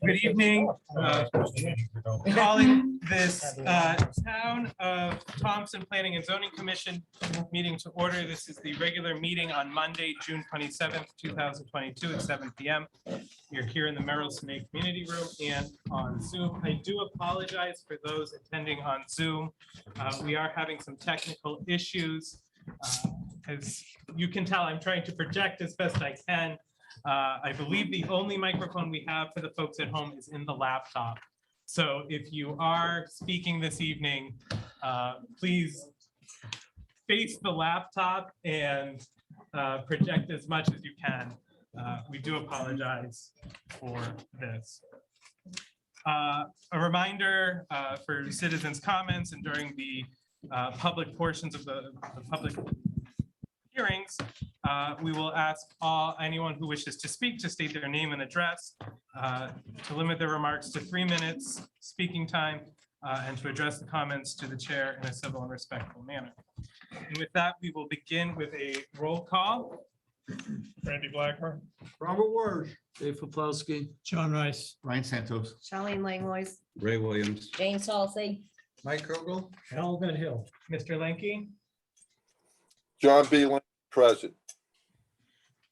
Good evening. Calling this Town of Thompson Planning and Zoning Commission meeting to order. This is the regular meeting on Monday, June 27th, 2022 at 7 p.m. You're here in the Merrill Snake Community Room and on Zoom. I do apologize for those attending on Zoom. We are having some technical issues. As you can tell, I'm trying to project as best I can. I believe the only microphone we have for the folks at home is in the laptop. So if you are speaking this evening, please face the laptop and project as much as you can. We do apologize for this. A reminder for citizens' comments and during the public portions of the public hearings, we will ask anyone who wishes to speak to state their name and address, to limit their remarks to 3 minutes speaking time, and to address the comments to the chair in a civil and respectful manner. And with that, we will begin with a roll call. Randy Blackmer. Robert Ward. Dave Poplawski. John Rice. Ryan Santos. Charlene Langlois, Ray Williams. Jane Salcy, Mike Ogle. Al Van Hill. Mr. Lenke John B. Lynn, present.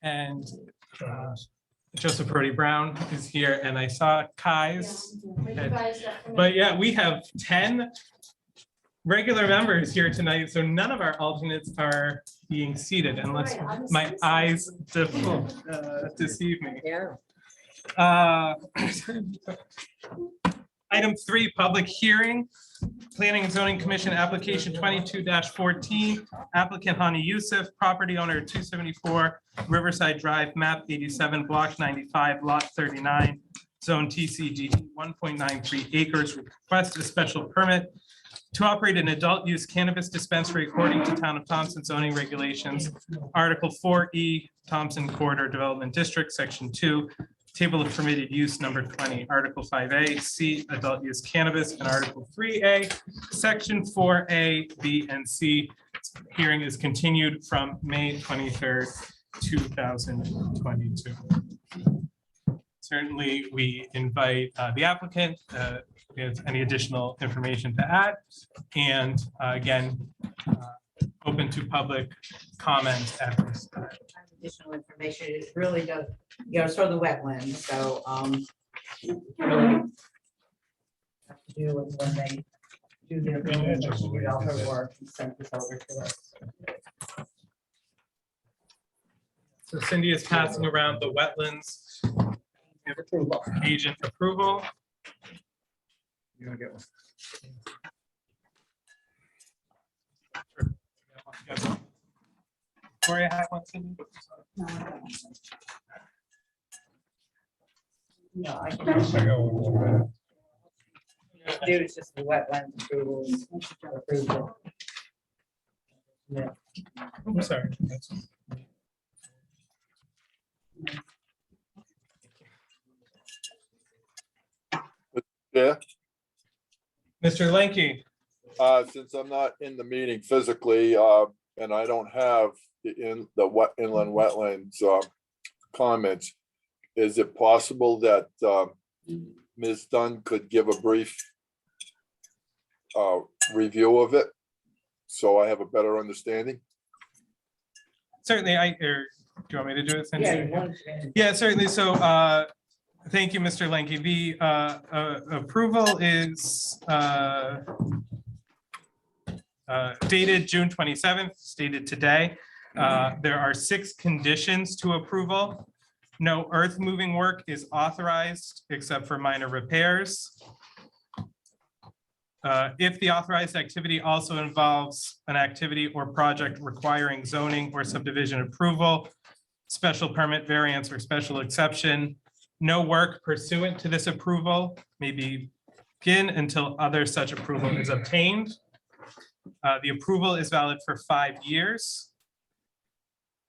and Joseph Brody Brown is here, and I saw Kai's. But yeah, we have 10 regular members here tonight, so none of our alternates are being seated unless my eyes deceive me. yeah. Item 3, public hearing. Planning and Zoning Commission application 22-14. Applicant Hani Youssef, property owner 274 Riverside Drive, map 87, block 95, lot 39, zone TCG, 1.93 acres. Request a special permit to operate an adult use cannabis dispensary according to Town of Thompson zoning regulations. Article 4E, Thompson Corridor Development District, Section 2. Table of permitted use number 20, Article 5A, C, adult use cannabis, and Article 3A, Section 4A, B, and C. Hearing is continued from May 23rd, 2022. Certainly, we invite the applicant if there's any additional information to add, and again, open to public comment at this time. Additional information, it really does, you know, sort of the wetlands, so, really have to do with when they do their building, she did all her work and sent this over to us. So Cindy is passing around the wetlands Approval. agent approval. You gonna get one? Victoria had one, Cindy? No, I can. Do is just the wetland approval. Approval. Yeah. I'm sorry. Yeah, Mr. Lenke, since I'm not in the meeting physically, and I don't have the inland wetlands comments, is it possible that Ms. Dunn could give a brief review of it, so I have a better understanding? certainly, do you want me to do it, Cindy? Yeah, one- Yeah, certainly. So thank you, Mr. Lenke. The approval is dated June 27th, stated today. There are 6 conditions to approval. No earth moving work is authorized except for minor repairs. If the authorized activity also involves an activity or project requiring zoning or subdivision approval, special permit, variance, or special exception, no work pursuant to this approval may begin until other such approval is obtained. The approval is valid for 5 years.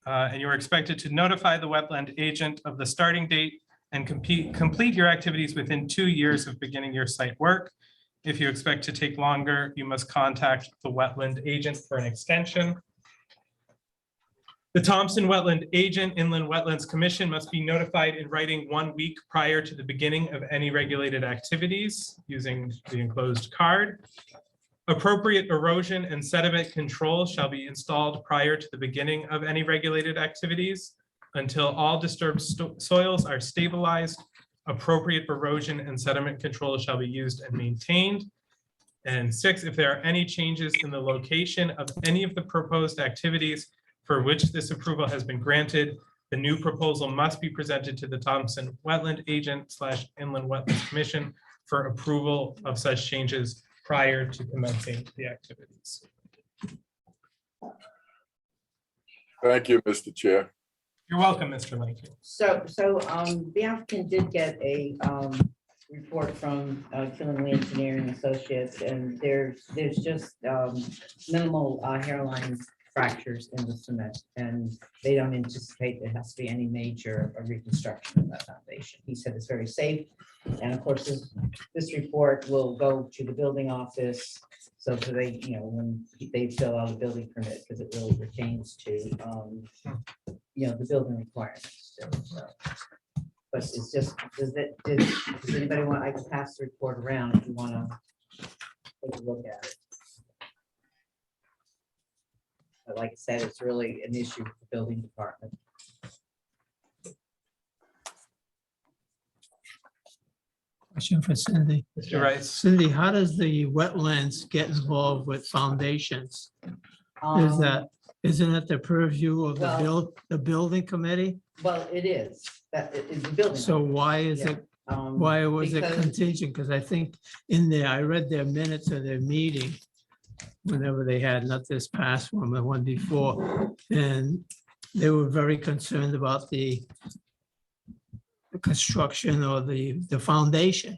And you are expected to notify the wetland agent of the starting date and complete your activities within 2 years of beginning your site work. If you expect to take longer, you must contact the wetland agent for an extension. The Thompson Wetland Agent Inland Wetlands Commission must be notified in writing 1 week prior to the beginning of any regulated activities using the enclosed card. Appropriate erosion and sediment control shall be installed prior to the beginning of any regulated activities until all disturbed soils are stabilized. Appropriate erosion and sediment control shall be used and maintained. And 6, if there are any changes in the location of any of the proposed activities for which this approval has been granted, the new proposal must be presented to the Thompson Wetland Agent / Inland Wetlands Commission for approval of such changes prior to commencing the activities. Thank you, Mr. Chair. You're welcome, Mr. Lincoln. So the applicant did get a report from Killenly Engineering Associates, and there's just minimal hairline fractures in the cement, and they don't anticipate there has to be any major reconstruction of that foundation. He said it's very safe, and of course, this report will go to the building office, so that they, when they fill out a building permit, because it really pertains to, the building requirements. So, but it's just, does anybody want, I can pass the report around if you want to take a look at it. But like I said, it's really an issue with the building department. Question for Cindy. Mr. Rice. Cindy, how does the wetlands get involved with foundations? Isn't it the purview of the building committee? Well, it is, that is the building. So why is it, why was it because- contingent? Because I think in there, I read their minutes of their meeting, whenever they had, not this past one, the one before, and they were very concerned about the construction or the foundation.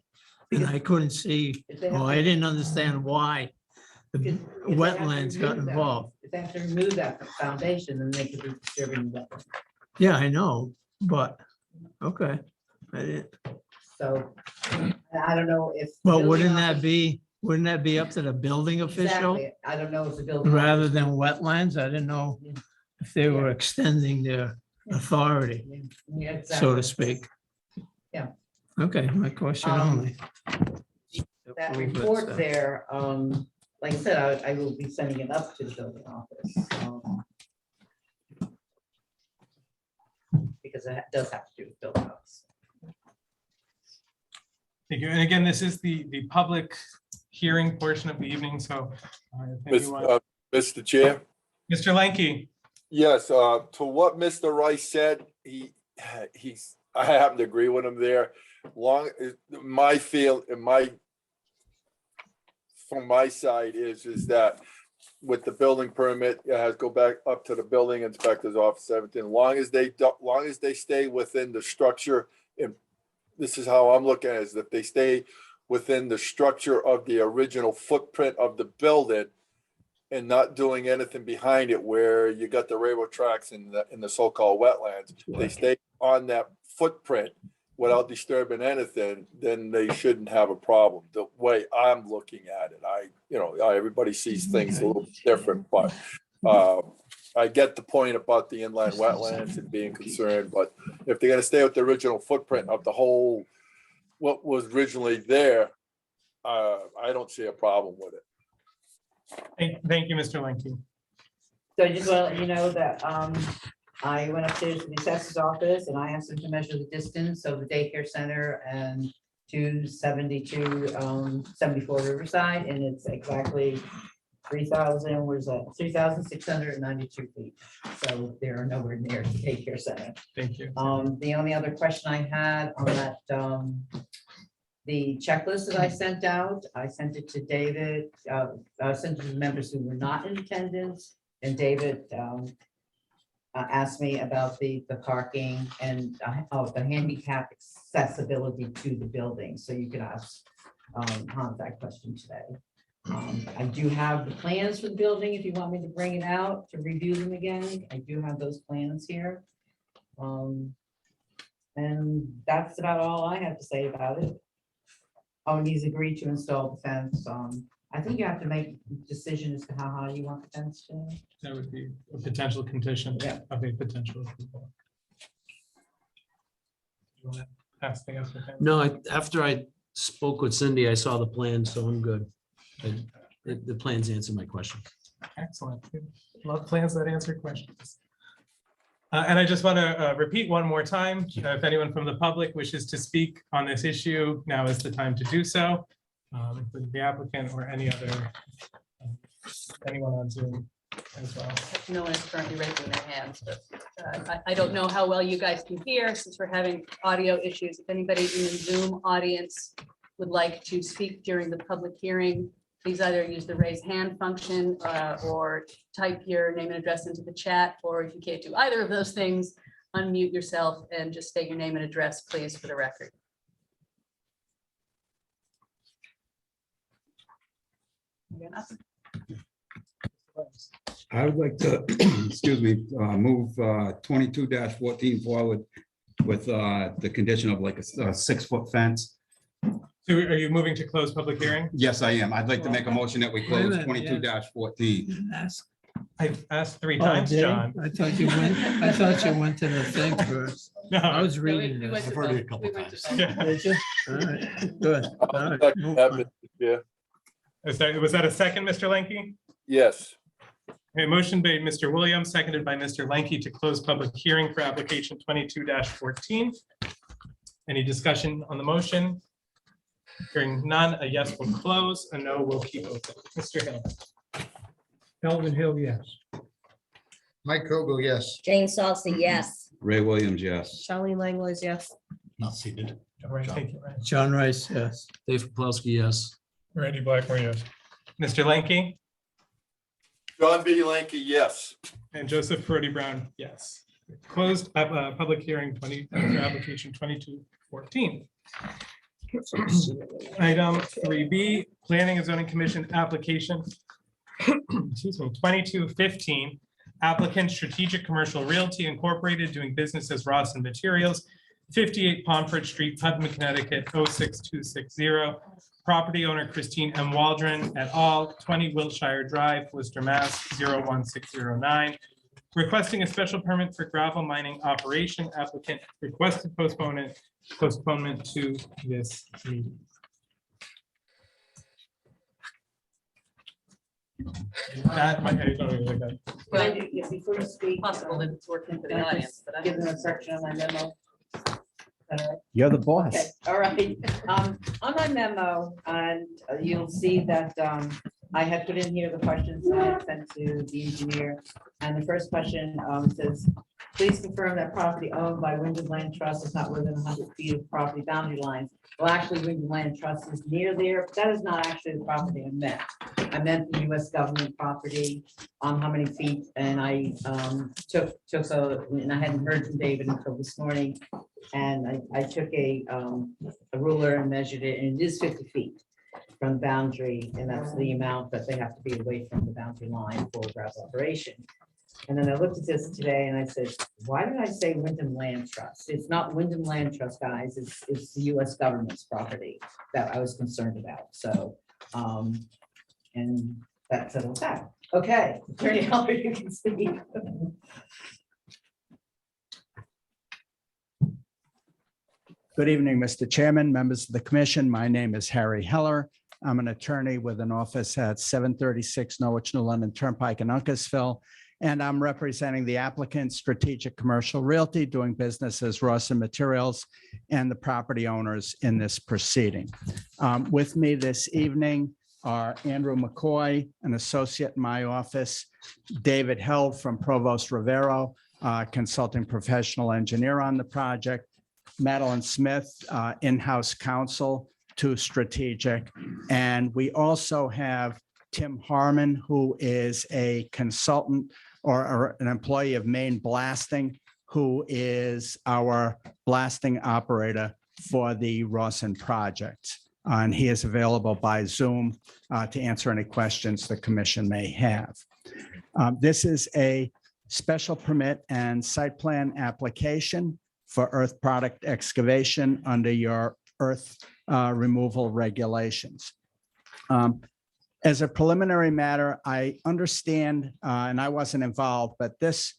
And I couldn't see, or I didn't understand why the If they have to wetlands got remove that- involved. If they have to remove that foundation, then they could be disturbing the wetland. Yeah, I know, but, okay. I didn't, So I don't know if. the well, building wouldn't that be up to the building official Exactly. I don't know if the building. rather than wetlands? I didn't know if they were extending their authority, Yeah, so to exactly. speak. Yeah. Okay, my question Um, only. That Approve it, report so. there, like I said, I will be sending it up to the building office. Because it does have to do with building office. Thank you. And again, this is the public hearing portion of the evening, so. if you want- Mr. Chair? Mr. Lanky, Yes, to what Mr. Rice said, I happen to agree with him there. From my side is that with the building permit, it has to go back up to the building inspector's office, 17, long as they stay within the structure. And this is how I'm looking at it, is that they stay within the structure of the original footprint of the building and not doing anything behind it where you got the railroad tracks in the so-called wetlands. They stay on that footprint without disturbing anything, then they shouldn't have a problem. The way I'm looking at it, everybody sees things a little different, but I get the point about the inland wetlands and being concerned, but if they're gonna stay with the original footprint of the whole, what was originally there, I don't see a problem with it. thank you, Mr. Lanky. So I just want to let you know that I went upstairs to the assessor's office and I asked them to measure the distance of the daycare center and 272-74 Riverside, and it's exactly 3,692 feet. So they're nowhere near the daycare center. Thank you. The only other question I had on that, the checklist that I sent out, I sent it to David, I sent it to the members who were not in attendance, and David asked me about the parking and the handicap accessibility to the building, so you can ask Hans that question today. I do have the plans for the building, if you want me to bring it out to review them again, I do have those plans here. And that's about all I have to say about it. Oh, and he's agreed to install the fence. I think you have to make a decision as to how high you want the fence to. That would be a potential condition Yeah. of a potential approval. You wanna pass things up with him? No, after I spoke with Cindy, I saw the plan, so I'm good. The plans answer my question. Excellent. Love plans that answer questions. And I just want to repeat one more time, if anyone from the public wishes to speak on this issue, now is the time to do so. With the applicant or any other, anyone on Zoom as well. No one is currently raising their hands, but I don't know how well you guys can hear since we're having audio issues. If anybody in the Zoom audience would like to speak during the public hearing, please either use the raise hand function or type your name and address into the chat, or if you can't do either of those things, unmute yourself and just state your name and address, please, for the record. You got nothing? I would like to, excuse me, move 22-14 forward with the condition of like a 6-foot fence. So are you moving to close public hearing? Yes, I am. I'd like to make a motion that we close Wait a minute, 22-14. Ask. I've asked 3 Oh, times, did John. I thought you went to the thing first. I No, was We reading went this. to I've heard it a vote. couple We went to times. vote. yeah. Did you? All right, good. All right, Second move that, on. Mr. Chair. Was that a second, Mr. Lenke? Yes, Okay, motion made, Mr. Williams, seconded by Mr. Lenke to close public hearing for application 22-14. Any discussion on the motion? Hearing none, a yes will close, a no will keep open. Mr. Hill. Melvin Hill, yes. Mike Kugel, yes. Jane Salsa, yes. Ray Williams, yes. Charlene Langlois, yes. Not seated. All right, take it, right. John Rice, yes. Dave Paplowski, yes. Randy Blackmore, yes. Mr. Lenke John B. Lanky, yes. and Joseph Perotti Brown, yes. Closed public hearing for application 22-14. Item 3B, Planning and Zoning Commission application. Excuse me, 22-15. Applicant Strategic Commercial Realty Incorporated doing business as Ross and Materials, 58 Pomfret Street, Putnam, Connecticut, 06260. Property owner Christine M. Waldron et al., 20 Wilshire Drive, Worcester, Mass. 01609. Requesting a special permit for gravel mining operation. Applicant requested postponement to this meeting. That might, I don't really like that. Well, before you speak. Possible that it's working for the Can I audience, just but I give them a section on my memo? You're the boss. Okay, all right. On my memo, and you'll see that I had put in here the questions that I had sent to the engineer. And the first question says, please confirm that property owned by Wyndham Land Trust is not within 100 feet of property boundary lines. Well, actually, Wyndham Land Trust is near there. But that is not actually the property I meant. I meant the US government property, how many feet, and I and I hadn't heard from David until this morning. And I took a ruler and measured it, and it is 50 feet from the boundary, and that's the amount that they have to be away from the boundary line for gravel operation. And then I looked at this today and I said, why did I say Wyndham Land Trust? It's not Wyndham Land Trust, guys, it's the US government's property that I was concerned about, so, and that settles that. Okay, Attorney Heller, you can speak. Good evening, Mr. Chairman, members of the commission. My name is Harry Heller. I'm an attorney with an office at 736 Norwich New London Turnpike in Uncasville. And I'm representing the applicant Strategic Commercial Realty doing business as Ross and Materials and the property owners in this proceeding. With me this evening are Andrew McCoy, an associate in my office, David Held from Provost Rivero, consulting professional engineer on the project, Madeline Smith, in-house counsel to Strategic. And we also have Tim Harmon, who is a consultant or an employee of Maine Blasting, who is our blasting operator for the Rawson project. and he is available by Zoom to answer any questions the commission may have. This is a special permit and site plan application for earth product excavation under your earth removal regulations. As a preliminary matter, I understand, and I wasn't involved, but this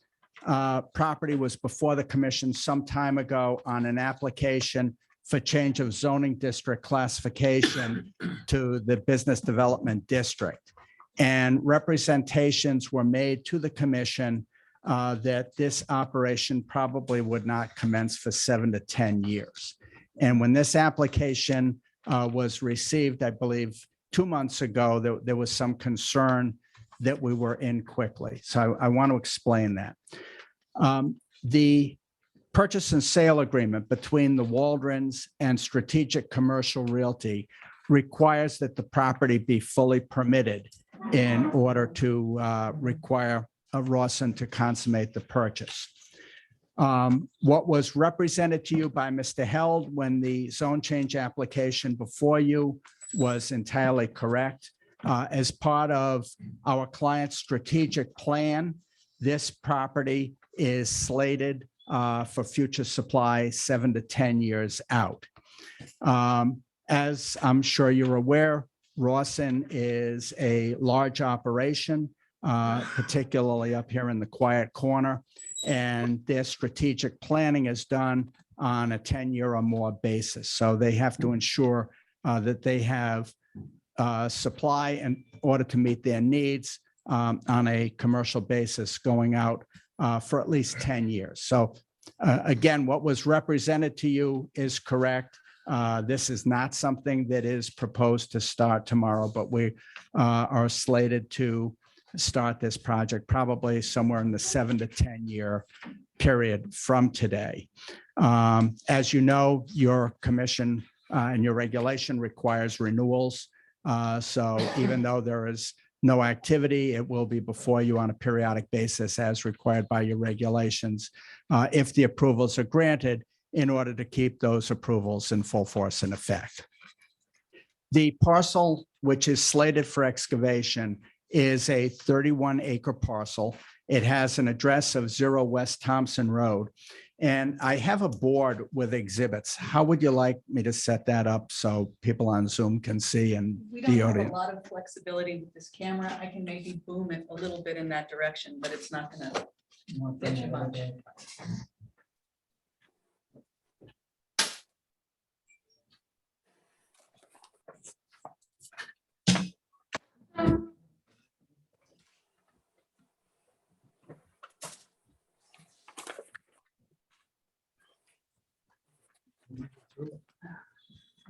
property was before the commission some time ago on an application for change of zoning district classification to the business development district. And representations were made to the commission that this operation probably would not commence for 7 to 10 years. And when this application was received, I believe 2 months ago, there was some concern that we were in quickly. So I want to explain that. The purchase and sale agreement between the Waldrons and Strategic Commercial Realty requires that the property be fully permitted in order to require Rawson to consummate the purchase. What was represented to you by Mr. Held when the zone change application before you was entirely correct. As part of our client's strategic plan, this property is slated for future supply 7 to 10 years out. As I'm sure you're aware, Rawson is a large operation, particularly up here in the Quiet Corner, and their strategic planning is done on a 10-year or more basis. So they have to ensure that they have supply in order to meet their needs on a commercial basis going out for at least 10 years. So again, what was represented to you is correct. This is not something that is proposed to start tomorrow, but we are slated to start this project probably somewhere in the 7 to 10 year period from today. As you know, your commission and your regulation requires renewals. So even though there is no activity, it will be before you on a periodic basis as required by your regulations if the approvals are granted in order to keep those approvals in full force and effect. The parcel, which is slated for excavation, is a 31-acre parcel. It has an address of 0 West Thompson Road. And I have a board with exhibits. How would you like me to set that up so people on Zoom can see and We don't the have a audience? lot of flexibility with this camera. I can maybe boom it a little bit in that direction, but it's not gonna get you much.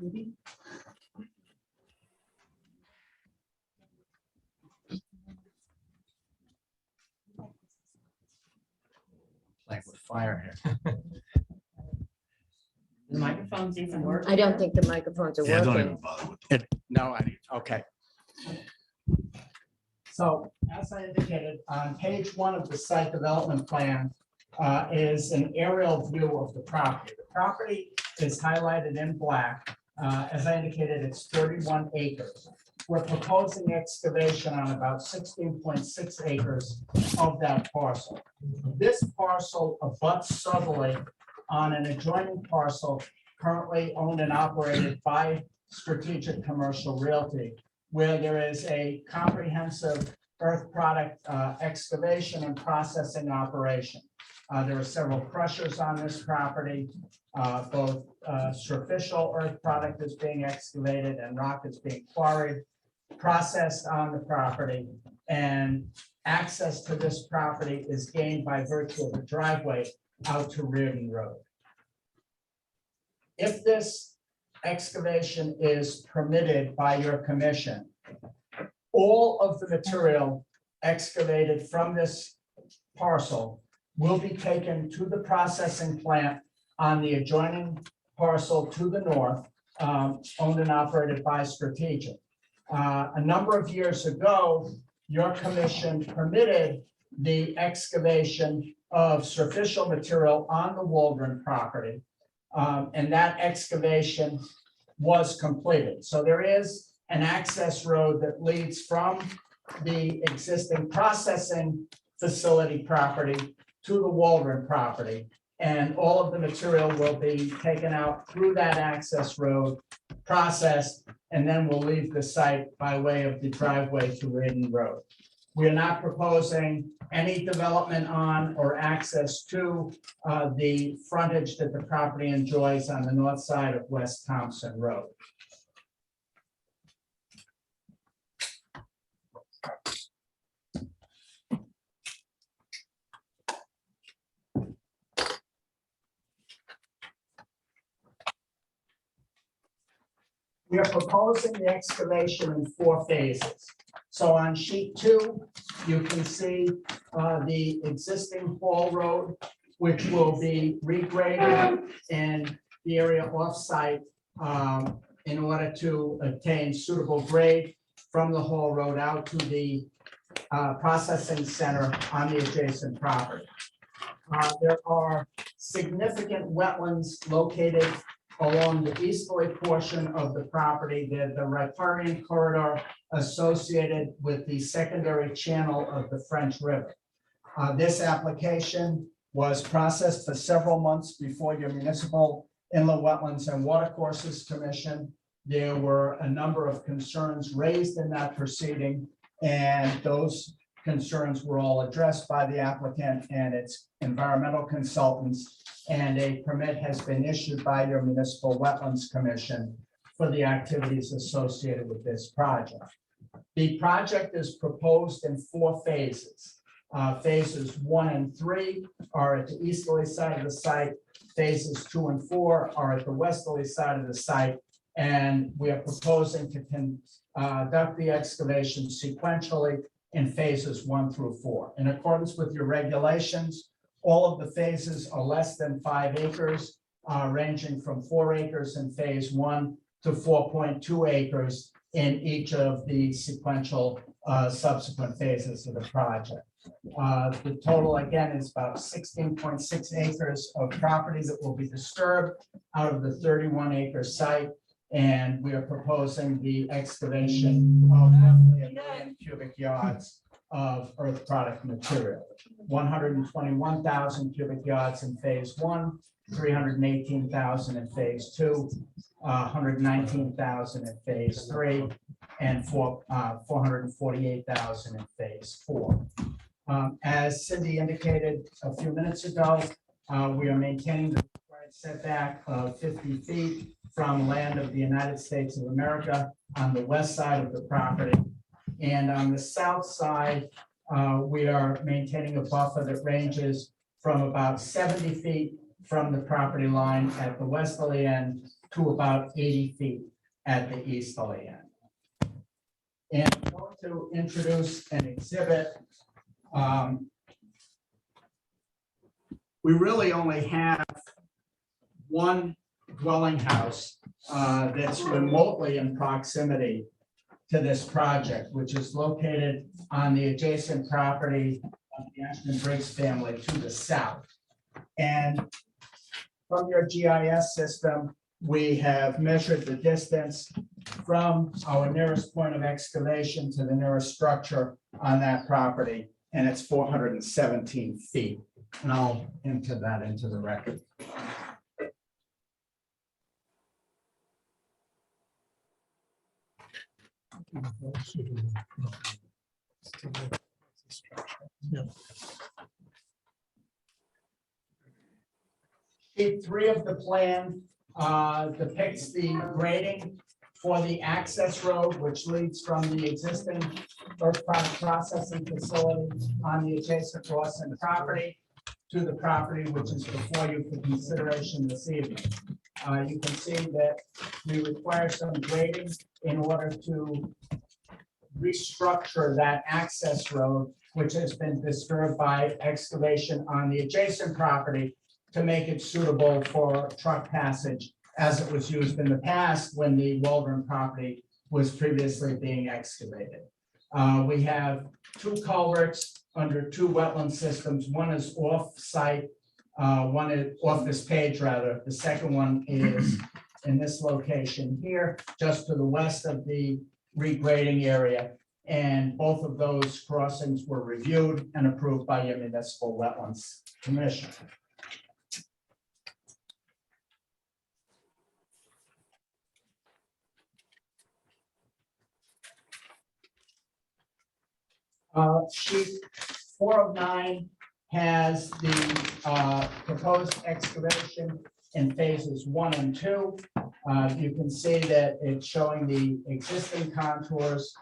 Maybe. Like with fire here. The microphones even work. I don't think the microphones are Yeah, don't working. even bother with No, okay. So as I indicated, on page 1 of the site development plan is an aerial view of the property. The property is highlighted in black. As I indicated, it's 31 acres. We're proposing excavation on about 16.6 acres of that parcel. This parcel abuts southerly on an adjoining parcel currently owned and operated by Strategic Commercial Realty, where there is a comprehensive earth product excavation and processing operation. There are several crushers on this property. Both superficial earth product is being excavated and rock is being quarried, processed on the property, and access to this property is gained by virtue of a driveway out to Reardon Road. If this excavation is permitted by your commission, all of the material excavated from this parcel will be taken to the processing plant on the adjoining parcel to the north, owned and operated by Strategic. A number of years ago, your commission permitted the excavation of superficial material on the Waldron property. And that excavation was completed. So there is an access road that leads from the existing processing facility property to the Waldron property. And all of the material will be taken out through that access road, processed, and then will leave the site by way of the driveway to Reardon Road. We are not proposing any development on or access to the frontage that the property enjoys on the north side of West Thompson Road. We are proposing the excavation in 4 phases. So on sheet 2, you can see the existing Hall Road, which will be regraded in the area off-site in order to obtain suitable grade from the Hall Road out to the processing center on the adjacent property. There are significant wetlands located along the easterly portion of the property. The riparian corridor associated with the secondary channel of the French River. This application was processed for several months before your Municipal Inland Wetlands and Watercourses Commission. There were a number of concerns raised in that proceeding, and those concerns were all addressed by the applicant and its environmental consultants, and a permit has been issued by your Municipal Wetlands Commission for the activities associated with this project. The project is proposed in 4 phases. Phases 1 and 3 are at the easterly side of the site. Phases 2 and 4 are at the westerly side of the site. And we are proposing to conduct the excavation sequentially in phases 1 through 4. In accordance with your regulations, all of the phases are less than 5 acres, ranging from 4 acres in phase 1 to 4.2 acres in each of the sequential subsequent phases of the project. The total, again, is about 16.6 acres of property that will be disturbed out of the 31-acre site. And we are proposing the excavation of roughly 1 million cubic yards of earth product material. 121,000 cubic yards in phase 1, 318,000 in phase 2, 119,000 in phase 3, and 448,000 in phase 4. As Cindy indicated a few minutes ago, we are maintaining the required setback of 50 feet from land of the United States of America on the west side of the property. And on the south side, we are maintaining a buffer that ranges from about 70 feet from the property line at the westerly end to about 80 feet at the easterly end. And I'm going to introduce an exhibit. We really only have one dwelling house that's remotely in proximity to this project, which is located on the adjacent property of the Ashton Briggs family to the south. And from your GIS system, we have measured the distance from our nearest point of excavation to the nearest structure on that property, and it's 417 feet. And I'll enter that into the record. Sheet 3 of the plan depicts the grading for the access road, which leads from the existing earth product processing facility on the adjacent Rawson property to the property which is before you for consideration this evening. You can see that we require some grading in order to restructure that access road, which has been disturbed by excavation on the adjacent property, to make it suitable for truck passage as it was used in the past when the Waldron property was previously being excavated. We have 2 culverts under 2 wetland systems. One is off-site, one is off this page rather. The second one is in this location here, just to the west of the regrading area. And both of those crossings were reviewed and approved by your Municipal Wetlands Commission. Sheet 4 of 9 has the proposed excavation in phases 1 and 2. You can see that it's showing the existing contours.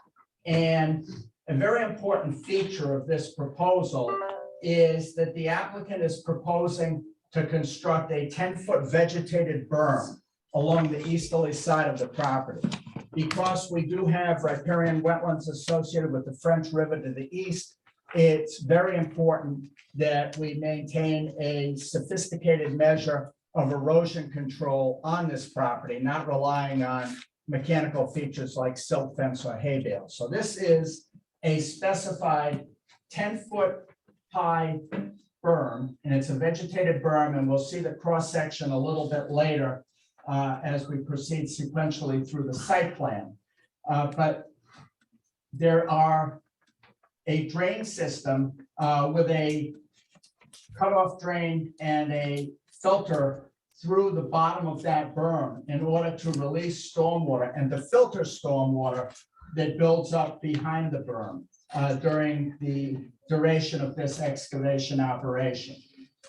And a very important feature of this proposal is that the applicant is proposing to construct a 10-foot vegetated berm along the easterly side of the property. Because we do have riparian wetlands associated with the French River to the east, it's very important that we maintain a sophisticated measure of erosion control on this property, not relying on mechanical features like silt fence or hay bale. So this is a specified 10-foot high berm, and it's a vegetated berm, and we'll see the cross-section a little bit later as we proceed sequentially through the site plan. But there are a drain system with a cutoff drain and a filter through the bottom of that berm in order to release stormwater and to filter stormwater that builds up behind the berm during the duration of this excavation operation.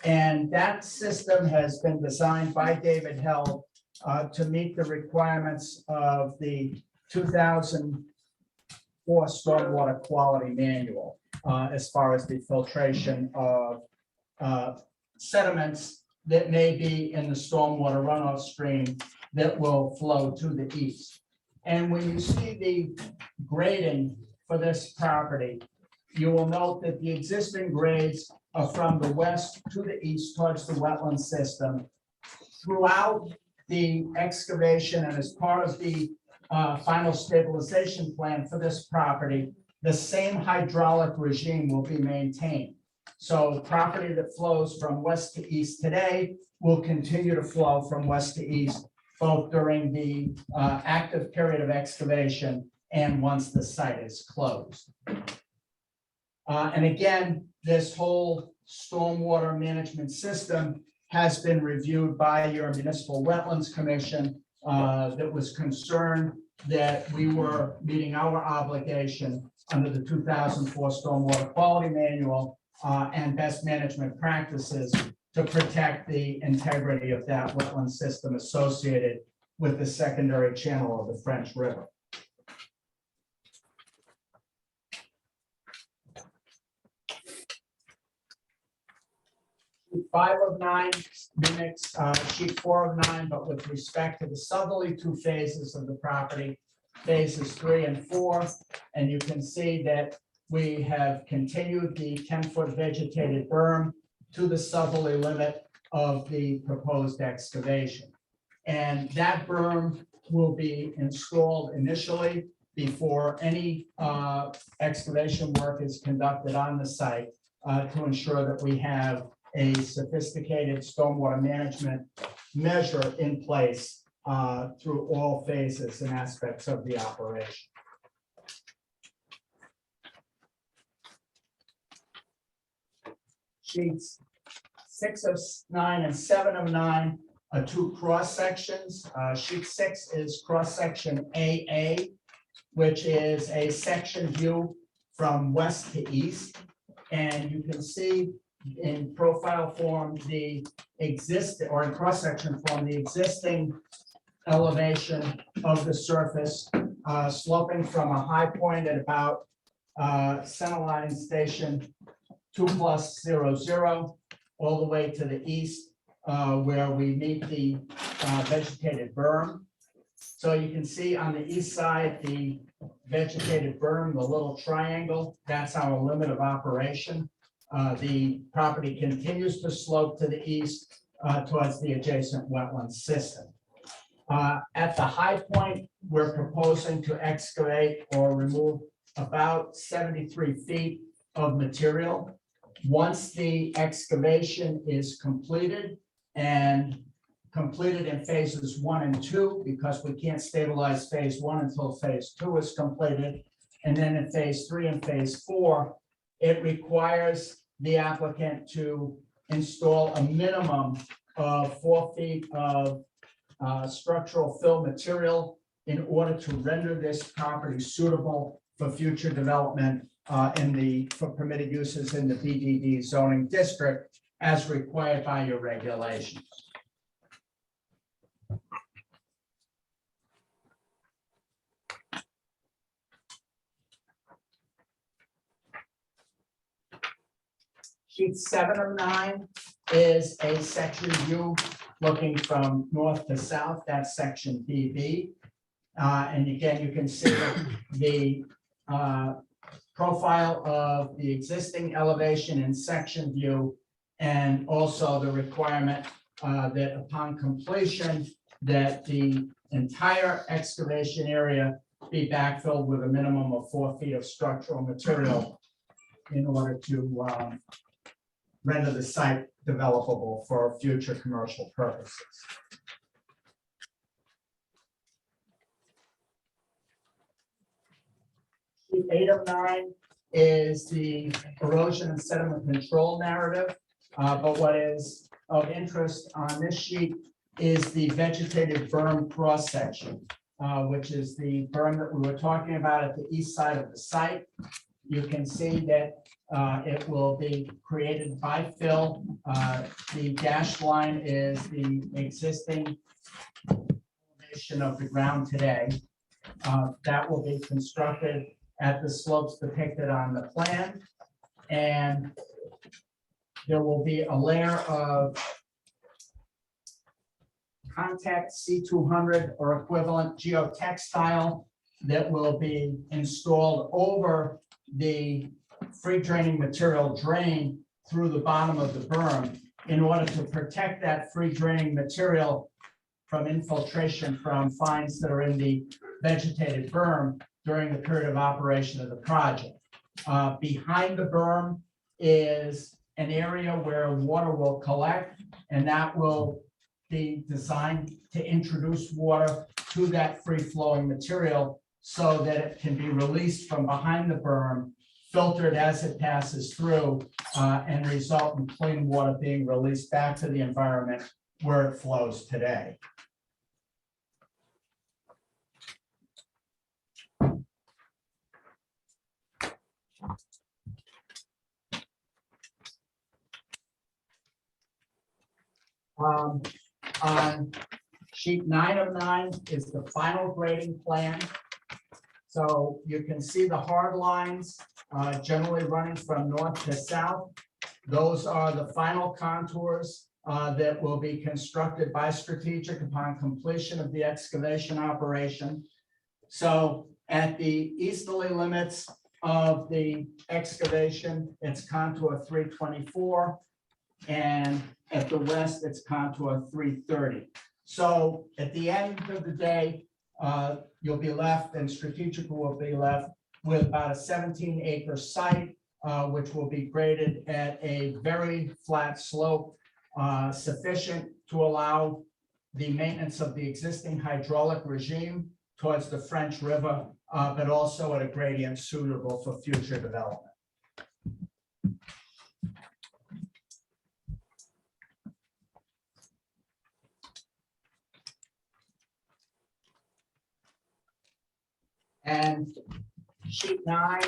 And that system has been designed by David Held to meet the requirements of the 2004 Stormwater Quality Manual as far as the filtration of sediments that may be in the stormwater runoff stream that will flow to the east. And when you see the grading for this property, you will note that the existing grades are from the west to the east towards the wetland system. Throughout the excavation and as part of the final stabilization plan for this property, the same hydraulic regime will be maintained. So property that flows from west to east today will continue to flow from west to east, both during the active period of excavation and once the site is closed. And again, this whole stormwater management system has been reviewed by your Municipal Wetlands Commission that was concerned that we were meeting our obligation under the 2004 Stormwater Quality Manual and best management practices to protect the integrity of that wetland system associated with the secondary channel of the French River. Sheet 5 of 9 mimics sheet 4 of 9, but with respect to the southerly two phases of the property, phases 3 and 4, and you can see that we have continued the 10-foot vegetated berm to the southerly limit of the proposed excavation. And that berm will be installed initially before any excavation work is conducted on the site to ensure that we have a sophisticated stormwater management measure in place through all phases and aspects of the operation. Sheets 6 of 9 and 7 of 9 are two cross sections. Sheet 6 is cross section AA, which is a section view from west to east. And you can see in profile form the existing, or in cross section form, the existing elevation of the surface sloping from a high point at about centerline station 2+00 all the way to the east where we meet the vegetated berm. So you can see on the east side, the vegetated berm, the little triangle, that's our limit of operation. The property continues to slope to the east towards the adjacent wetland system. At the high point, we're proposing to excavate or remove about 73 feet of material. Once the excavation is completed and completed in phases 1 and 2, because we can't stabilize phase 1 until phase 2 is completed. And then in phase 3 and phase 4, it requires the applicant to install a minimum of 4 feet of structural fill material in order to render this property suitable for future development for permitted uses in the BDD zoning district as required by your regulations. Sheet 7 of 9 is a section view looking from north to south. That's section BB. And again, you can see the profile of the existing elevation in section view, and also the requirement that upon completion, that the entire excavation area be backfilled with a minimum of 4 feet of structural material in order to render the site developable for future commercial purposes. Sheet 8 of 9 is the erosion and sediment control narrative. But what is of interest on this sheet is the vegetated berm cross section, which is the berm that we were talking about at the east side of the site. You can see that it will be created by fill. The dashed line is the existing elevation of the ground today. That will be constructed at the slopes depicted on the plan. And there will be a layer of contact C200 or equivalent geotextile that will be installed over the free draining material drain through the bottom of the berm in order to protect that free draining material from infiltration from fines that are in the vegetated berm during the period of operation of the project. Behind the berm is an area where water will collect, and that will be designed to introduce water to that free-flowing material so that it can be released from behind the berm, filtered as it passes through, and result in clean water being released back to the environment where it flows today. On sheet 9 of 9 is the final grading plan. So you can see the hard lines generally running from north to south. Those are the final contours that will be constructed by Strategic upon completion of the excavation operation. So at the easterly limits of the excavation, it's contour 324. And at the west, it's contour 330. So at the end of the day, you'll be left, and Strategic will be left with about a 17-acre site, which will be graded at a very flat slope, sufficient to allow the maintenance of the existing hydraulic regime towards the French River, but also at a gradient suitable for future development. And sheet 9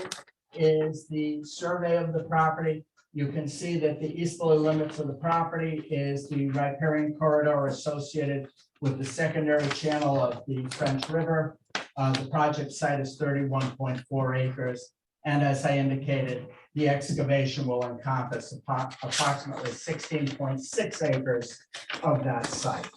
is the survey of the property. You can see that the easterly limits of the property is the riparian corridor associated with the secondary channel of the French River. The project site is 31.4 acres. And as I indicated, the excavation will encompass approximately 16.6 acres of that site.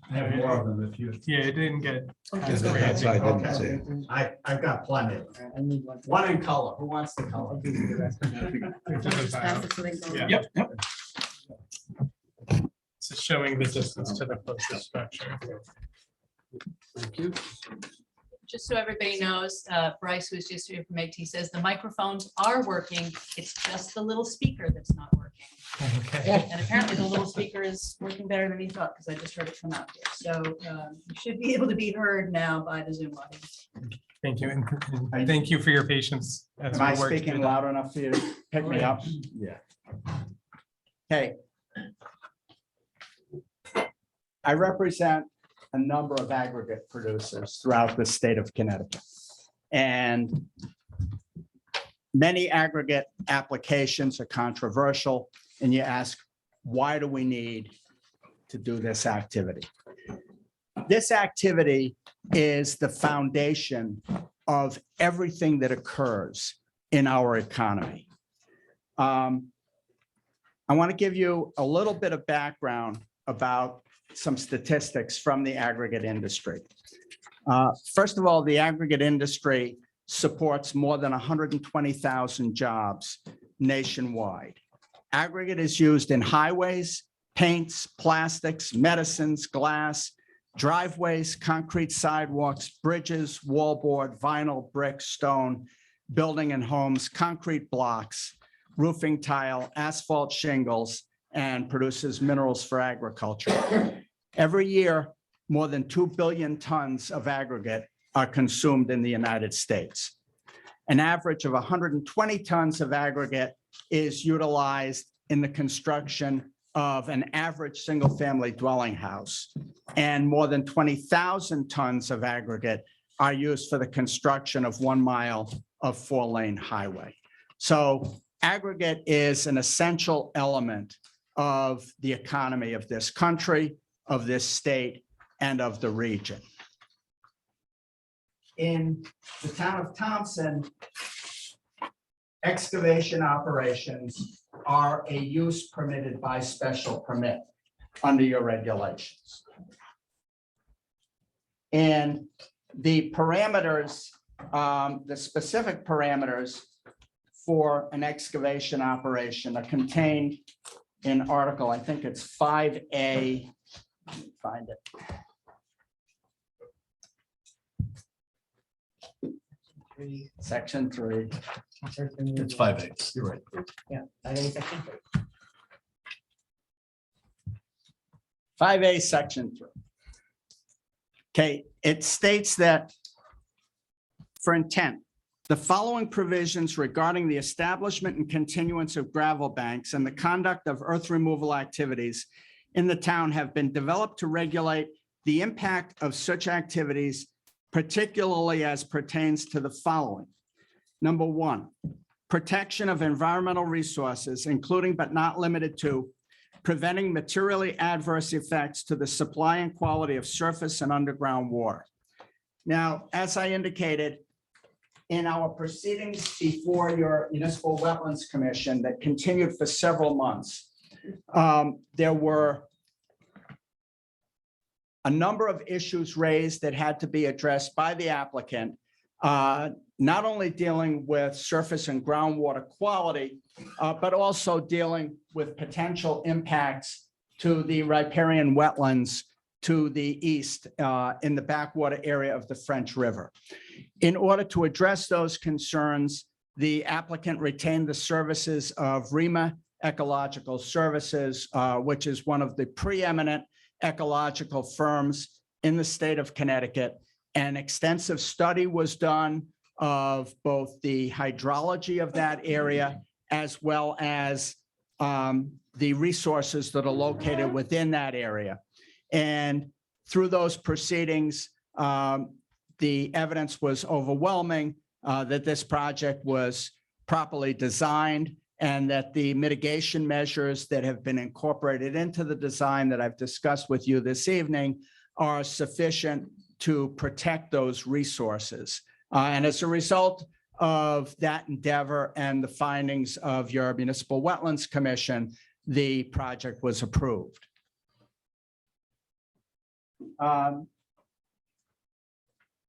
I have more of them if you. Yeah, it didn't get. That's why I didn't see it. I've got plenty. One in color. Who wants the color? Yep. This is showing the distance to the closest structure. Thank you. Just so everybody knows, Bryce was just here from AT, says the microphones are working. It's just the little speaker that's not working. Okay. And apparently the little speaker is working better than he thought, because I just heard it come out here. So you should be able to be heard now by the Zoom audience. Thank you. And thank you for your patience. as Am I we work speaking through loud enough for you to pick me up? Yeah. Okay. I represent a number of aggregate producers throughout the state of Connecticut. And many aggregate applications are controversial, and you ask, why do we need to do this activity? This activity is the foundation of everything that occurs in our economy. I want to give you a little bit of background about some statistics from the aggregate industry. First of all, the aggregate industry supports more than 120,000 jobs nationwide. Aggregate is used in highways, paints, plastics, medicines, glass, driveways, concrete sidewalks, bridges, wallboard, vinyl, brick, stone, building and homes, concrete blocks, roofing tile, asphalt shingles, and produces minerals for agriculture. Every year, more than 2 billion tons of aggregate are consumed in the United States. An average of 120 tons of aggregate is utilized in the construction of an average single-family dwelling house, and more than 20,000 tons of aggregate are used for the construction of 1 mile of 4-lane highway. So aggregate is an essential element of the economy of this country, of this state, and of the region. In the town of Thompson, excavation operations are a use permitted by special permit under your regulations. And the parameters, the specific parameters for an excavation operation are contained in article, I think it's 5A. Let me find it. Section 3. It's 5/8. You're right. Yeah. 5A, section 3. 5A, section 3. Okay, it states that for intent, the following provisions regarding the establishment and continuance of gravel banks and the conduct of earth removal activities in the town have been developed to regulate the impact of such activities, particularly as pertains to the following. Number one, protection of environmental resources, including but not limited to preventing materially adverse effects to the supply and quality of surface and underground water. Now, as I indicated, in our proceedings before your Municipal Wetlands Commission that continued for several months, there were a number of issues raised that had to be addressed by the applicant, not only dealing with surface and groundwater quality, but also dealing with potential impacts to the riparian wetlands to the east in the backwater area of the French River. In order to address those concerns, the applicant retained the services of REMA Ecological Services, which is one of the preeminent ecological firms in the state of Connecticut. An extensive study was done of both the hydrology of that area as well as the resources that are located within that area. And through those proceedings, the evidence was overwhelming that this project was properly designed and that the mitigation measures that have been incorporated into the design that I've discussed with you this evening are sufficient to protect those resources. And as a result of that endeavor and the findings of your Municipal Wetlands Commission, the project was approved.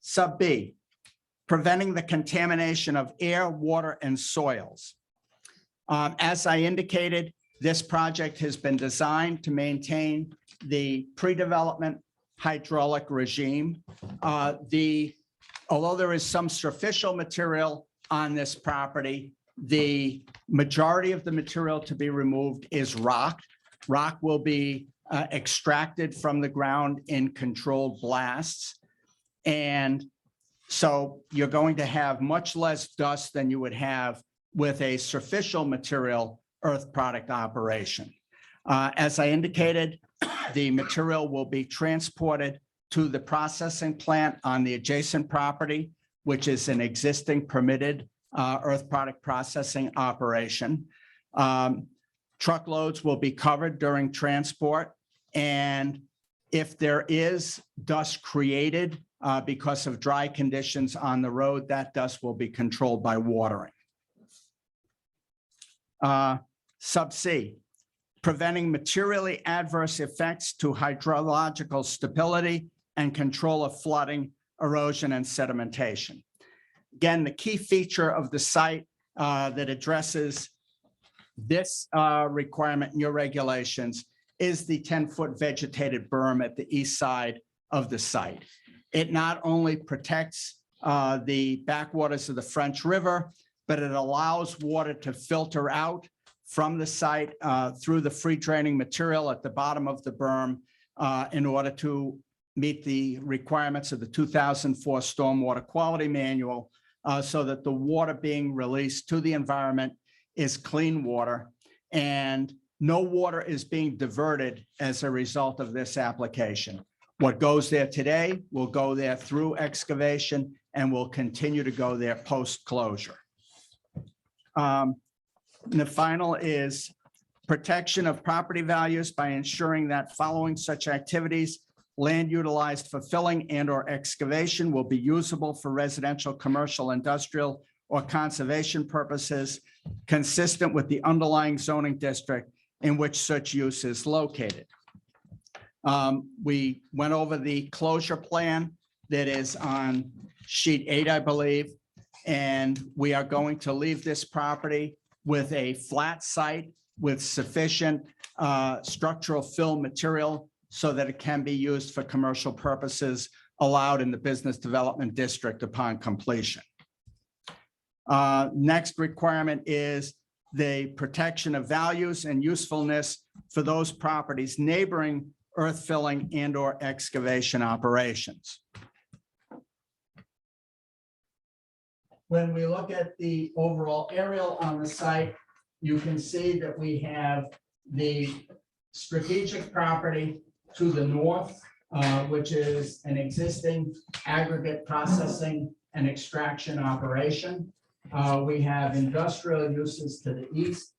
Sub B, preventing the contamination of air, water, and soils. As I indicated, this project has been designed to maintain the pre-development hydraulic regime. Although there is some superficial material on this property, the majority of the material to be removed is rock. Rock will be extracted from the ground in controlled blasts. And so you're going to have much less dust than you would have with a superficial material earth product operation. As I indicated, the material will be transported to the processing plant on the adjacent property, which is an existing permitted earth product processing operation. Truckloads will be covered during transport. And if there is dust created because of dry conditions on the road, that dust will be controlled by watering. Sub C, preventing materially adverse effects to hydrological stability and control of flooding, erosion, and sedimentation. Again, the key feature of the site that addresses this requirement in your regulations is the 10-foot vegetated berm at the east side of the site. It not only protects the backwaters of the French River, but it allows water to filter out from the site through the free draining material at the bottom of the berm in order to meet the requirements of the 2004 Stormwater Quality Manual so that the water being released to the environment is clean water, and no water is being diverted as a result of this application. What goes there today will go there through excavation and will continue to go there post-closure. And the final is protection of property values by ensuring that following such activities, land utilized for filling and or excavation will be usable for residential, commercial, industrial, or conservation purposes consistent with the underlying zoning district in which such use is located. We went over the closure plan that is on sheet 8, I believe, and we are going to leave this property with a flat site with sufficient structural fill material so that it can be used for commercial purposes allowed in the business development district upon completion. Next requirement is the protection of values and usefulness for those properties neighboring earth filling and or excavation operations. When we look at the overall aerial on the site, you can see that we have the strategic property to the north, which is an existing aggregate processing and extraction operation. We have industrial uses to the east.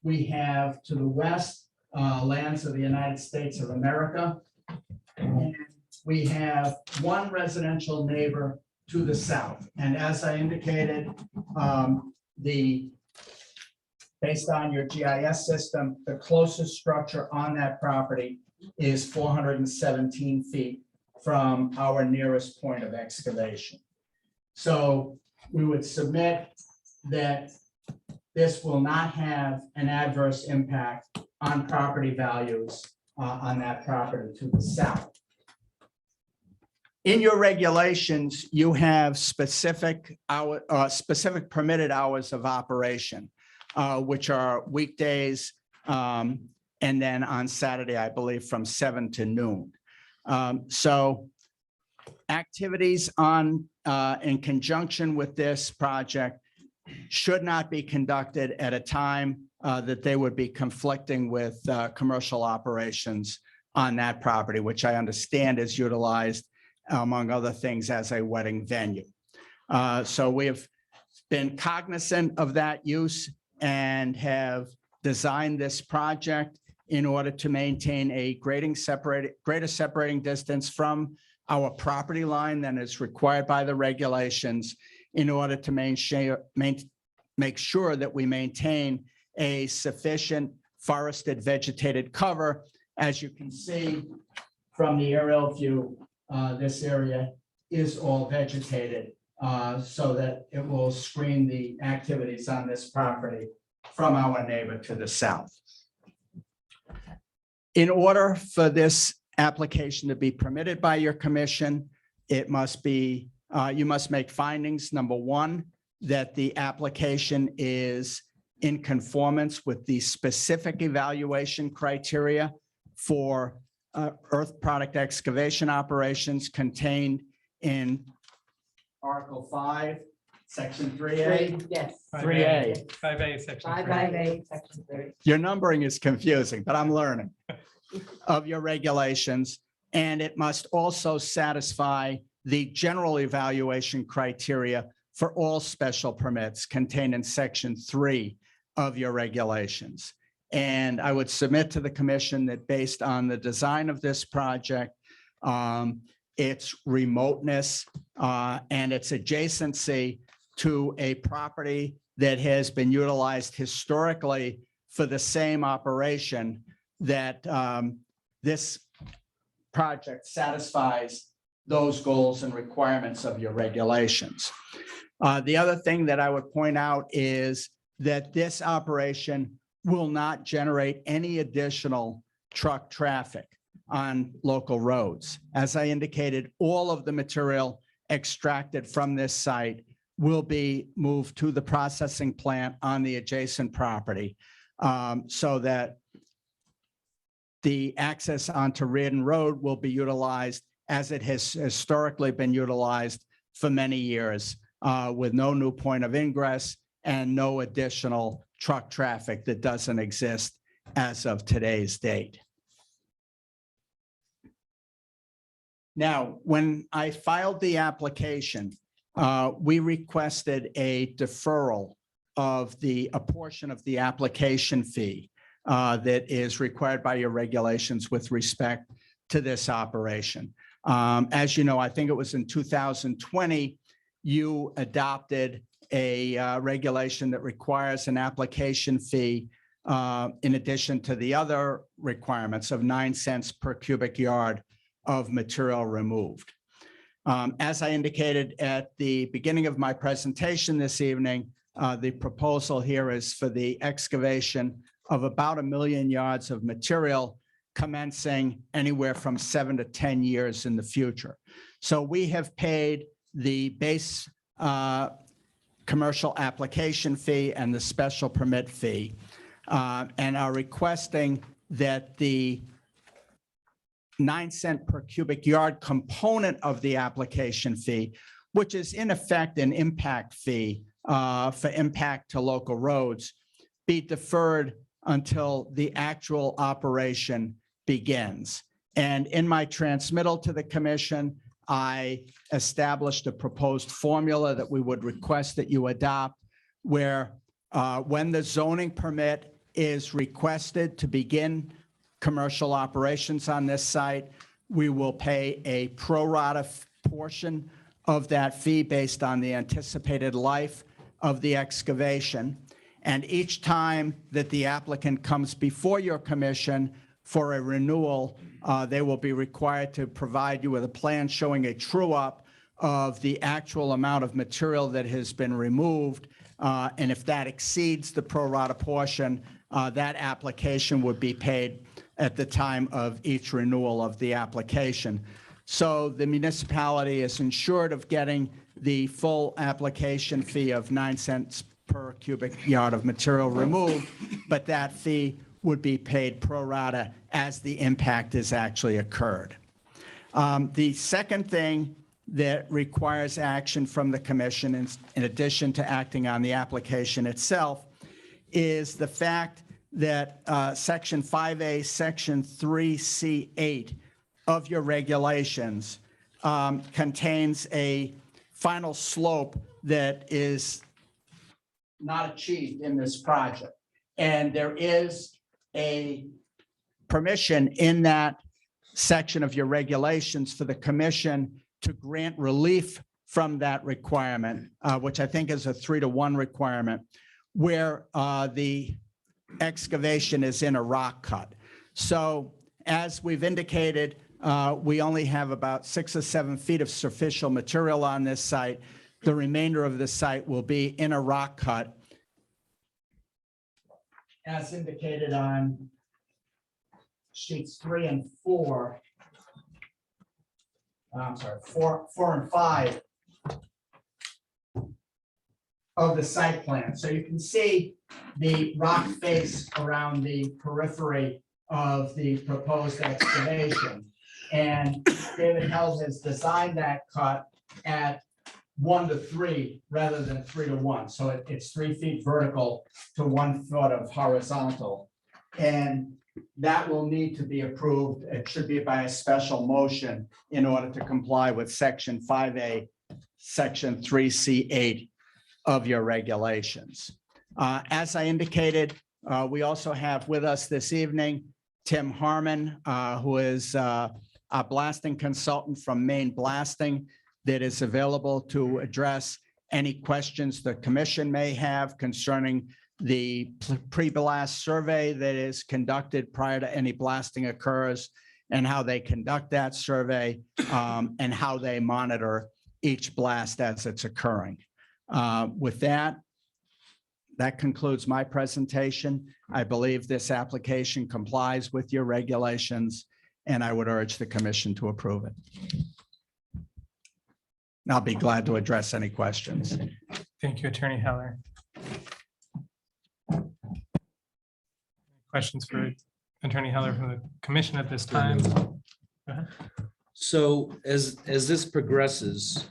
We have to the west, lands of the United States of America. And we have one residential neighbor to the south. And as I indicated, based on your GIS system, the closest structure on that property is 417 feet from our nearest point of excavation. So we would submit that this will not have an adverse impact on property values on that property to the south. In your regulations, you have specific permitted hours of operation, which are weekdays, and then on Saturday, I believe, from 7 to noon. So activities in conjunction with this project should not be conducted at a time that they would be conflicting with commercial operations on that property, which I understand is utilized, among other things, as a wedding venue. So we have been cognizant of that use and have designed this project in order to maintain a greater separating distance from our property line than is required by the regulations in order to make sure that we maintain a sufficient forested vegetated cover. As you can see from the aerial view, this area is all vegetated so that it will screen the activities on this property from our neighbor to the south. In order for this application to be permitted by your commission, it must be, you must make findings. Number one, that the application is in conformance with the specific evaluation criteria for earth product excavation operations contained in Article 5, Section 3A. Yes. 3A. 5A, section 3. 5A, section 3. Your numbering is confusing, but I'm learning of your regulations. And it must also satisfy the general evaluation criteria for all special permits contained in Section 3 of your regulations. And I would submit to the commission that based on the design of this project, its remoteness and its adjacency to a property that has been utilized historically for the same operation, that this project satisfies those goals and requirements of your regulations. The other thing that I would point out is that this operation will not generate any additional truck traffic on local roads. As I indicated, all of the material extracted from this site will be moved to the processing plant on the adjacent property so that the access onto Reardon Road will be utilized as it has historically been utilized for many years with no new point of ingress and no additional truck traffic that doesn't exist as of today's date. Now, when I filed the application, we requested a deferral of a portion of the application fee that is required by your regulations with respect to this operation. As you know, I think it was in 2020, you adopted a regulation that requires an application fee in addition to the other requirements of 9 cents per cubic yard of material removed. As I indicated at the beginning of my presentation this evening, the proposal here is for the excavation of about 1 million yards of material commencing anywhere from 7 to 10 years in the future. So we have paid the base commercial application fee and the special permit fee and are requesting that the 9 cent per cubic yard component of the application fee, which is in effect an impact fee for impact to local roads, be deferred until the actual operation begins. And in my transmittal to the commission, I established a proposed formula that we would request that you adopt, where when the zoning permit is requested to begin commercial operations on this site, we will pay a pro rata portion of that fee based on the anticipated life of the excavation. And each time that the applicant comes before your commission for a renewal, they will be required to provide you with a plan showing a true up of the actual amount of material that has been removed. And if that exceeds the pro rata portion, that application would be paid at the time of each renewal of the application. So the municipality is ensured of getting the full application fee of 9 cents per cubic yard of material removed, but that fee would be paid pro rata as the impact has actually occurred. The second thing that requires action from the commission, in addition to acting on the application itself, is the fact that Section 5A, Section 3C8 of your regulations contains a final slope that is not achieved in this project. And there is a permission in that section of your regulations for the commission to grant relief from that requirement, which I think is a 3-to-1 requirement, where the excavation is in a rock cut. So as we've indicated, we only have about 6 or 7 feet of superficial material on this site. The remainder of the site will be in a rock cut. As indicated on sheets 3 and 4. I'm sorry, 4 and 5 of the site plan. So you can see the rock face around the periphery of the proposed excavation. And David Held has designed that cut at 1 to 3 rather than 3 to 1. So it's 3 feet vertical to 1 foot of horizontal. And that will need to be approved. It should be by a special motion in order to comply with section 5A, section 3C8 of your regulations. As I indicated, we also have with us this evening, Tim Harmon, who is a blasting consultant from Maine Blasting that is available to address any questions the commission may have concerning the pre-blast survey that is conducted prior to any blasting occurs and how they conduct that survey and how they monitor each blast as it's occurring. With that concludes my presentation. I believe this application complies with your regulations, and I would urge the commission to approve it. I'll be glad to address any questions. Thank you, Attorney Heller. Questions for Attorney Heller from the commission at this time? So as this progresses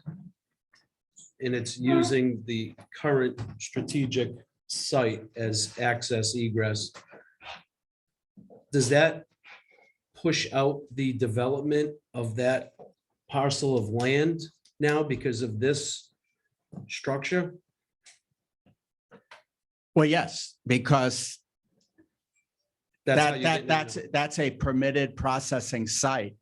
and it's using the current strategic site as access egress, does that push out the development of that parcel of land now because of this structure? Well, yes, because That's how you get that's a permitted processing site.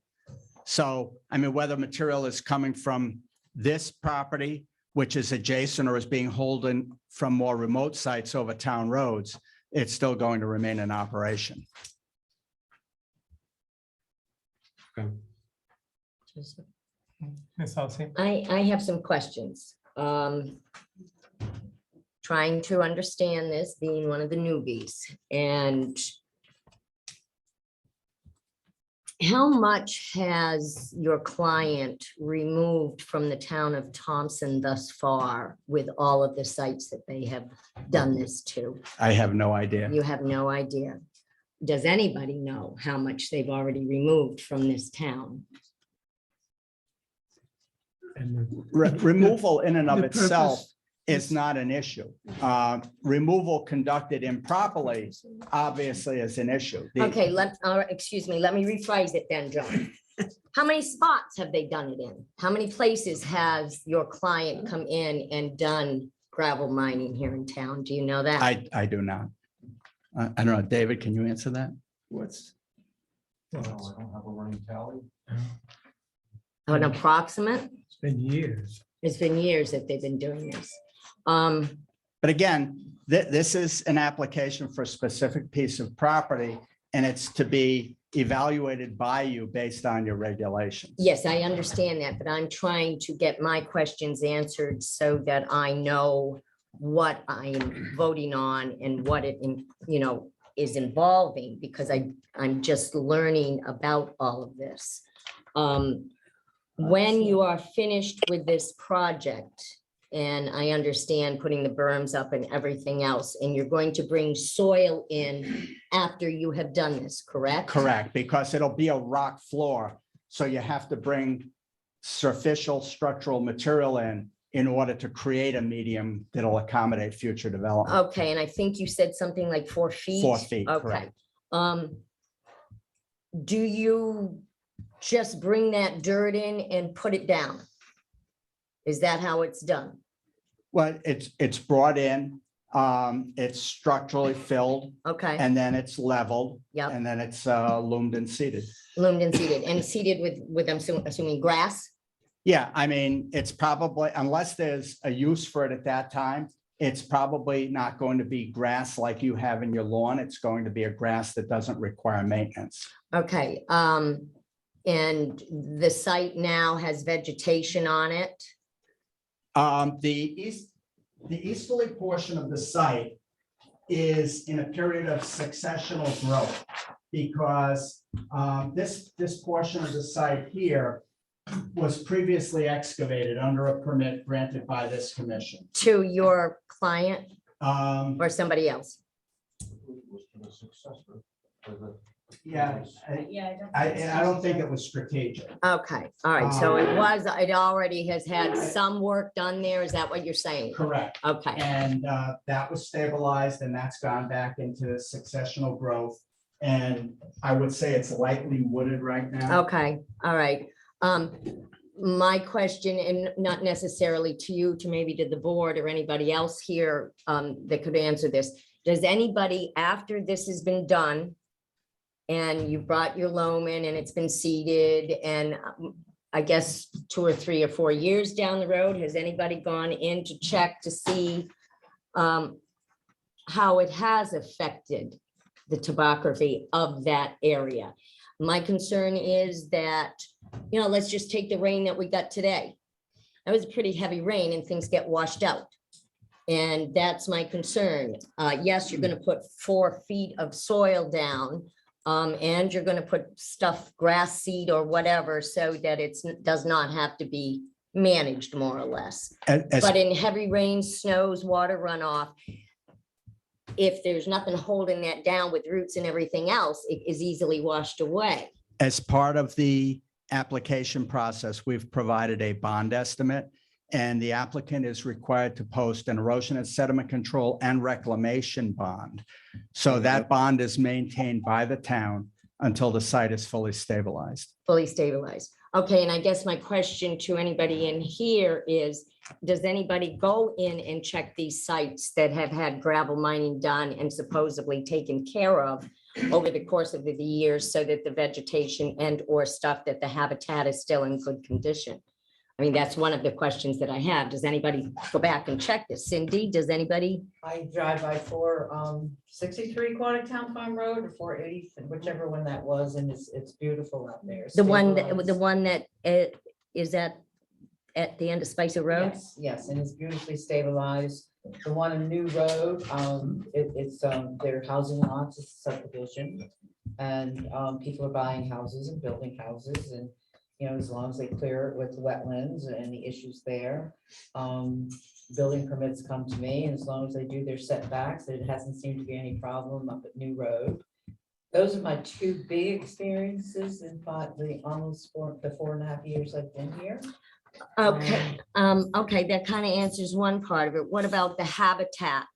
So, I mean, whether material is coming from this property, which is adjacent, or is being hauled in from more remote sites over town roads, it's still going to remain in operation. Okay. Ms. Halsey? I have some questions. Trying to understand this, being one of the newbies, and how much has your client removed from the town of Thompson thus far with all of the sites that they have done this to? I have no idea. You have no idea. Does anybody know how much they've already removed from this town? Removal in and of The itself purpose- is not an issue. Removal conducted improperly obviously is an issue. Okay, excuse me, let me rephrase it then, John. How many spots have they done it in? How many places has your client come in and done gravel mining here in town? Do you know that? I do not. I don't know, David, can you answer that? What's? I don't have a running tally. An approximate? It's been years. It's been years that they've been doing this. But again, this is an application for a specific piece of property, and it's to be evaluated by you based on your regulations. Yes, I understand that, but I'm trying to get my questions answered so that I know what I'm voting on and what it, is involving, because I'm just learning about all of this. When you are finished with this project, and I understand putting the berms up and everything else, and you're going to bring soil in after you have done this, correct? Correct, because it'll be a rock floor. So you have to bring superficial structural material in order to create a medium that'll accommodate future development. Okay, and I think you said something like 4 feet? 4 feet, Okay. correct. Do you just bring that dirt in and put it down? Is that how it's done? Well, it's brought in, it's structurally filled, Okay, and then it's leveled, yep, and then it's loomed and seeded. loomed and seeded with, I'm assuming grass? Yeah, I mean, it's probably, unless there's a use for it at that time, It's probably not going to be grass like you have in your lawn. It's going to be a grass that doesn't require maintenance. Okay, and the site now has vegetation on it? The easterly portion of the site is in a period of successional growth because this portion of the site here was previously excavated under a permit granted by this commission. To your client or somebody else? Yeah, I don't think it was strategic. Okay, all right, so it already has had some work done there, is that what you're saying? Correct. Okay, And that was stabilized and that's gone back into successional growth. And I would say it's lightly wooded right now. okay, all right. My question, and not necessarily to you, to maybe to the board or anybody else here that could answer this. Does anybody, after this has been done, and you brought your loam in and it's been seeded, and I guess 2 or 3 or 4 years down the road, has anybody gone in to check to see how it has affected the topography of that area? My concern is that, you know, let's just take the rain that we got today. That was a pretty heavy rain and things get washed out. And that's my concern. Yes, you're gonna put 4 feet of soil down, and you're gonna put stuff, grass seed or whatever, so that it does not have to be managed more or less. But in heavy rain, snows, water runoff, if there's nothing holding that down with roots and everything else, it is easily washed away. As part of the application process, we've provided a bond estimate, and the applicant is required to post an erosion and sediment control and reclamation bond. So that bond is maintained by the town until the site is fully stabilized. Fully stabilized. Okay, and I guess my question to anybody in here is, does anybody go in and check these sites that have had gravel mining done and supposedly taken care of over the course of the years so that the vegetation and or stuff that the habitat is still in good condition? I mean, that's one of the questions that I have. Does anybody go back and check this? Cindy, does anybody? I drive by 463 Quantic Town Farm Road or 480, whichever one that was, and it's beautiful out there. The one Stabilized. that is at the end of Spicer Road? Yes, and it's beautifully stabilized. The one in New Road, it's their housing lots, it's a subdivision. And people are buying houses and building houses, and you know, as long as they clear it with wetlands and any issues there. Building permits come to me, and as long as they do their setbacks, it hasn't seemed to be any problem up at New Road. Those are my 2 big experiences in the 4.5 years I've been here. Okay, okay, that kind of answers one part of it. What about the habitat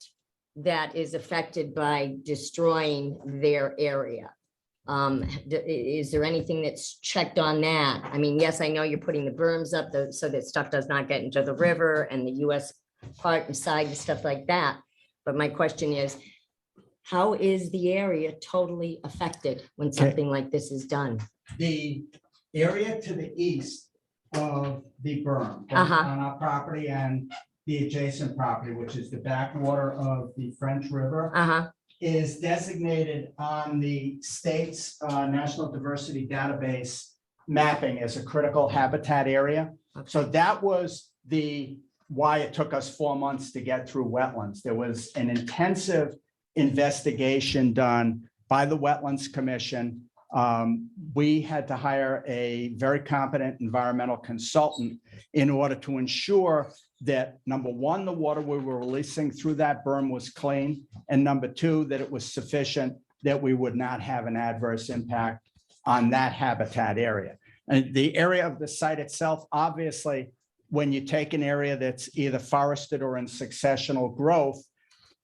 that is affected by destroying their area? Is there anything that's checked on that? I mean, yes, I know you're putting the berms up so that stuff does not get into the river and the US part and side and stuff like that. But my question is, how is the area totally affected when something like this is done? The area to the east of the berm, both on our property and the adjacent property, which is the backwater of the French River, is designated on the state's National Diversity Database mapping as a critical habitat area. So that was why it took us 4 months to get through wetlands. There was an intensive investigation done by the Wetlands Commission. We had to hire a very competent environmental consultant in order to ensure that, number one, the water we were releasing through that berm was clean, and number two, that it was sufficient that we would not have an adverse impact on that habitat area. And the area of the site itself, obviously, when you take an area that's either forested or in successional growth,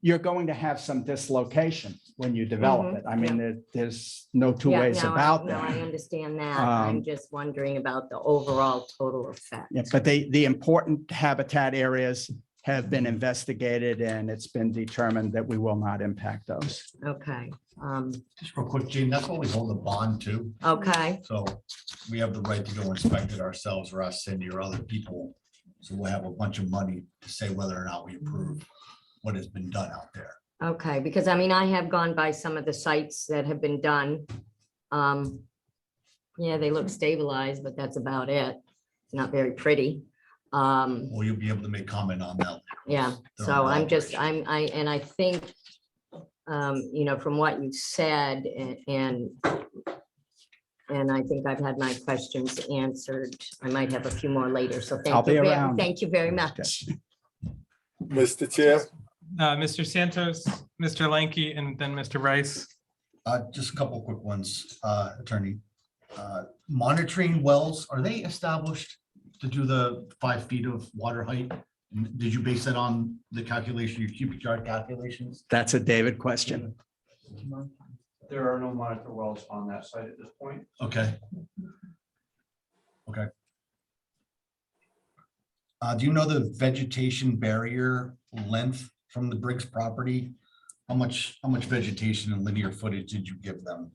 you're going to have some dislocation when you develop it. I mean, there's no two ways about No, that. I understand that. I'm just wondering about the overall total effect. Yeah, but the important habitat areas have been investigated, and it's been determined that we will not impact those. Okay, Just real quick, Gene, that's what we hold the bond to. okay, So we have the right to go inspect it ourselves, or us, Cindy, or other people. So we'll have a bunch of money to say whether or not we approve. what has been done out there. Okay, because I mean, I have gone by some of the sites that have been done. Yeah, they look stabilized, but that's about it. Not very pretty. Well, you'll be able to make comment on that. Yeah, so I'm just, and I think, you know, from what you've said and I think I've had my questions answered. I might have a few more later, so I'll be around. thank you very much. Mr. Chair, Mr. Santos, Mr. Lanky, and then Mr. Rice. Just a couple quick ones, Attorney. Monitoring wells, are they established to do the 5 feet of water height? Did you base that on the calculation, your cubic yard calculations? That's a David question. There are no monitor wells on that site at this point. Okay. Okay. Do you know the vegetation barrier length from the Briggs property? How much vegetation and linear footage did you give them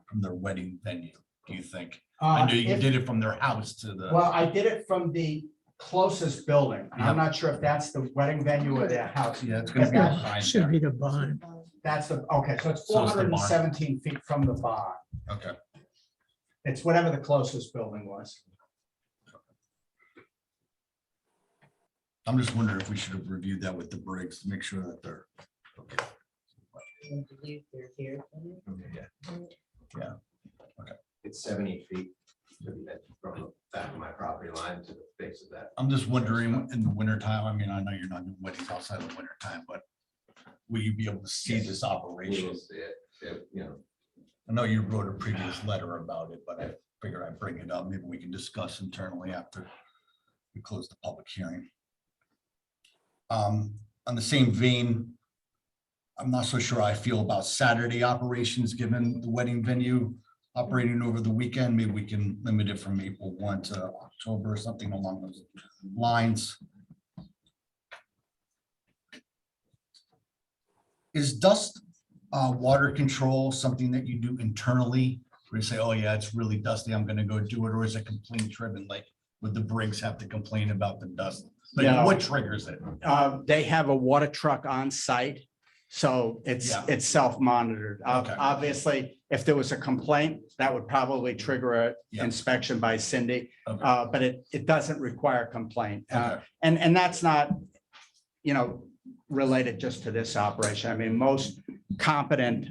from their wedding venue, do you think? I know you did it from their house to the. Well, I did it from the closest building. I'm not sure if that's the wedding venue or their house. Yeah, it's gonna be behind Should there. be the barn. That's the, okay, so it's So it's the barn. 417 feet from the barn. Okay. It's whatever the closest building was. I'm just wondering if we should have reviewed that with the Briggs to make sure that they're. Okay. Yeah. It's 70 feet to the edge from the back of my property line to the base of that. I'm just wondering in the winter time, I mean, I know you're not doing weddings outside of the winter time, but will you be able to see this We operation? will see it, you know. I know you wrote a previous letter about it, but I figured I'd bring it up. Maybe we can discuss internally after we close the public hearing. On the same vein, I'm not so sure I feel about Saturday operations, given the wedding venue operating over the weekend. Maybe we can limit it from April 1 to October or something along those lines. Is dust water control something that you do internally? Where you say, oh yeah, it's really dusty, I'm gonna go do it, or is it complaint driven? Like, would the Briggs have to complain about the dust? Like, No. what triggers it? They have a water truck on site, so Yeah. it's self-monitored. Okay. Obviously, if there was a complaint, that would probably trigger an Yeah. inspection by Cindy, Okay. but it doesn't require complaint. Okay. And that's not, you know, related just to this operation. I mean, most competent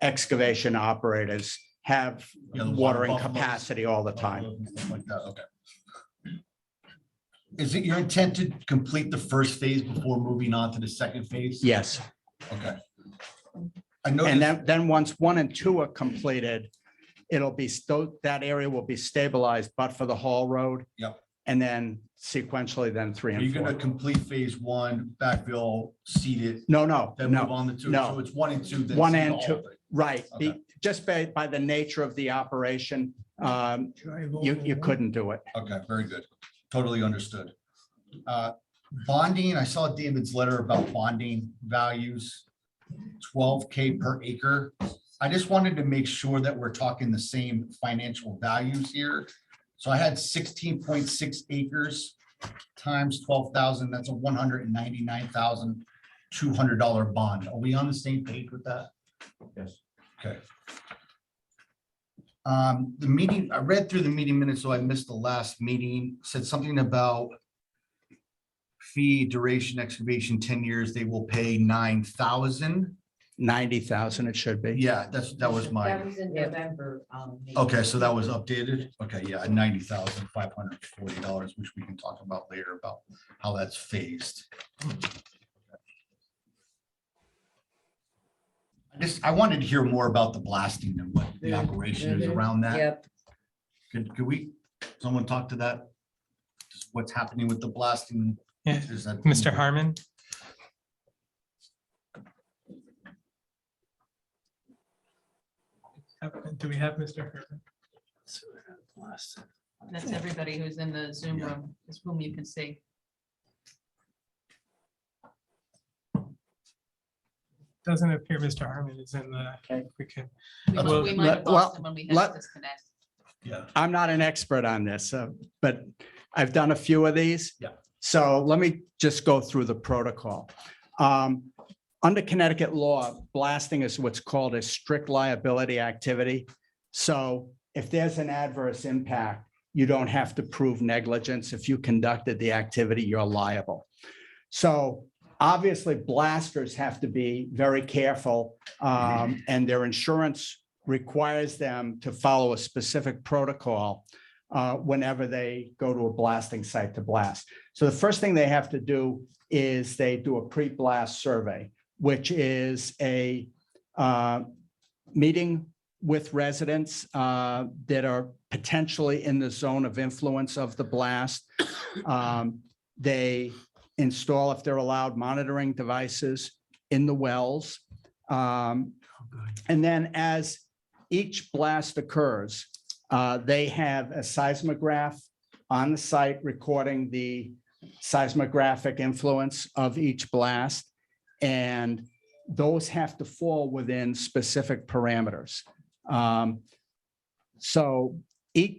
excavation operators have Yeah, the water watering buffaloes. capacity all the time. Stuff like that, okay. Is it your intent to complete the first phase before moving on to the second phase? Yes. Okay. I know. And then once 1 and 2 are completed, it'll be, that area will be stabilized, but for the Hall Road. Yep. And then sequentially, then 3 Are and you gonna 4. complete phase 1, backfill, seed it, No, no, then move no, on to 2? no. So it's 1 and 2. then 1 seed and the whole 2. thing. right. Okay. Just by the nature of the operation, you couldn't do it. Okay, very good. Totally understood. Bonding, I saw David's letter about bonding values, 12K per acre. I just wanted to make sure that we're talking the same financial values here. So I had 16.6 acres times 12,000, that's a $199,200 bond. Are we on the same page with that? Yes. Okay. The meeting, I read through the meeting minutes, so I missed the last meeting, said something about fee duration excavation 10 years, they will pay 9,000. 90,000 it should be. Yeah, that was That my, was in November. okay, so that was updated. Okay, yeah, $90,540, which we can talk about later about how that's phased. I wanted to hear more about the blasting and what the operation is around that. Yep. Could we, someone talk to that? Just what's happening with the blasting? Yeah, Is that- Mr. Harmon. Do we have Mr. Harmon? That's everybody who's in the Zoom room, is whom you can see. Doesn't appear Mr. Harmon is in the, Okay. we can, We might- Well, we might have well, lost him when we had let- to disconnect. Yeah, I'm not an expert on this, but I've done a few of these. Yeah. So let me just go through the protocol. Under Connecticut law, blasting is what's called a strict liability activity. So if there's an adverse impact, you don't have to prove negligence. If you conducted the activity, you're liable. So obviously, blasters have to be very careful, and their insurance requires them to follow a specific protocol whenever they go to a blasting site to blast. So the first thing they have to do is they do a pre-blast survey, which is a meeting with residents that are potentially in the zone of influence of the blast. They install, if they're allowed, monitoring devices in the wells. And then as each blast occurs, they have a seismograph on the site recording the seismographic influence of each blast. And those have to fall within specific parameters. So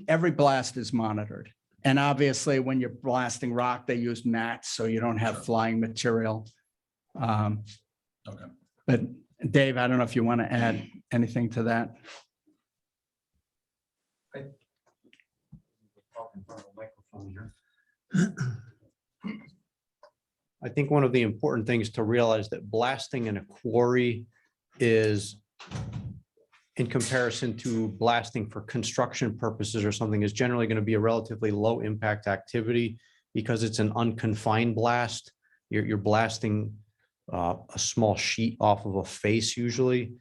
every blast is monitored. And obviously, when you're blasting rock, they use mats, so you don't have flying material. Okay. But Dave, I don't know if you want to add anything to that. I think one of the important things to realize that blasting in a quarry is, in comparison to blasting for construction purposes or something, is generally going to be a relatively low impact activity because it's an unconfined blast. You're blasting a small sheet off of a face usually.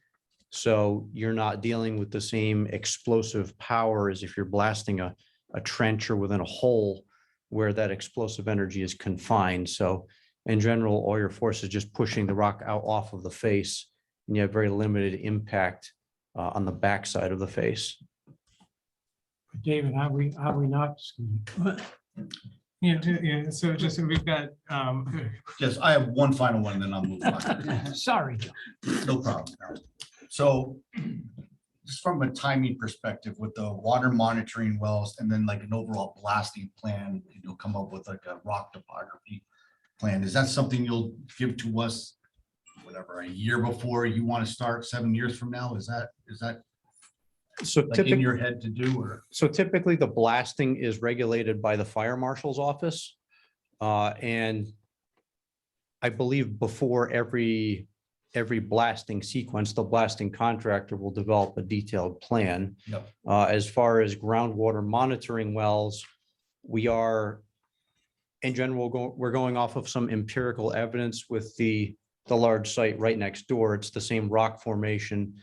So you're not dealing with the same explosive power as if you're blasting a trench or within a hole where that explosive energy is confined. So in general, all your force is just pushing the rock out off of the face, and you have very limited impact on the backside of the face. David, how we not? Yeah, so just, we've got, Yes, I have one final one, and then I'll move on. Sorry. No problem. Harold. So just from a timing perspective with the water monitoring wells and then like an overall blasting plan, you'll come up with like a rock topography plan. Is that something you'll give to us, whatever, a year before you want to start, 7 years from now? Is that So like in typically, your head to do, or? so typically the blasting is regulated by the fire marshal's office. And I believe before every blasting sequence, the blasting contractor will develop a detailed plan. Yep. As far as groundwater monitoring wells, we are, in general, we're going off of some empirical evidence with the large site right next door. It's the same rock formation.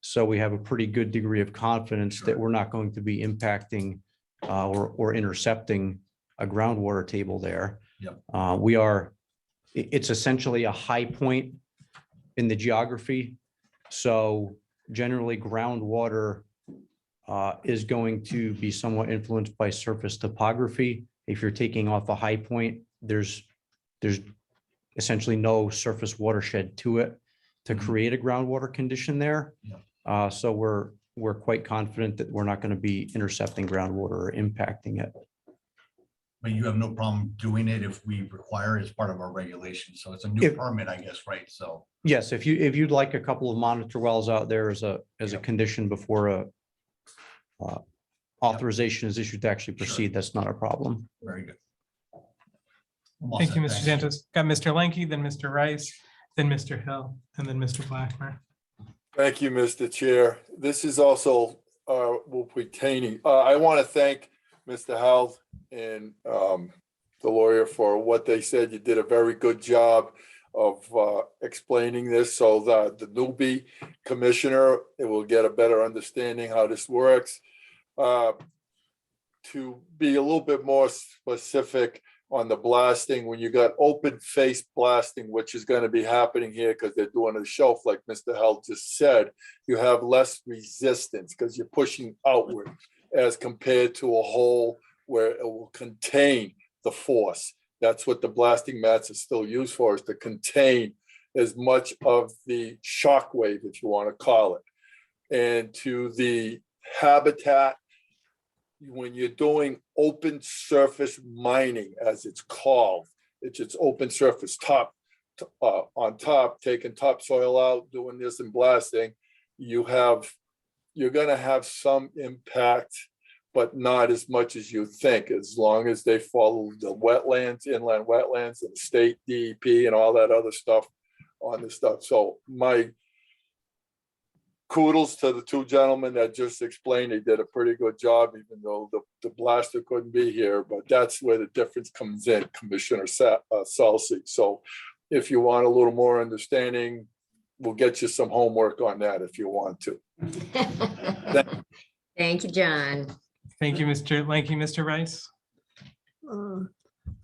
So we have a pretty good degree of confidence that we're not going to be impacting or intercepting a groundwater table there. Yep. It's essentially a high point in the geography. So generally groundwater is going to be somewhat influenced by surface topography. If you're taking off a high point, there's essentially no surface watershed to it to create a groundwater condition there. Yeah. So we're quite confident that we're not going to be intercepting groundwater or impacting it. But you have no problem doing it if we require it as part of our regulation. So it's a new If- permit, I guess, right? So. Yes, if you'd like a couple of monitor wells out there as a condition before a authorization is issued to actually proceed, that's not a problem. Very good. thank you, Mr. Santos. Got Mr. Lenke, then Mr. Rice, then Mr. Hill, and then Mr. Blackmer. Thank you, Mr. Chair. This is also will pertaining. I want to thank Mr. Held and the lawyer for what they said. You did a very good job of explaining this so that the newbie commissioner, it will get a better understanding how this works. To be a little bit more specific on the blasting, when you got open face blasting, which is going to be happening here because they're doing a shelf like Mr. Held just said, you have less resistance because you're pushing outward as compared to a hole where it will contain the force. That's what the blasting mats are still used for, is to contain as much of the shock wave, if you want to call it. And to the habitat, when you're doing open surface mining, as it's called, it's open surface, top on top, taking topsoil out, doing this and blasting, you're gonna have some impact, but not as much as you think, as long as they follow the wetlands, inland wetlands and state DEP and all that other stuff on this stuff. So my kudos to the two gentlemen that just explained. They did a pretty good job, even though the blaster couldn't be here, but that's where the difference comes in, Commissioner Salsi. So if you want a little more understanding, we'll get you some homework on that if you want to. Thank you, John. Thank you, Mr. Lanky. Mr. Rice?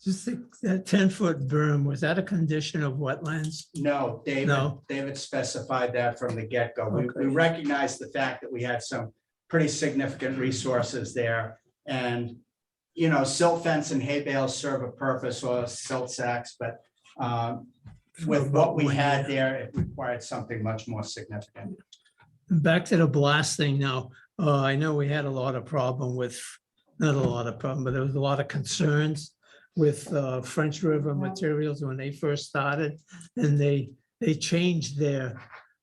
Just that 10-foot berm, was that a condition of wetlands? No, David, No. David specified that from the get-go. We Okay. recognized the fact that we had some pretty significant resources there. And, you know, silt fence and hay bales serve a purpose, or silt sacks, but with what we had there, it required something much more significant. Back to the blasting now. I know we had a lot of problem with, not a lot of problem, but there was a lot of concerns with French River Materials when they first started. And they changed their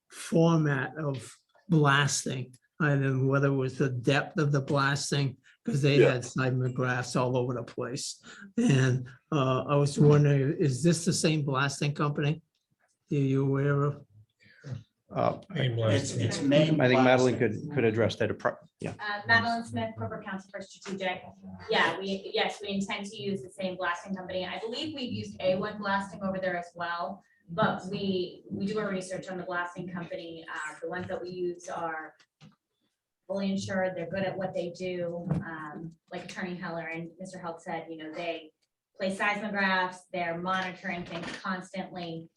format of blasting. I don't know whether it was the depth of the blasting, because they Yeah. had seismographs all over the place. And I was wondering, is this the same blasting company? Are you aware of? It's main. I think Madeline blasting. could address that. Yeah. Madeline Smith, Corporate Counsel for Strategic. Yeah, we intend to use the same blasting company. I believe we've used A1 blasting over there as well, but we do our research on the blasting company. The ones that we use are fully insured. They're good at what they do. Like Attorney Heller and Mr. Held said, you know, they play seismographs, they're monitoring things constantly.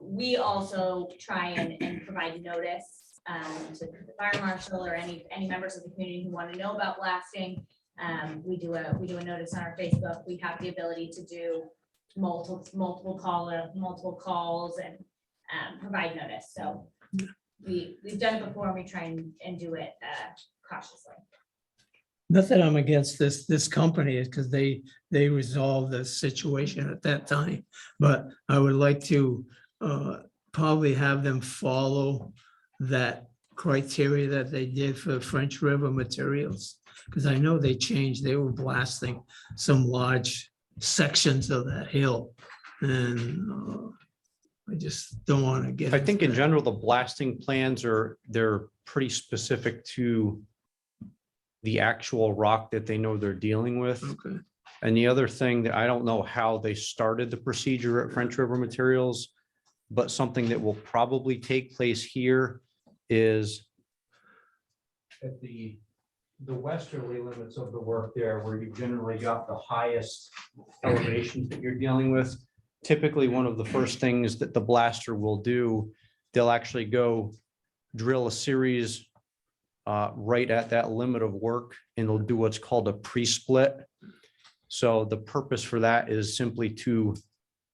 We also try and provide notice to the fire marshal or any members of the community who want to know about blasting. We do a notice on our Facebook. We have the ability to do multiple calls and provide notice. So we've done it before, and we try and do it cautiously. Not that I'm against this company, is because they resolved the situation at that time. But I would like to probably have them follow that criteria that they did for French River Materials. Because I know they changed, they were blasting some large sections of that hill. And I just don't want to get. I think in into that. general, the blasting plans they're pretty specific to the actual rock that they know they're dealing with. Okay. And the other thing that I don't know how they started the procedure at French River Materials, but something that will probably take place here is at the westerly limits of the work there, where you generally got the highest elevations that you're dealing with. Typically, one of the first things that the blaster will do, they'll actually go drill a series right at that limit of work, and they'll do what's called a pre-split. So the purpose for that is simply to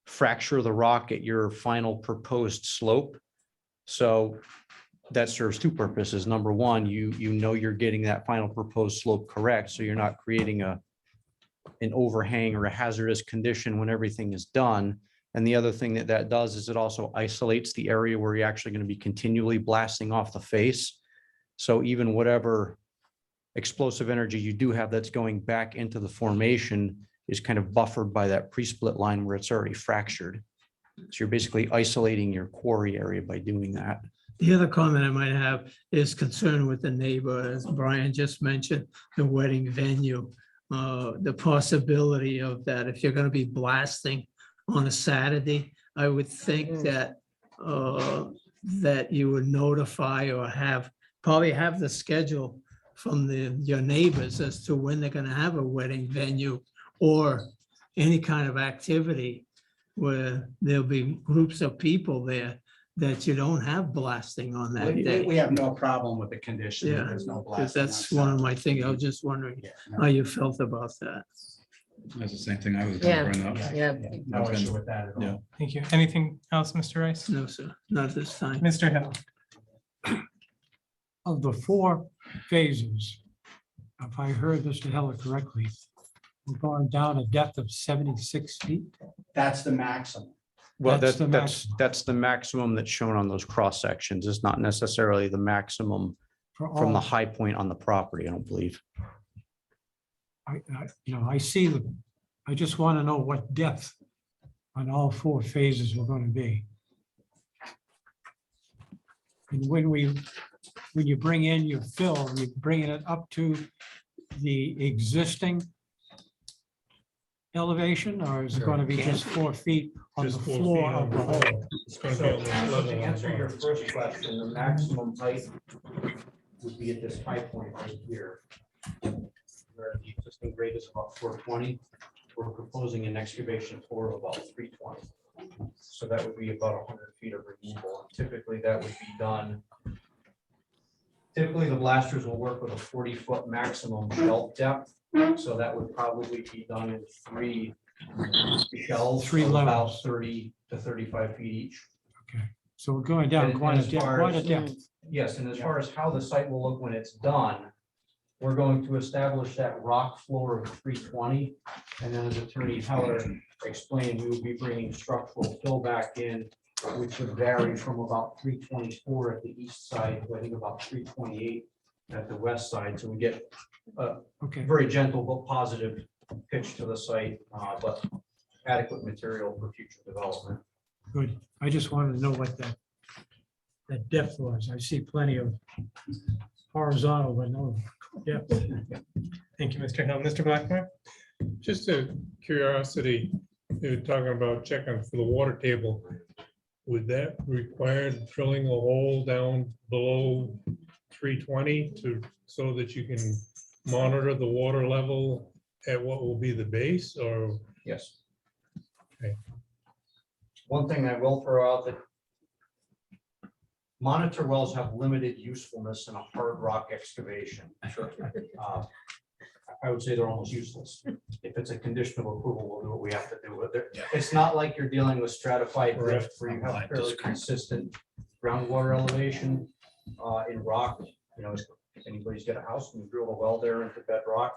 fracture the rock at your final proposed slope. So that serves two purposes. Number one, you know you're getting that final proposed slope correct, so you're not creating an overhang or a hazardous condition when everything is done. And the other thing that does is it also isolates the area where you're actually going to be continually blasting off the face. So even whatever explosive energy you do have that's going back into the formation is kind of buffered by that pre-split line where it's already fractured. So you're basically isolating your quarry area by doing that. The other comment I might have is concern with the neighbor, as Brian just mentioned, the wedding venue. The possibility of that, if you're going to be blasting on a Saturday, I would think that that you would notify or probably have the schedule from your neighbors as to when they're going to have a wedding venue or any kind of activity where there'll be groups of people there, that you don't have blasting on that We day. have no problem with the condition. Yeah, There's no because blasting. that's one of my things. I was just wondering Yeah, no. how you felt about that. That's the same thing I was Yeah. gonna bring up. Yeah. No issue with that at Yeah. all. Thank you. Anything else, Mr. Rice? No, sir, not this time. Mr. Hill? Of the 4 phases, if I heard Mr. Heller correctly, we're going down a depth of 76 feet. That's the maximum. Well, That's the that's the maximum that's shown on those cross sections. It's not necessarily the maximum for from the all. high point on the property, I don't believe. I see I just want to know what depth on all 4 phases we're going to be. And when you bring in your fill, you're bringing it up to the existing elevation, or is it going to be just 4 feet on the floor of the hole? So to answer your first question, the maximum height would be at this high point right here. Where the existing grade is about 420. We're proposing an excavation floor of about 320. So that would be about 100 feet of removal. Typically, that would be done. Typically, the blasters will work with a 40-foot maximum shelf depth. So that would probably be done in 3 shelves, 3 of about levels. 30 to 35 feet each. Okay, so we're going down And quite a as depth, far quite a as- depth. Yes, and as far as how the site will look when it's done, we're going to establish that rock floor of 320. And then as Attorney Heller explained, we will be bringing structural fill back in, which would vary from about 324 at the east side to I think about 328 at the west side. So we get Okay, very gentle but positive pitch to the site, but adequate material for future development. good. I just wanted to know what that depth was. I see plenty of horizontal, but no depth. Thank you, Mr. Hill. Mr. Blackmore? Just a curiosity, you're talking about checking for the water table. Would that require drilling a hole down below 320 so that you can monitor the water level at what will be the base, or? Yes. Okay. One thing I will throw out that monitor wells have limited usefulness in a hard rock excavation. Uh, I would say they're almost useless. If it's a condition of approval, we'll do what we have to do with it. It's not like you're dealing with stratified drift where you have fairly consistent groundwater elevation in rock. You know, if anybody's got a house and you drill a well there into bedrock,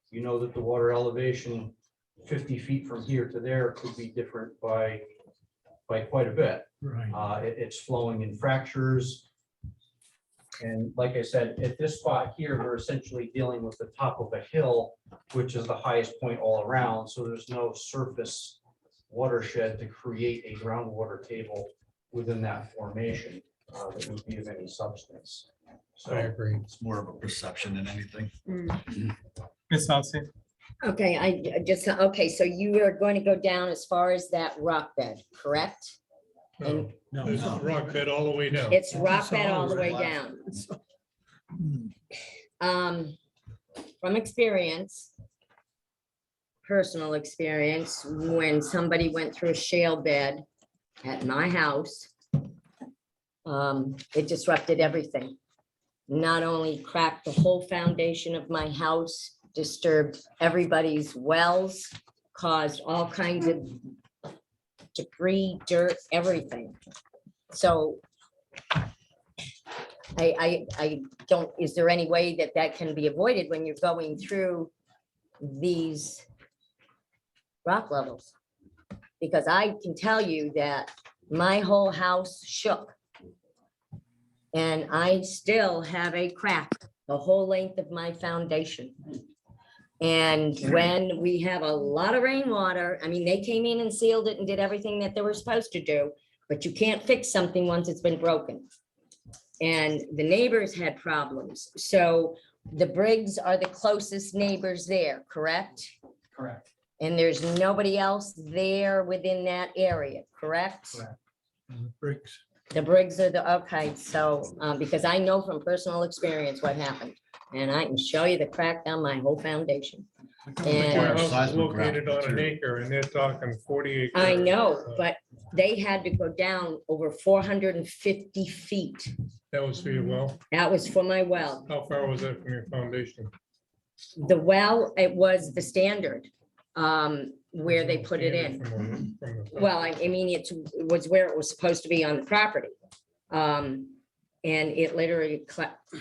you know that the water elevation 50 feet from here to there could be different by quite a bit. Right. It's flowing in fractures. And like I said, at this spot here, we're essentially dealing with the top of a hill, which is the highest point all around. So there's no surface watershed to create a groundwater table within that formation that would be of any substance. So I agree. It's more of a perception than anything. Ms. Halsey? Okay, I just, okay, so you are going to go down as far as that rock bed, correct? No, No, There's a rock bed all the way down. It's rock bed all the way down. From experience, personal experience, when somebody went through a shale bed at my house, it disrupted everything. Not only cracked the whole foundation of my house, disturbed everybody's wells, caused all kinds of debris, dirt, everything. So I don't, is there any way that that can be avoided when you're going through these rock levels? Because I can tell you that my whole house shook. And I still have a crack the whole length of my foundation. And when we have a lot of rainwater, I mean, they came in and sealed it and did everything that they were supposed to do, but you can't fix something once it's been broken. And the neighbors had problems. So the Briggs are the closest neighbors there, correct? correct. And there's nobody else there within that area, correct? Correct. Bricks. The Briggs are the, okay, so, because I know from personal experience what happened. And I can show you the crack down my whole foundation. Your And house is located on an acre and they're talking 40 acres. I know, but they had to go down over 450 feet. That was for your well? That was for my well. How far was that from your foundation? The well, it was the standard, where they put it in. From the- Well, I mean, it was where it was supposed to be on the property. And it literally,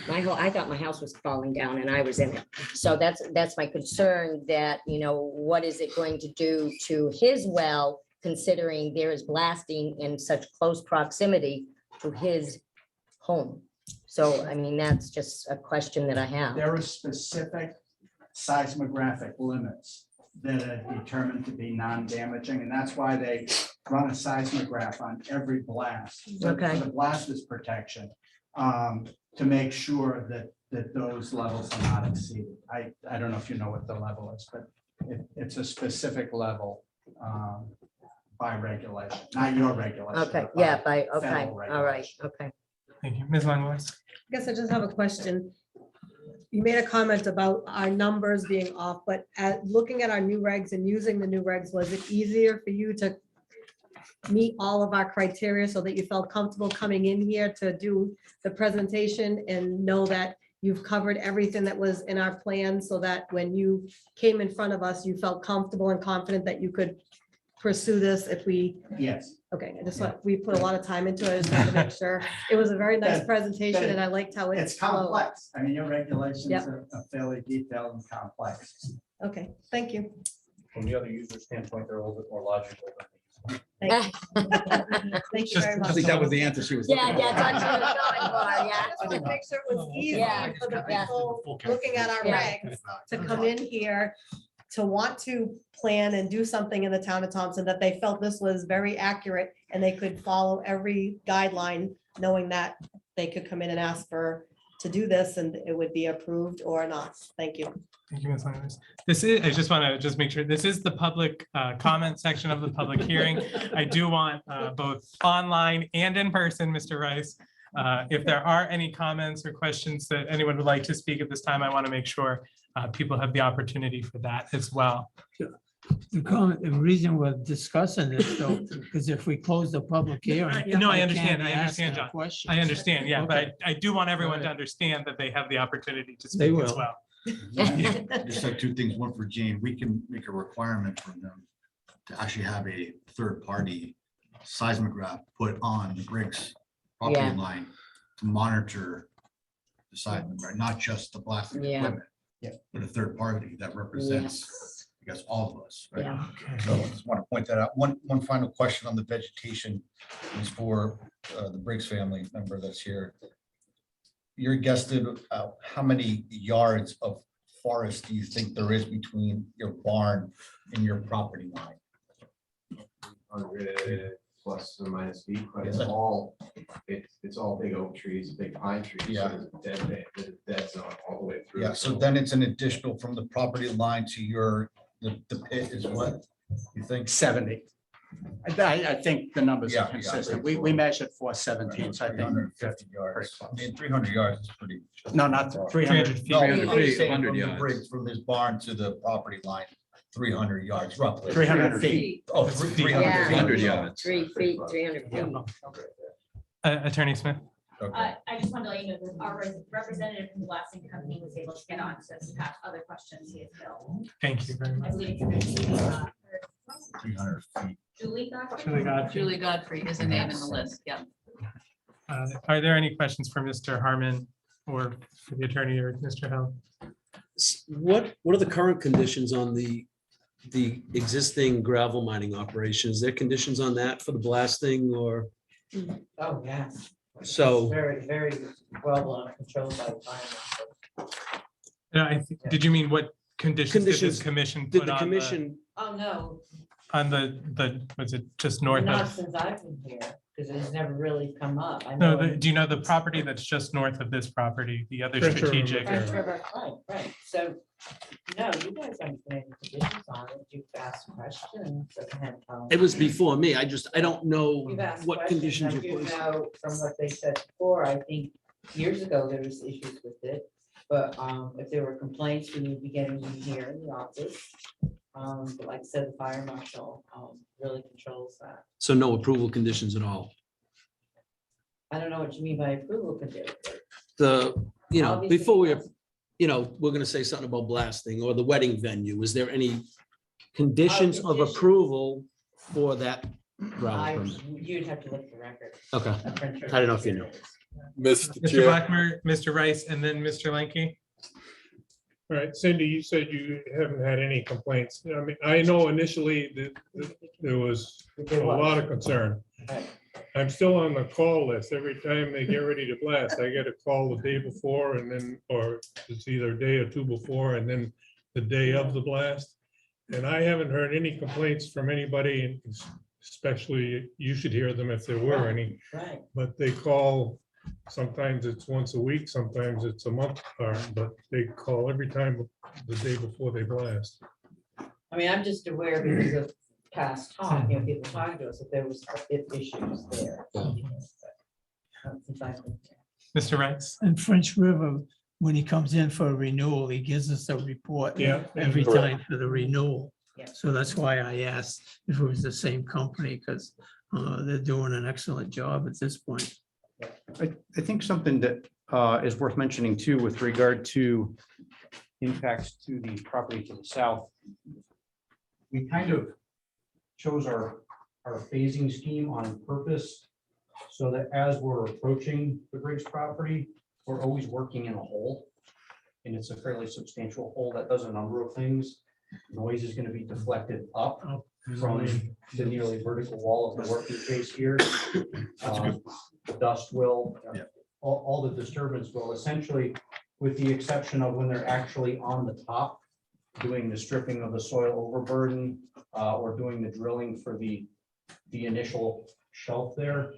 I thought my house was falling down and I was in it. So that's my concern that, you know, what is it going to do to his well considering there is blasting in such close proximity to his home. So, I mean, that's just a question that I have. There are specific seismographic limits that are determined to be non-damaging, and that's why they run a seismograph on every blast. Okay. The blasters protection, to make sure that those levels are not exceeded. I don't know if you know what the level is, but it's a specific level by regulation, not your regulation. Okay, but by yeah, okay, federal all right, regulation. okay. Thank you. Ms. Langworth? I guess I just have a question. You made a comment about our numbers being off, but looking at our new regs and using the new regs, was it easier for you to meet all of our criteria so that you felt comfortable coming in here to do the presentation and know that you've covered everything that was in our plan, so that when you came in front of us, you felt comfortable and confident that you could pursue this if we, Yes. okay, I just want, we put a lot of time into it, I just wanted to make sure. It was a very nice That- presentation that- and I liked how It's it flowed. complex. I mean, your regulations Yep. are fairly detailed and complex. Okay, thank you. From the other user standpoint, they're a little bit more logical. Thank you very much. I think that was the answer she was looking Yeah, for. that's what she was going for, yeah. I just wanted to make sure it was easy Yeah. for the Yeah. people looking at our Yeah. regs to come in here to want to plan and do something in the town of Thompson, that they felt this was very accurate and they could follow every guideline, knowing that they could come in and ask to do this and it would be approved or not. Thank you. Thank you, Ms. Langworth. This is, I just want to make sure, this is the public comment section of the public hearing. I do want both online and in person, Mr. Rice. If there are any comments or questions that anyone would like to speak at this time, I want to make sure people have the opportunity for that as well. The reason we're discussing this though, because if we close the public hearing. No, I they understand. can't be I understand, asking John. questions. I understand, yeah, but Okay. I do want everyone to Right. understand that they have the opportunity to They speak as will. well. Just like two things, one for Jane, we can make a requirement from them to actually have a third-party seismograph put on the Briggs Yeah. property line to monitor the seismograph, not just the blasting Yeah. equipment. Yeah. But a third party that represents, I guess, all of us, right? Yeah. So I just want to point that out. One final question on the vegetation is for the Briggs family member that's here. Your guessed how many yards of forest do you think there is between your barn and your property line? 100 plus or minus feet, but it's Yeah. all big oak trees, big pine trees. so Yeah. there's a dead zone all the way through. Yeah, so then it's an additional from the property line to the pit is what you think? 70. I think the numbers Yeah, are yeah. consistent. We measured 417, so I think. 350 yards. I mean, 300 yards is pretty. No, not 300. 300 feet. No, 300 I'm feet, saying 100 from the yards. Briggs, from his barn to the property line, 300 yards roughly. 300 feet. Oh, That's 300 Yeah. feet. 100 yards. 3 feet, 300 feet. Attorney Smith? Okay. I just wanted to let you know that our representative from the blasting company was able to get on, so if you have other questions, he is available. Thank you very I much. believe it's 300 feet. Julie Godfrey. Julie Godfrey. Julie Godfrey is a name in the list, yeah. Are there any questions for Mr. Harmon or for the attorney or Mr. Hill? What are the current conditions on the existing gravel mining operations? Is there conditions on that for the blasting or? Oh, yes. So- Very, very well controlled by the fire. Did you mean what conditions did Conditions. this commission Did put the on commission, Oh, no, was it just north not of? since I've been here, because it's never really come up. I No, know. do you know the property that's just north of this property, the other French River strategic? Materials. French River, right. So, no, you guys haven't put any conditions on it. You've asked questions. that have, it was before me. I don't know You've asked what questions. conditions I were do placed. know from what they said before, I think years ago, there was issues with it. But if there were complaints, we would be getting them here in the office. But like I said, the fire marshal really controls that. So no approval conditions at all. I don't know what you mean by approval condition. Obviously, Before we, yes. we're gonna say something about blasting or the wedding venue. Is there any conditions of conditions. approval for that gravel permit? You'd have to look at the record. Okay, of French River I don't know if you know. Materials. Mr. Mr. Chair, Blackmer, Mr. Rice, and then Mr. Lanky? All right, Cindy, you said you haven't had any complaints. I mean, I know initially that there was a lot of concern. I'm still on the call list. Every time they get ready to blast, I get a call the day before and then, or it's either a day or two before and then the day of the blast. And I haven't heard any complaints from anybody, and especially you should hear them if there were any. Right. But they call, sometimes it's once a week, sometimes it's a month apart, but they call every time the day before they blast. I mean, I'm just aware because of past talk, people talking to us, that there was issues there. Mr. Rice? And French River, when he comes in for a renewal, he gives us a report Yeah. every Correct. time for the renewal. Yeah. So that's why I asked if it was the same company, because they're doing an excellent job at this point. I think something that is worth mentioning too, with regard to impacts to the property to the south. We kind of chose our phasing scheme on purpose so that as we're approaching the Briggs property, we're always working in a hole. And it's a fairly substantial hole that does a number of things. Noise is going to be deflected up from the nearly vertical wall of the working face here. The dust will, all the disturbance will essentially, with the exception of when they're actually on the top, doing the stripping of the soil overburden or doing the drilling for the initial shelf there,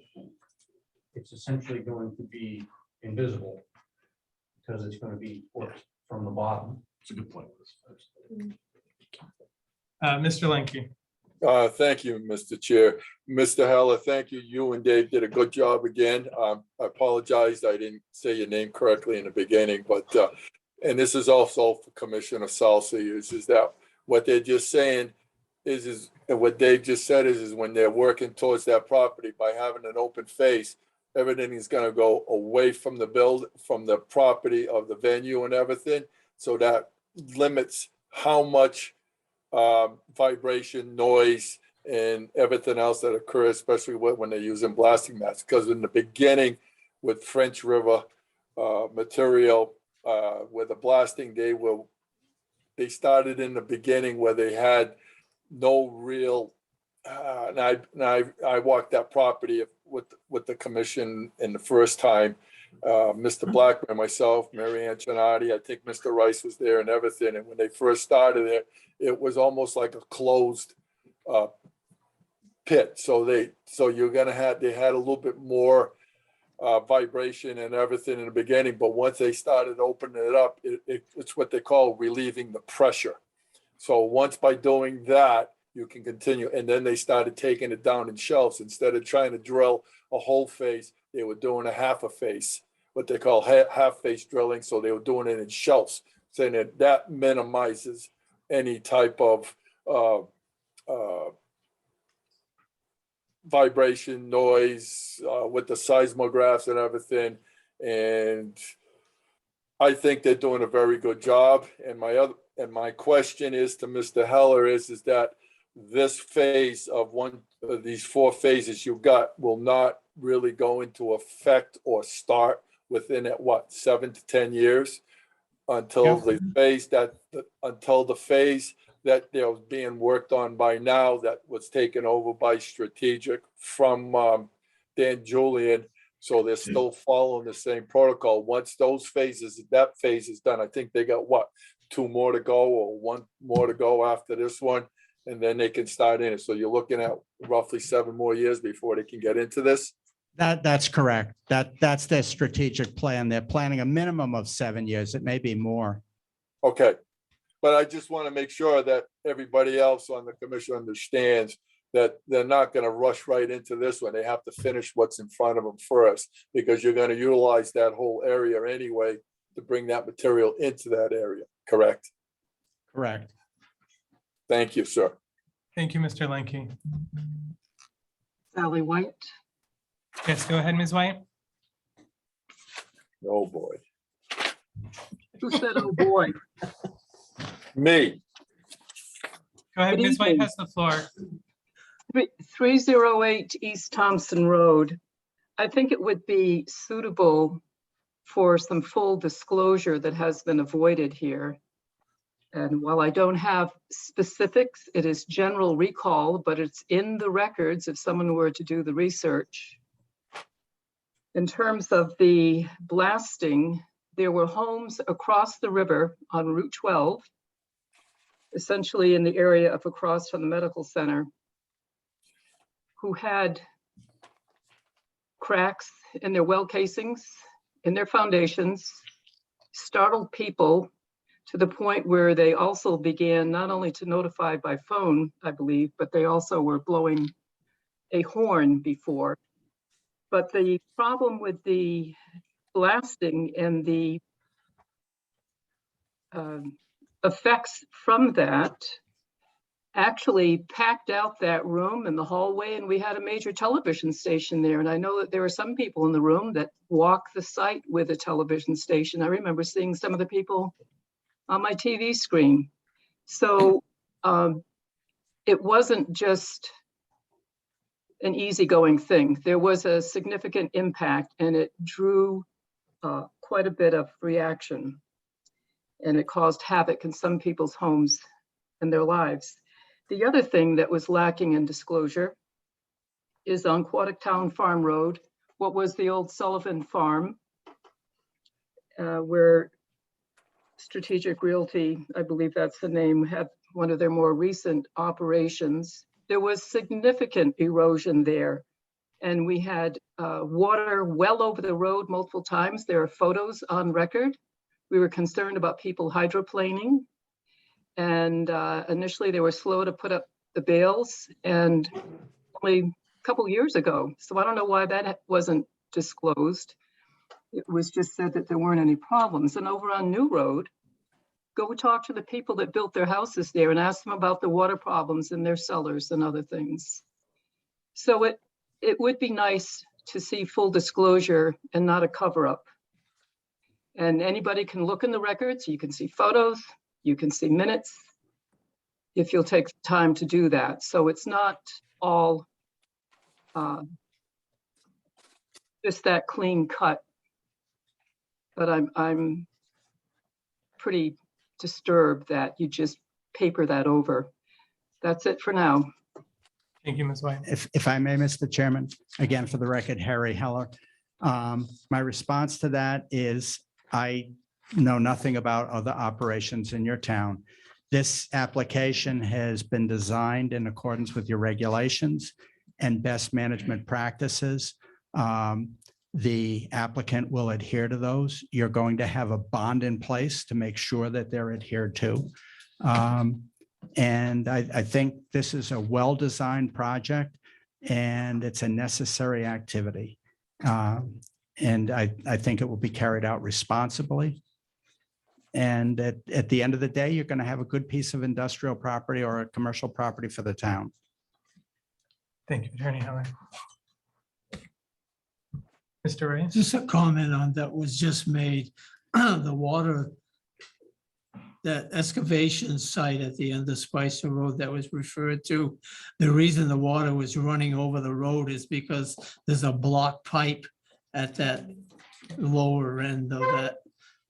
it's essentially going to be invisible because it's going to be worked from the bottom. It's a good point. Mr. Lenke? Thank you, Mr. Chair. Mr. Heller, thank you. You and Dave did a good job again. I apologize, I didn't say your name correctly in the beginning, but, and this is also for Commissioner Salsi, is that what they're just saying is, and what Dave just said is when they're working towards that property by having an open face, everything is gonna go away from the property of the venue and everything. So that limits how much vibration, noise, and everything else that occurs, especially when they're using blasting mats. Because in the beginning with French River material, with the blasting, they started in the beginning where they had no real, and I walked that property with the commission in the first time. Mr. Blackman, myself, Mary Ann Chinardi, I think Mr. Rice was there and everything. And when they first started it was almost like a closed pit. So they had a little bit more vibration and everything in the beginning. But once they started opening it up, it's what they call relieving the pressure. So once by doing that, you can continue. And then they started taking it down in shelves. Instead of trying to drill a whole face, they were doing a half a face, what they call half face drilling. So they were doing it in shelves, saying that minimizes any type of vibration, noise with the seismographs and everything. And I think they're doing a very good job. And my question is to Mr. Heller is that this phase of one of these 4 phases you got will not really go into effect or start within 7 to 10 years until the phase that was being worked on by now, that was taken over by Strategic from Dan Julian. So they're still following the same protocol. Once that phase is done, I think they got 2 more to go or 1 more to go after this one. And then they can start in it. So you're looking at roughly 7 more years before they can get into this. That's correct. That's their strategic plan. They're planning a minimum of 7 years. It may be more. Okay. But I just want to make sure that everybody else on the commission understands that they're not going to rush right into this one. They have to finish what's in front of them first, because you're going to utilize that whole area anyway to bring that material into that area. Correct? Correct. Thank you, sir. Thank you, Mr. Lenke. Sally White. Yes, go ahead, Ms. White. Oh, boy. Who said, oh, boy? Me. Go ahead, Good Ms. White evening. has the floor. 308 East Thompson Road. I think it would be suitable for some full disclosure that has been avoided here. And while I don't have specifics, it is general recall, but it's in the records if someone were to do the research. In terms of the blasting, there were homes across the river on Route 12, essentially in the area of across from the medical center, who had cracks in their well casings, in their foundations, startled people to the point where they also began not only to notify by phone, I believe, but they also were blowing a horn before. But the problem with the blasting and the effects from that actually packed out that room and the hallway, and we had a major television station there. And I know that there are some people in the room that walk the site with a television station. I remember seeing some of the people on my TV screen. So it wasn't just an easygoing thing. There was a significant impact, and it drew quite a bit of reaction, and it caused havoc in some people's homes and their lives. The other thing that was lacking in disclosure is on Quantic Town Farm Road, what was the old Sullivan Farm, where Strategic Realty, I believe that's the name, had one of their more recent operations. There was significant erosion there, and we had water well over the road multiple times. There are photos on record. We were concerned about people hydroplaning, and initially they were slow to put up the bales, and only a couple years ago. So I don't know why that wasn't disclosed. It was just said that there weren't any problems. And over on New Road, go talk to the people that built their houses there and ask them about the water problems in their cellars and other things. So it would be nice to see full disclosure and not a cover-up. And anybody can look in the records. You can see photos, you can see minutes, if you'll take time to do that. So it's not all just that clean cut. But I'm pretty disturbed that you just paper that over. That's it for now. Thank you, Ms. White. If I may, Mr. Chairman, again, for the record, Harry Heller. My response to that is I know nothing about other operations in your town. This application has been designed in accordance with your regulations and best management practices. The applicant will adhere to those. You're going to have a bond in place to make sure that they're adhered to. And I think this is a well-designed project, and it's a necessary activity. And I think it will be carried out responsibly. And at the end of the day, you're going to have a good piece of industrial property or a commercial property for the town. Thank you, Attorney Heller. Mr. Reyes? Just a comment on that was just made. The water, that excavation site at the end of Spicer Road that was referred to, the reason the water was running over the road is because there's a block pipe at that lower end of that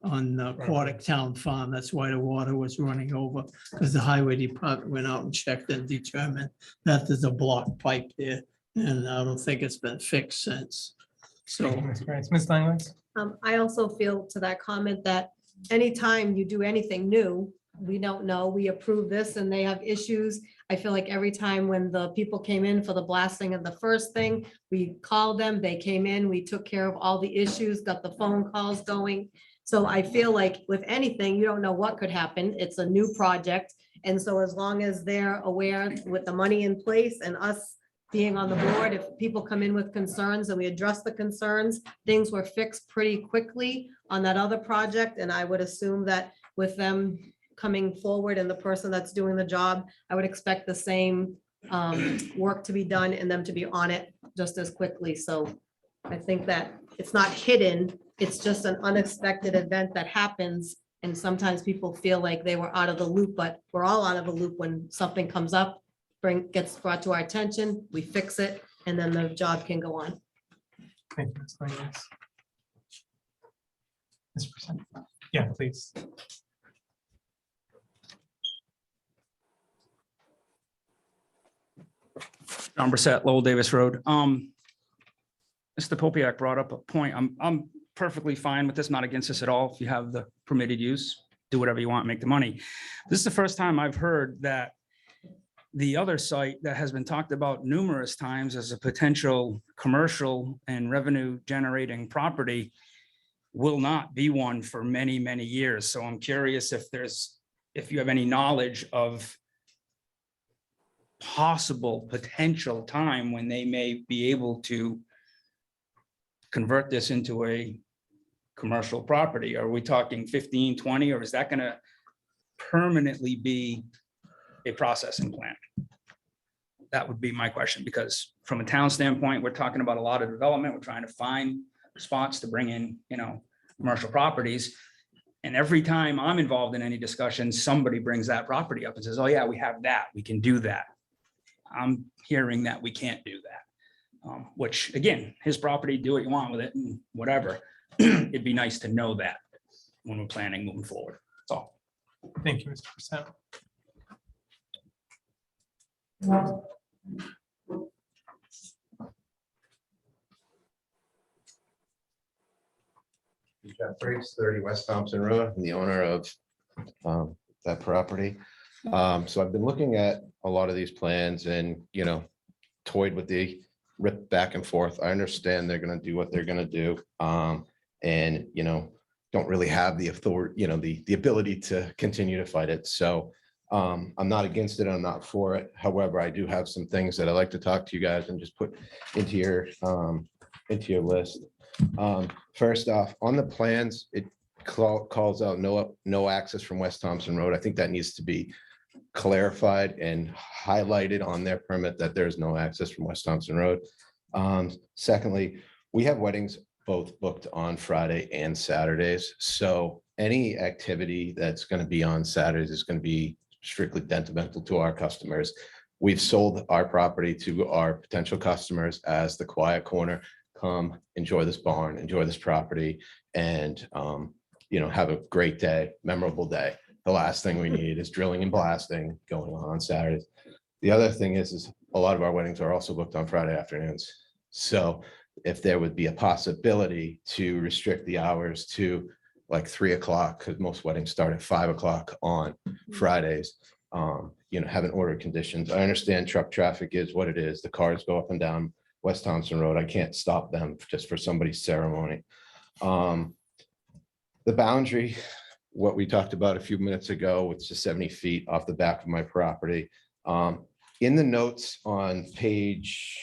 on Aquatic Town Farm. That's why the water was running over, because the highway department went out and checked and determined that there's a block pipe there. And I don't think it's been fixed since. Thank you, So Ms. Grace. Ms. Langwitz? I also feel to that comment that anytime you do anything new, we don't know, we approve this and they have issues. I feel like every time when the people came in for the blasting of the first thing, we called them, they came in, we took care of all the issues, got the phone calls going. So I feel like with anything, you don't know what could happen. It's a new project. And so as long as they're aware with the money in place and us being on the board, if people come in with concerns and we address the concerns, things were fixed pretty quickly on that other project. And I would assume that with them coming forward and the person that's doing the job, I would expect the same work to be done and them to be on it just as quickly. So I think that it's not hidden. It's just an unexpected event that happens. And sometimes people feel like they were out of the loop, but we're all out of the loop when something comes up, gets brought to our attention, we fix it, and then the job can go on. Thank you, Ms. Langwitz. Ms. Present? Yeah, please. John Brissette, Lowell Davis Road. Mr. Popiak brought up a point. I'm perfectly fine with this, not against this at all. If you have the permitted use, do whatever you want, make the money. This is the first time I've heard that the other site that has been talked about numerous times as a potential commercial and revenue generating property will not be one for many, many years. So I'm curious if you have any knowledge of possible potential time when they may be able to convert this into a commercial property. Are we talking 15, 20, or is that going to permanently be a processing plant? That would be my question, because from a town standpoint, we're talking about a lot of development. We're trying to find spots to bring in, commercial properties. And every time I'm involved in any discussion, somebody brings that property up and says, oh yeah, we have that, we can do that. I'm hearing that we can't do that. Which again, his property, do what you want with it and whatever. It'd be nice to know that when we're planning moving forward. That's all. Thank you, Mr. Percent. Jeff Briggs, 30 West Thompson Road. I'm the owner of that property. So I've been looking at a lot of these plans and, toyed with the rip back and forth. I understand they're going to do what they're going to do. And, don't really have the authority, the ability to continue to fight it. So I'm not against it. I'm not for it. However, I do have some things that I'd like to talk to you guys and just put into your list. First off, on the plans, it calls out no access from West Thompson Road. I think that needs to be clarified and highlighted on their permit that there's no access from West Thompson Road. Secondly, we have weddings both booked on Friday and Saturdays. So any activity that's going to be on Saturdays is going to be strictly detrimental to our customers. We've sold our property to our potential customers as the quiet corner. Come enjoy this barn, enjoy this property, and have a great day, memorable day. The last thing we need is drilling and blasting going on Saturdays. The other thing is a lot of our weddings are also booked on Friday afternoons. So if there would be a possibility to restrict the hours to like 3 o'clock, because most weddings start at 5 o'clock on Fridays, having order conditions. I understand truck traffic is what it is. The cars go up and down West Thompson Road. I can't stop them just for somebody's ceremony. The boundary, what we talked about a few minutes ago, which is 70 feet off the back of my property. In the notes on page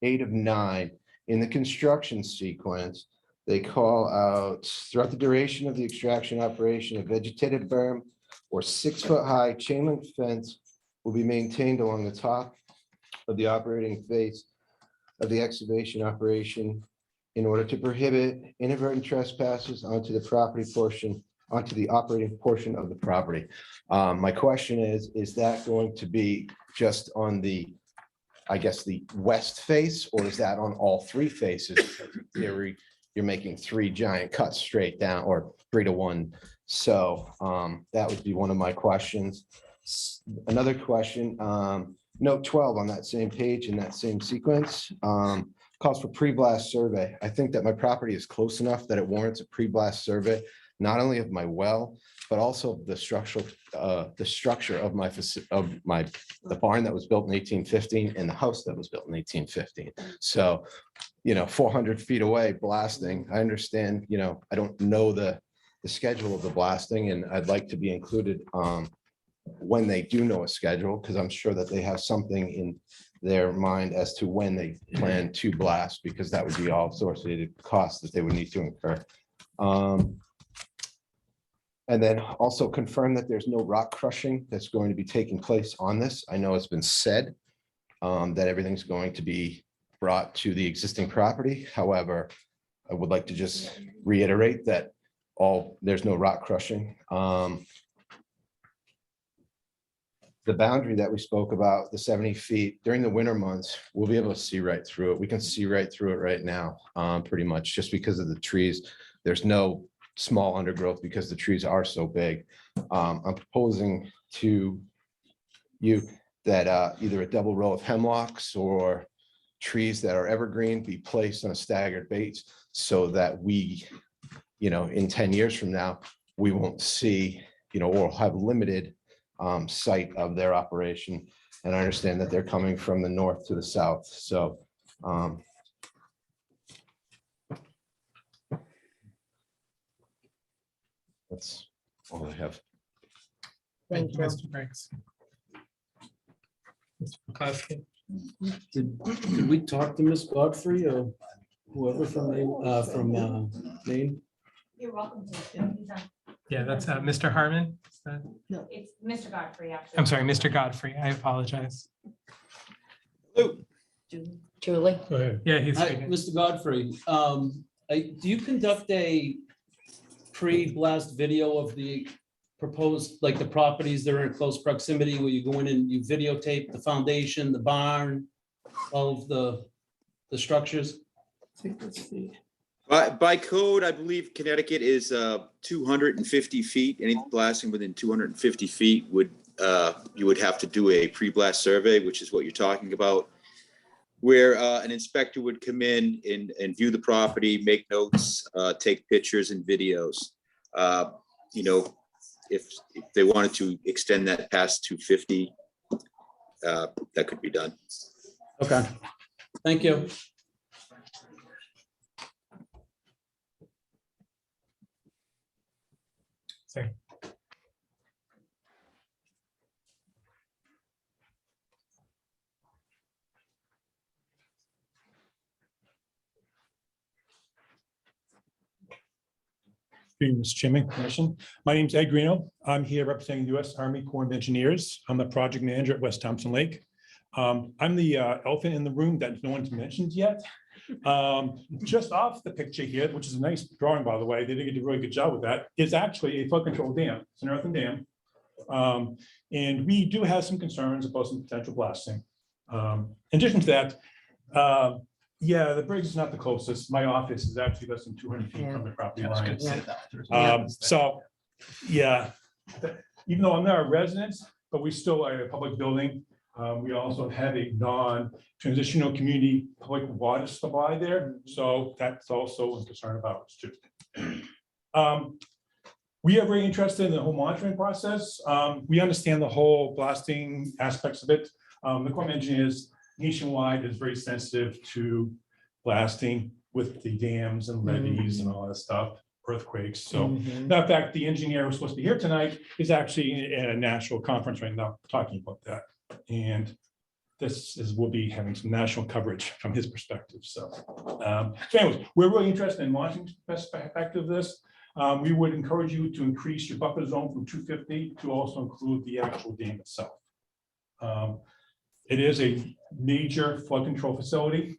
8 of 9, in the construction sequence, they call out throughout the duration of the extraction operation, a vegetated berm or 6-foot-high chain link fence will be maintained along the top of the operating face of the excavation operation in order to prohibit inadvertent trespasses onto the operating portion of the property. My question is that going to be just on the, I guess, the west face, or is that on all 3 faces? You're making 3 giant cuts straight down, or 3 to 1. So that would be one of my questions. Another question, note 12 on that same page in that same sequence calls for pre-blast survey. I think that my property is close enough that it warrants a pre-blast survey, not only of my well, but also the structure of the barn that was built in 1815 and the house that was built in 1815. So, 400 feet away blasting, I understand, I don't know the schedule of the blasting, and I'd like to be included when they do know a schedule, because I'm sure that they have something in their mind as to when they plan to blast, because that would be all associated costs that they would need to incur. And then also confirm that there's no rock crushing that's going to be taking place on this. I know it's been said that everything's going to be brought to the existing property. However, I would like to just reiterate that there's no rock crushing. The boundary that we spoke about, the 70 feet, during the winter months, we'll be able to see right through it. We can see right through it right now, pretty much, just because of the trees. There's no small undergrowth because the trees are so big. I'm proposing to you that either a double row of hemlocks or trees that are evergreen be placed on a staggered base so that we, in 10 years from now, we won't see, or have limited sight of their operation. And I understand that they're coming from the north to the south. So that's all I have. Thank you. Mr. Briggs. Mr. McCluskey. Did we talk to Ms. Godfrey or whoever from Maine? You're welcome to. He's on- Yeah, that's Mr. Harmon. Is that- It's Mr. Godfrey, actually. I'm sorry, Mr. Godfrey. I apologize. Julie? Go ahead. Yeah, he's Hi, speaking. Mr. Godfrey, do you conduct a pre-blast video of the proposed, like the properties that are in close proximity where you go in and you videotape the foundation, the barn, all of the structures? By code, I believe Connecticut is 250 feet. Any blasting within 250 feet would, you would have to do a pre-blast survey, which is what you're talking about, where an inspector would come in and view the property, make notes, take pictures and videos. If they wanted to extend that past 250, that could be done. Okay, thank you. Sorry. Mr. Chairman, Commission. My name's Ed Greeno. I'm here representing the U.S. Army Corps of Engineers. I'm the project manager at West Thompson Lake. I'm the elephant in the room that no one's mentioned yet. Just off the picture here, which is a nice drawing, by the way, they did a really good job with that, is actually a flood control dam. It's an earthen dam. And we do have some concerns about some potential blasting. In addition to that, yeah, the bridge is not the closest. My office is actually less than 200 feet from the property line. So, yeah, even though I'm not a resident, but we still are a public building. We also have a non-transitional community public water supply there. So that's also a concern about us too. We are very interested in the whole monitoring process. We understand the whole blasting aspects of it. The Corps of Engineers nationwide is very sensitive to blasting with the dams and levees and all that stuff, earthquakes. So matter of fact, the engineer who's supposed to be here tonight is actually at a national conference right now talking about that. And we'll be having some national coverage from his perspective. So anyways, we're really interested in monitoring perspective of this. We would encourage you to increase your buffer zone from 250 to also include the actual dam itself. It is a major flood control facility.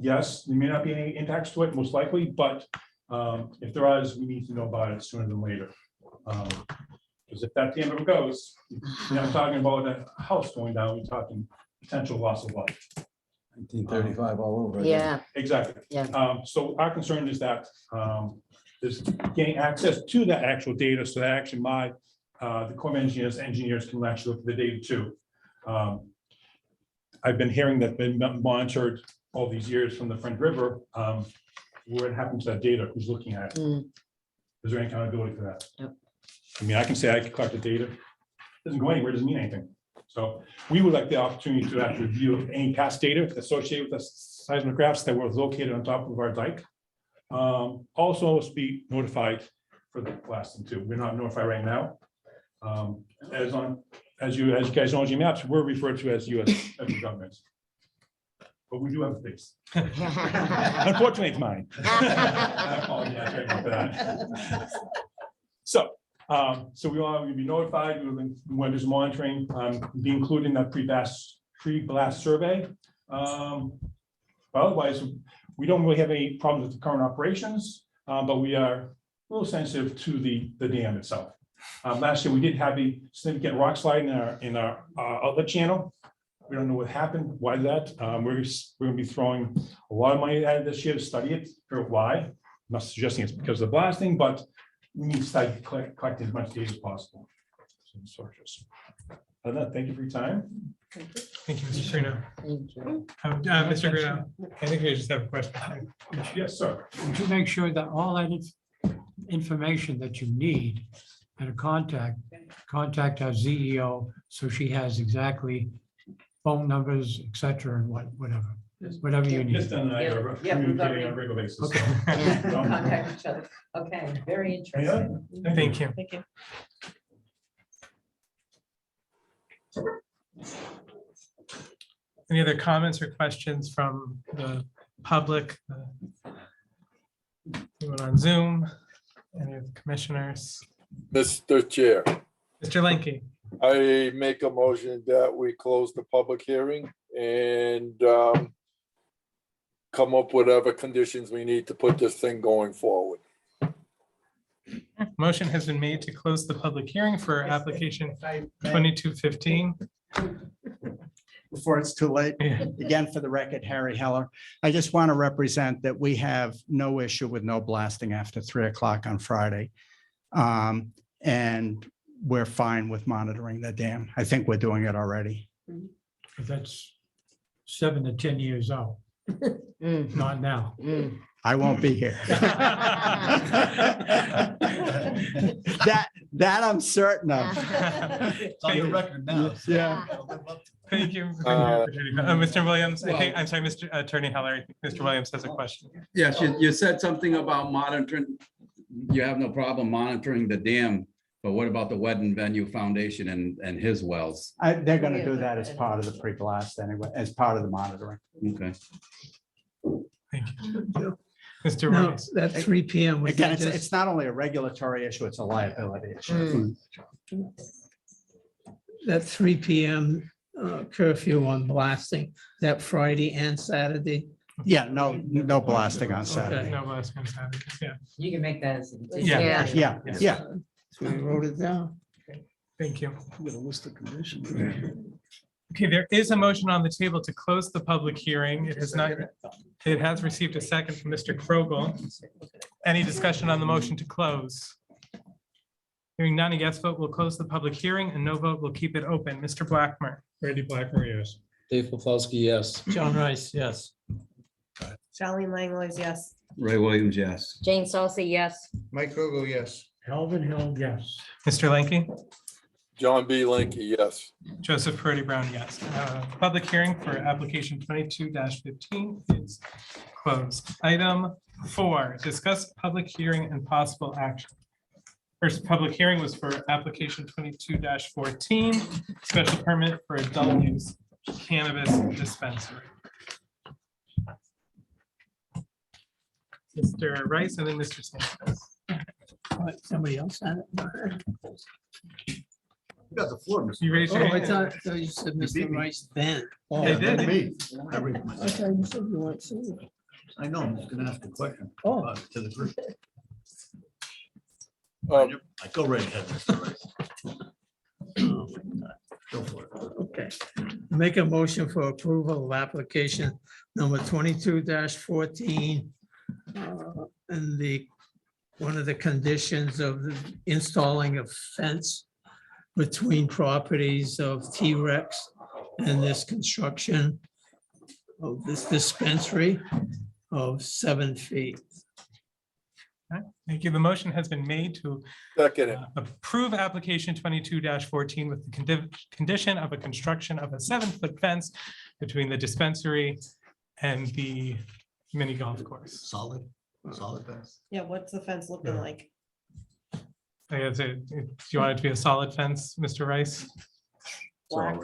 Yes, there may not be any impacts to it, most likely, but if there is, we need to know about it sooner than later. Because if that dam ever goes, you're not talking about a house going down, we're talking potential loss of life. 1935 all over. Yeah. Exactly. Yeah. So our concern is that is getting access to that actual data so that actually the Corps of engineers can actually look at the data too. I've been hearing that been monitored all these years from the Friend River. What happened to that data? Who's looking at it? Is there any accountability for that? Yep. I mean, I can say I can collect the data. Doesn't go anywhere, doesn't mean anything. So we would like the opportunity to actually review any past data associated with the seismographs that were located on top of our dike. Also be notified for the blasting too. We're not notified right now. As you guys know, on your maps, we're referred to as US federal government. But we do have a face. Unfortunately, it's mine. I apologize right about that. So we will be notified, when there's monitoring, be included in that pre-blast survey. But otherwise, we don't really have any problems with the current operations, but we are a little sensitive to the dam itself. Last year, we did have a significant rock slide in our outlet channel. We don't know what happened, why that. We're going to be throwing a lot of money at it this year to study it, figure out why. I'm not suggesting it's because of the blasting, but we need to start collecting as much data as possible. Thank you for your time. Thank you, Mr. Serino. Thank you. Mr. Bruno, I think we just have a question. Yes, sir. Would you make sure that all that information that you need and a contact our CEO, so she has exactly phone numbers, et cetera, and whatever you need. Yeah, we've communicating already- on a regular basis. Okay. Contact each other. Okay, very interesting. Thank you. Thank you. Any other comments or questions from the public? Anyone on Zoom? Any of the commissioners? Mr. Chair, Mr. Lenke, I make a motion that we close the public hearing and come up with whatever conditions we need to put this thing going forward. motion has been made to close the public hearing for application 2215. Before it's too late, again, for the record, Harry Heller, I just want to represent that we have no issue with no blasting after 3 o'clock on Friday. And we're fine with monitoring the dam. I think we're doing it already. That's 7 to 10 years out, not now. I won't be here. That I'm certain of. It's on the record now. Yeah. Thank you. Mr. Williams, I'm sorry, Mr. Attorney Heller, I think Mr. Williams has a question. Yes, you said something about monitoring, you have no problem monitoring the dam, but what about the wedding venue foundation and his wells? They're gonna do that as part of the pre-blast anyway, as part of the monitoring. Okay. Thank you. Mr. No, Rice. that 3 PM. we Again, can just- it's not only a regulatory issue, it's a liability issue. That 3 PM curfew on blasting, that Friday and Saturday. Yeah, no blasting on Saturday. No last one, Saturday. Yeah, You can make that as. Yeah. Yeah. So we wrote it down. thank you. Get a list of conditions. Okay, there is a motion on the table to close the public hearing. It has received a second from Mr. Krogel. Any discussion on the motion to close? Hearing none, a yes vote will close the public hearing and no vote will keep it open. Mr. Blackmer. Randy Blackmer, yes. Dave Pavelski, yes. John Rice, yes. Charlene Langlois, yes. Ray Williams, yes. Jane Salsa, yes. Mike Kogo, yes. Calvin Hill, yes. Mr. Lenke. John B. Linky, yes. Joseph Purdy Brown, yes. Public hearing for application 22-15 is closed. Item 4, discuss public hearing and possible action. First public hearing was for application 22-14, special permit for adult use cannabis dispensary. Mr. Rice and then Mr. Sanchez. Somebody else had it. You got the floor, Mr. You raised Oh, your I hand. thought you said You beat Mr. me. Rice then. Oh, They did. me. I thought you said you weren't seeing it. I know, I'm just gonna ask a question. Oh. To the group. Um, I go right ahead, Mr. Rice. Go for it. Okay. Make a motion for approval of application number 22-14. And one of the conditions of installing a fence between properties of T-Rex and this construction of this dispensary of 7 feet. Okay, thank you. The motion has been made to Second it. approve application 22-14 with the condition of a construction of a 7-foot fence between the dispensary and the mini golf course. Solid fence. Yeah, what's the fence looking like? I guess do you want it to be a solid fence, Mr. Rice? Black,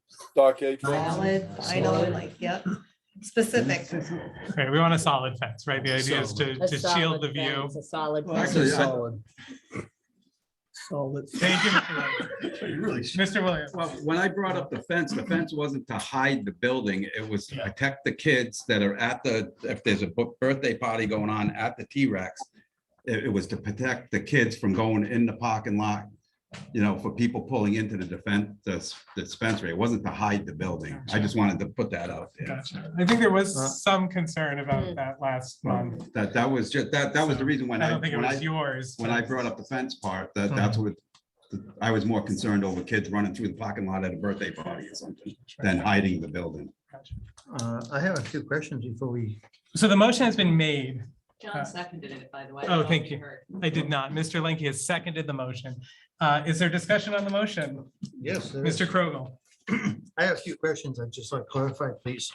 Stockade fence. solid, I know, like, yep, specific. Okay, we want a solid fence, right? The idea is A to shield solid the view. fence, a solid. Well, fence. actually, Solid. Solid. Thank you, Mr. Rice. You really should. Mr. Williams. Well, when I brought up the fence wasn't to hide the building. It was to protect the kids that are if there's a birthday party going on at the T-Rex. It was to protect the kids from going in the parking lot, for people pulling into the dispensary. It wasn't to hide the building. I just wanted to put that out there. Gotcha. I think there was some concern about that last month. That was just, that was the reason when I don't think it was yours. when I brought up the fence part, that's what I was more concerned over kids running through the parking lot at a birthday party or something than hiding the building. I have a few questions before we. So the motion has been made. John seconded it, by the way. Oh, thank you. I did not. Mr. Lenky has seconded the motion. Is there discussion on the motion? Yes. there is. Mr. Krogel? I have a few questions. I'd just like clarified, please.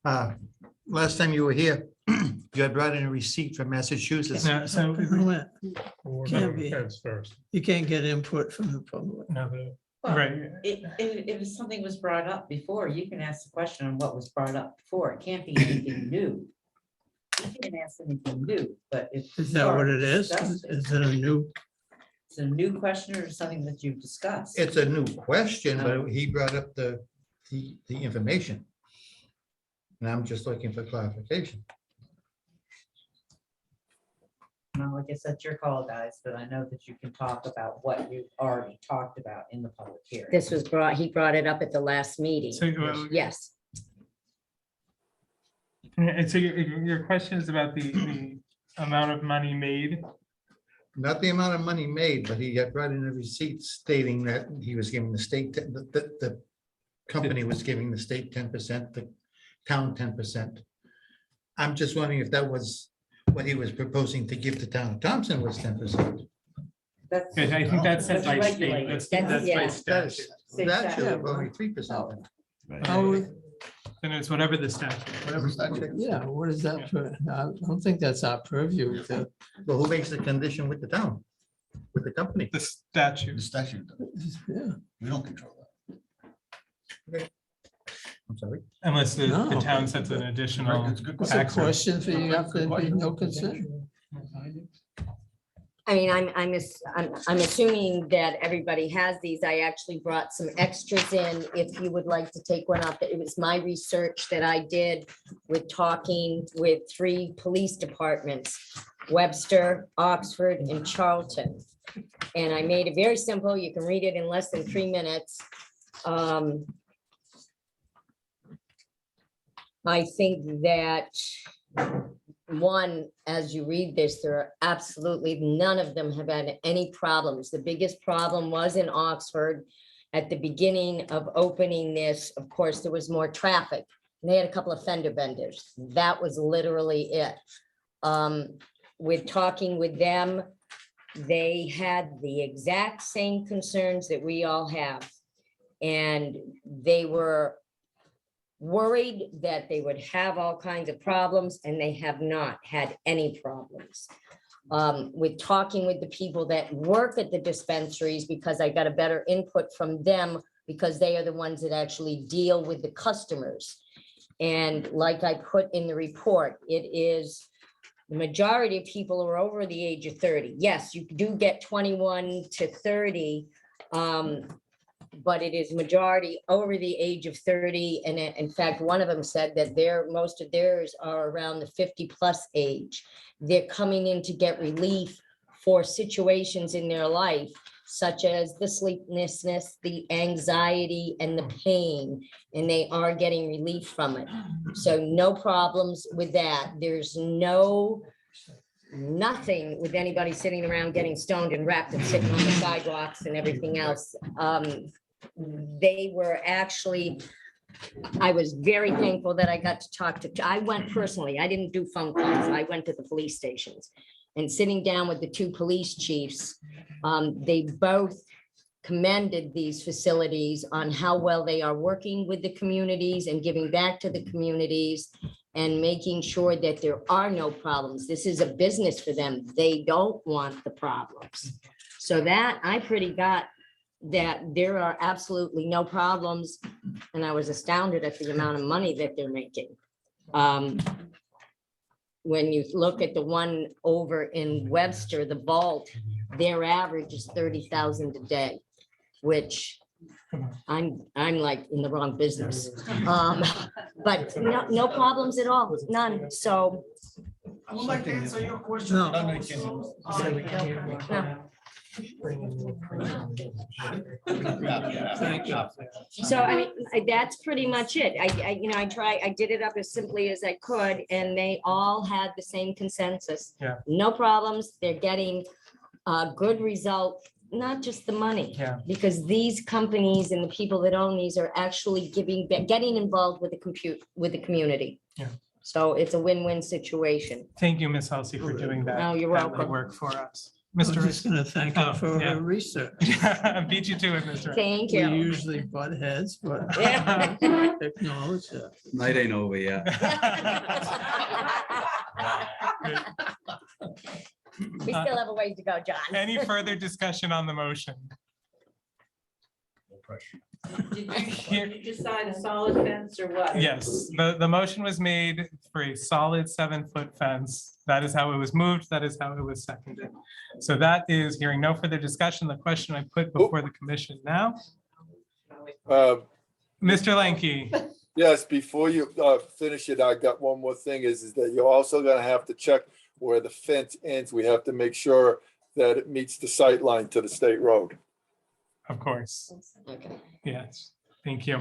Last time you were here, you had brought in a receipt from Massachusetts. No, so We're Can't gonna be. fence first. You can't get input from the public. no, Well, right. If something was brought up before, you can ask the question on what was brought up before. It can't be anything new. You can ask anything new, but if. Is that what it is? Is it a new? It's a new question or something that you've discussed? It's a new question, but he brought up the information. And I'm just looking for clarification. No, I guess that's your call, guys, but I know that you can talk about what you've already talked about in the public hearing. This was brought, he brought it up at the last meeting. So, Yes. and so your question is about the amount of money made? Not the amount of money made, but he had brought in a receipt stating that he was giving the state, the company was giving the state 10%, the town 10%. I'm just wondering if that was what he was proposing to give the town of Thompson was 10%. That's. I think that's set by state. regulated. That's by yeah. statute. That should have only 3%. And it's whatever the statute. Whatever statute. Yeah, what is that for? I don't think that's our purview. Well, who makes the condition with the town? With the company? The statute. The statute, Yeah. we don't control that. I'm sorry. Unless the No. town sets an additional. It's a good It's a tax rate. question for you after be no consent. I mean, I'm assuming that everybody has these. I actually brought some extras in if you would like to take one up. It was my research that I did with talking with 3 police departments, Webster, Oxford, and Charlton. And I made it very simple. You can read it in less than 3 minutes. I think that one, as you read this, there are absolutely none of them have had any problems. The biggest problem was in Oxford. At the beginning of opening this, of course, there was more traffic. They had a couple of fender benders. That was literally it. With talking with them, they had the exact same concerns that we all have. And they were worried that they would have all kinds of problems, and they have not had any problems. With talking with the people that work at the dispensaries, because I got a better input from them, because they are the ones that actually deal with the customers. And like I put in the report, it is the majority of people are over the age of 30. Yes, you do get 21 to 30. But it is majority over the age of 30. And in fact, one of them said that most of theirs are around the 50+ age. They're coming in to get relief for situations in their life, such as the sleeplessness, the anxiety, and the pain, and they are getting relief from it. So no problems with that. There's nothing with anybody sitting around getting stoned and wrapped and sitting on the sidewalks and everything else. They were actually, I was very thankful that I got to talk to, I went personally, I didn't do phone calls, I went to the police stations. And sitting down with the 2 police chiefs, they both commended these facilities on how well they are working with the communities and giving back to the communities and making sure that there are no problems. This is a business for them. They don't want the problems. So that I pretty got that there are absolutely no problems. And I was astounded at the amount of money that they're making. When you look at the one over in Webster, the vault, their average is 30,000 a day, which I'm like in the wrong business. But no problems at all, none. So. I would like to answer your question. No. So I mean, that's pretty much it. I did it up as simply as I could, and they all had the same consensus. Yeah. No problems. They're getting a good result not just the money. Yeah. Because these companies and the people that own these are actually getting involved with the community. Yeah. So it's a win-win situation. Thank you, Ms. Halsey, for doing that. Oh, you're that welcome. Work for us. I'm Mr. just gonna thank her for yeah. her research. I beat you to it, Mr. Thank We you. usually butt heads, but Yeah. acknowledge that. Night ain't over yet. We still have a ways to go, John. Any further discussion on the motion? Did you decide a solid fence or what? Yes, the motion was made for a solid 7-foot fence. That is how it was moved. That is how it was seconded. So that is hearing no further discussion. The question I put before the commission now. Mr. Lanky. Yes, before you finish it, I got one more thing is that you're also gonna have to check where the fence ends. We have to make sure that it meets the sight line to the state road. Of course. Okay. Yes, thank you.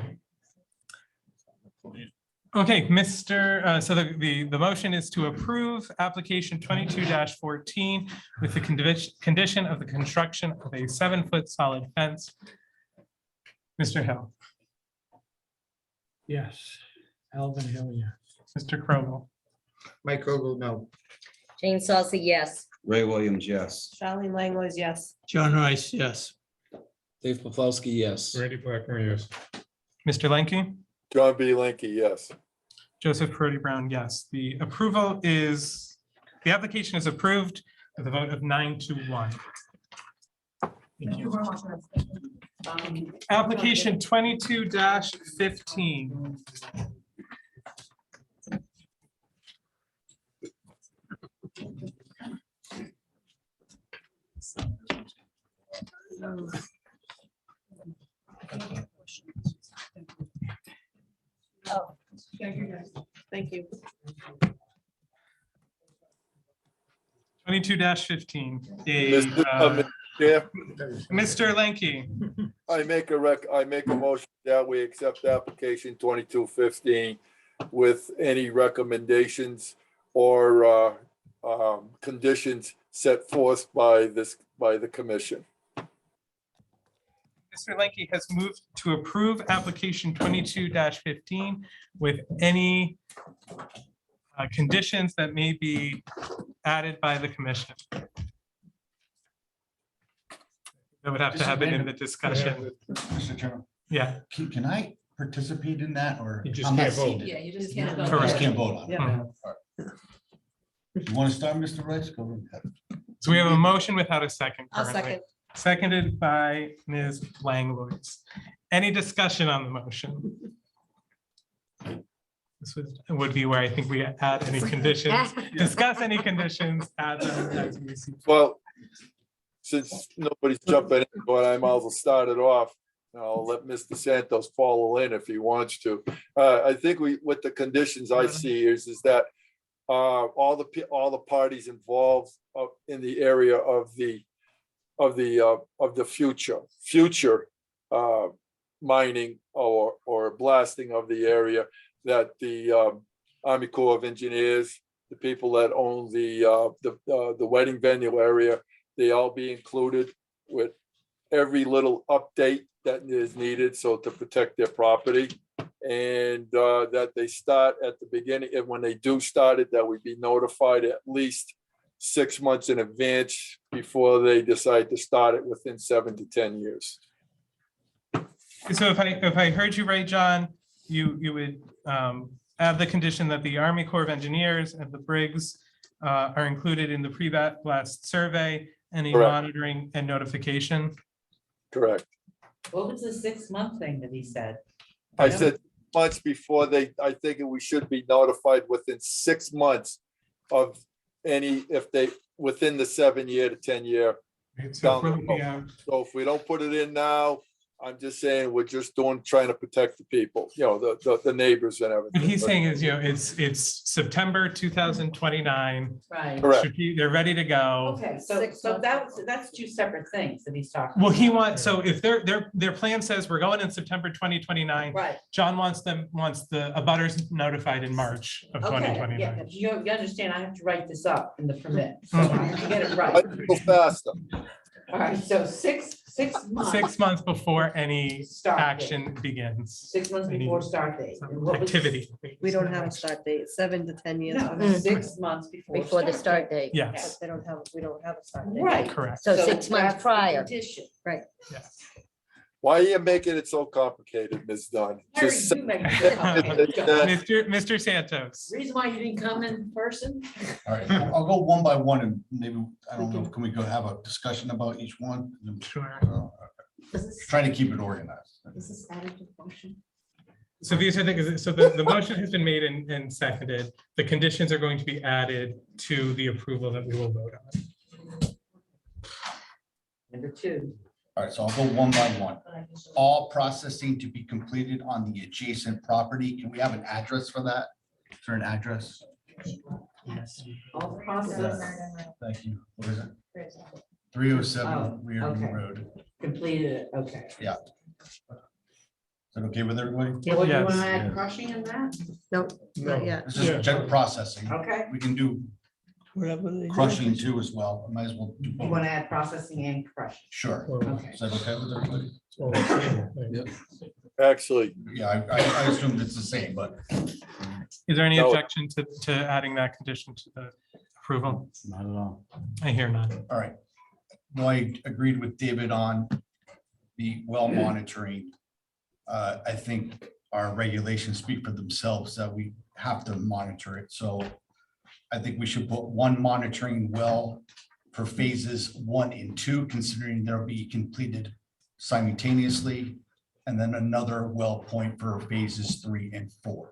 Okay, Mr. So the motion is to approve application 22-14 with the condition of the construction of a 7-foot solid fence. Mr. Hill. Yes. Alvin Hill, yeah. Mr. Crowell. Mike Ogle, no. Jane Salsa, yes. Ray Williams, yes. Charlene Langlois, yes. John Rice, yes. Dave Pavelski, yes. Randy Blackmer, yes. Mr. Lanky. John B. Linky, yes. Joseph Perotti Brown, yes. The application is approved with a vote of 9-1. Thank you. Application 22-15. Oh, thank you. 22-15. Mr. Lanky. I make a motion that we accept application 2215 with any recommendations or conditions set forth by the commission. Mr. Lanky has moved to approve application 22-15 with any conditions that may be added by the commission. That would have to happen in the discussion. Mr. Chairman. Yeah. Can I participate in that or? You just I'm not can't vote. seated? Yeah, you just can't vote. Correct. Just can't vote on it. Yeah. You want to start, Mr. Rice? Go ahead. So we have a motion without a second. I'll currently. second. Seconded by Ms. Langlois. Any discussion on the motion? This would be where I think we add any conditions, discuss any conditions, add them as we see. Well, since nobody's jumping in, but I might as well start it off. I'll let Mr. Santos follow in if he wants to. I think with the conditions I see is that all the parties involved in the area of the future mining or blasting of the area, that the Army Corps of Engineers, the people that own the wedding venue area, they all be included with every little update that is needed, so to protect their property. And that they start at the beginning, and when they do start it, that we be notified at least 6 months in advance before they decide to start it within 7 to 10 years. So if I heard you right, John, you would add the condition that the Army Corps of Engineers and the Briggs are included in the pre-blast survey, any Correct. monitoring and notification. Correct. What was the 6-month thing that he said? I said months before I think we should be notified within 6 months of any, within the 7-year to 10-year. So if we don't put it in now, I'm just saying, we're just trying to protect the people, the neighbors and everything. What he's saying is, it's September 2029. Right. Correct. They're ready to go. Okay, so that's two separate things that he's talking. Well, about. he wants, so if their plan says we're going in September 2029, Right. John wants the abutters notified in March of Okay, 2029. yeah, you understand, I have to write this up in the permit, so I have to get it right. Go faster. All right, so six months. 6 months before any Start date. action begins. 6 months Any before start date. And what was- Activity. We don't have a start date, 7 to 10 years. No, from Mm. now. 6 months before. Before the start date. Yes, They don't have, we don't have a start date. Right. correct. So 6 months that's the prior. condition. Right. Yes. Why are you making it so complicated, Ms. Dunn? Harry, Just you make it complicated. Mr. Santos. Reason why you didn't come in person? All right, I'll go one by one and maybe, I don't know, can we go have a discussion about each one? Sure. Trying to keep it organized. Is this added to the motion? So these are things, so the motion has been made and seconded. The conditions are going to be added to the approval that we will vote on. Number 2. All right, so I'll go one by one. All processing to be completed on the adjacent property. Can we have an address for that? Is there an address? Yes. All process Thank you. What is it? 307 Oh, Reardon okay. Road. completed, okay. Yeah. Is that okay with everybody? Well, you want Yes. to add crushing in that? No, No. not yet. This is general processing. Okay. We can do Whatever they do. crushing too as well. Might as well do You both. want to add processing and crushing? Sure. Okay. Is that okay with everybody? Well, the same thing. Actually, Yeah, I assumed it's the same, but Is there any No. objection to adding that condition to the approval? not at all. I hear none. All right. No, I agreed with David on the well monitoring. I think our regulations speak for themselves that we have to monitor it. So I think we should put one monitoring well for phases 1 and 2, considering they'll be completed simultaneously. And then another well point for phases 3 and 4.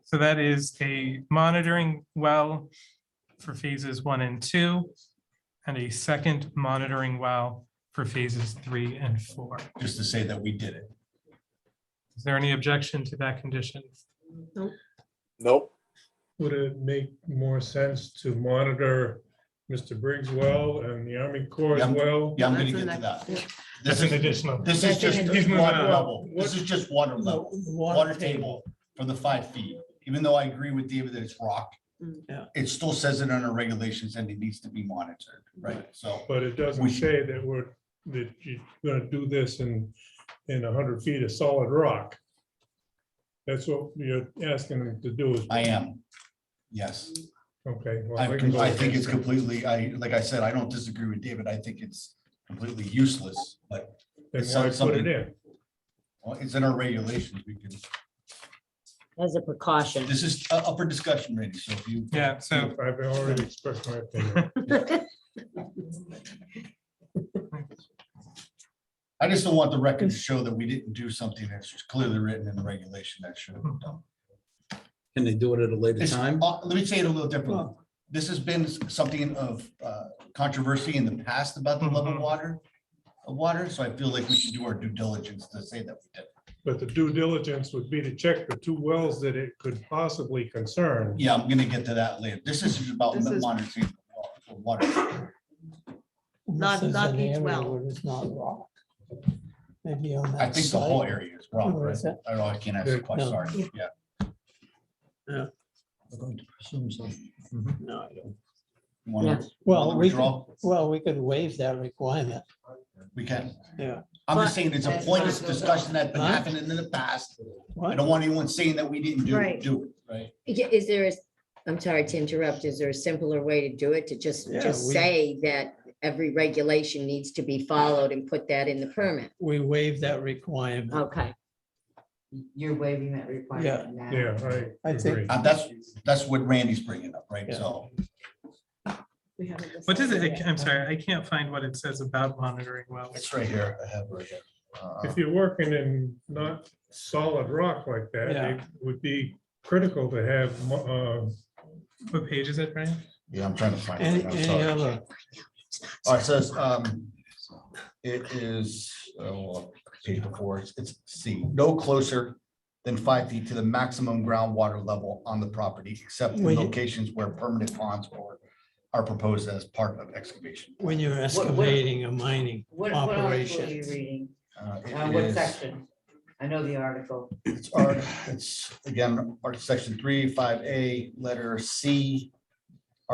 So that is a monitoring well for phases 1 and 2, and a second monitoring well for phases 3 and 4. Just to say that we did it. Is there any objection to that condition? nope. Would it make more sense to monitor Mr. Briggs' well and the Army Corps' Yeah, well? Yeah, I'm That's gonna the get to that. next- That's This an is, additional. this is That's just an water additional- level. This is just water level, water table for the 5 feet. Even though I agree with David that it's rock. Yeah. It still says it in our regulations and it needs to be monitored, right? So, But it doesn't We- say that that you're gonna do this in 100 feet of solid rock. That's what you're asking them to do is. I am. Yes, Okay. well, I can go I think with it's that. completely, like I said, I don't disagree with David. I think it's completely useless, but Then it's why put something- it in? well, it's in our regulations. We can, As a precaution. this is up for discussion, Randy. So if you. Yeah, so I've already expressed my opinion. I just don't want the record to show that we didn't do something that's just clearly written in the regulation that should have been done. Can they do it at a later It's- time? Let me say it a little differently. This has been something of controversy in the past about the level of water, so I feel like we should do our due diligence to say that we did. But the due diligence would be to check the 2 wells that it could possibly concern. Yeah, I'm gonna get to that later. This is about This is- monitoring the water. Not- This is not an each area well. where it's not rock. Maybe on that. I think the whole site. area is wrong, Or right? is it? I don't know, I can't answer the question, No. sorry, yeah. Yeah. We're going to presume so. No, I don't. You wanna- Yeah. you Well, wanna we could, withdraw? well, we could waive that requirement. We can. Yeah. I'm just But- saying it's a pointless discussion that's been Huh? happening in the past. I What? don't want anyone saying that we didn't Right. do it, right? Yeah, is there, I'm sorry to interrupt, is there a simpler way to do it? To just Yeah, we- say that every regulation needs to be followed and put that in the permit? We waive that requirement. Okay. You're waiving that requirement now. Yeah, I I think- agree. That's what Randy's bringing up, right? Yeah. So, We haven't what is decided it? yet. I'm sorry, I can't find what it says about monitoring wells. it's right here. I have it right here. If you're working in not solid rock like that, Yeah. it would be critical to have, What page is it, Brian? Yeah, I'm trying to find Any, it. I'm any sorry. other, Oh, it says, it is, page before, it's C, no closer than 5 feet to the maximum groundwater level on the property, except in When you- locations where permanent ponds are proposed as part of excavation. when you're excavating or mining What article are you operation. reading? It What is- section? I know the article. It's again, section 3, 5A, letter C.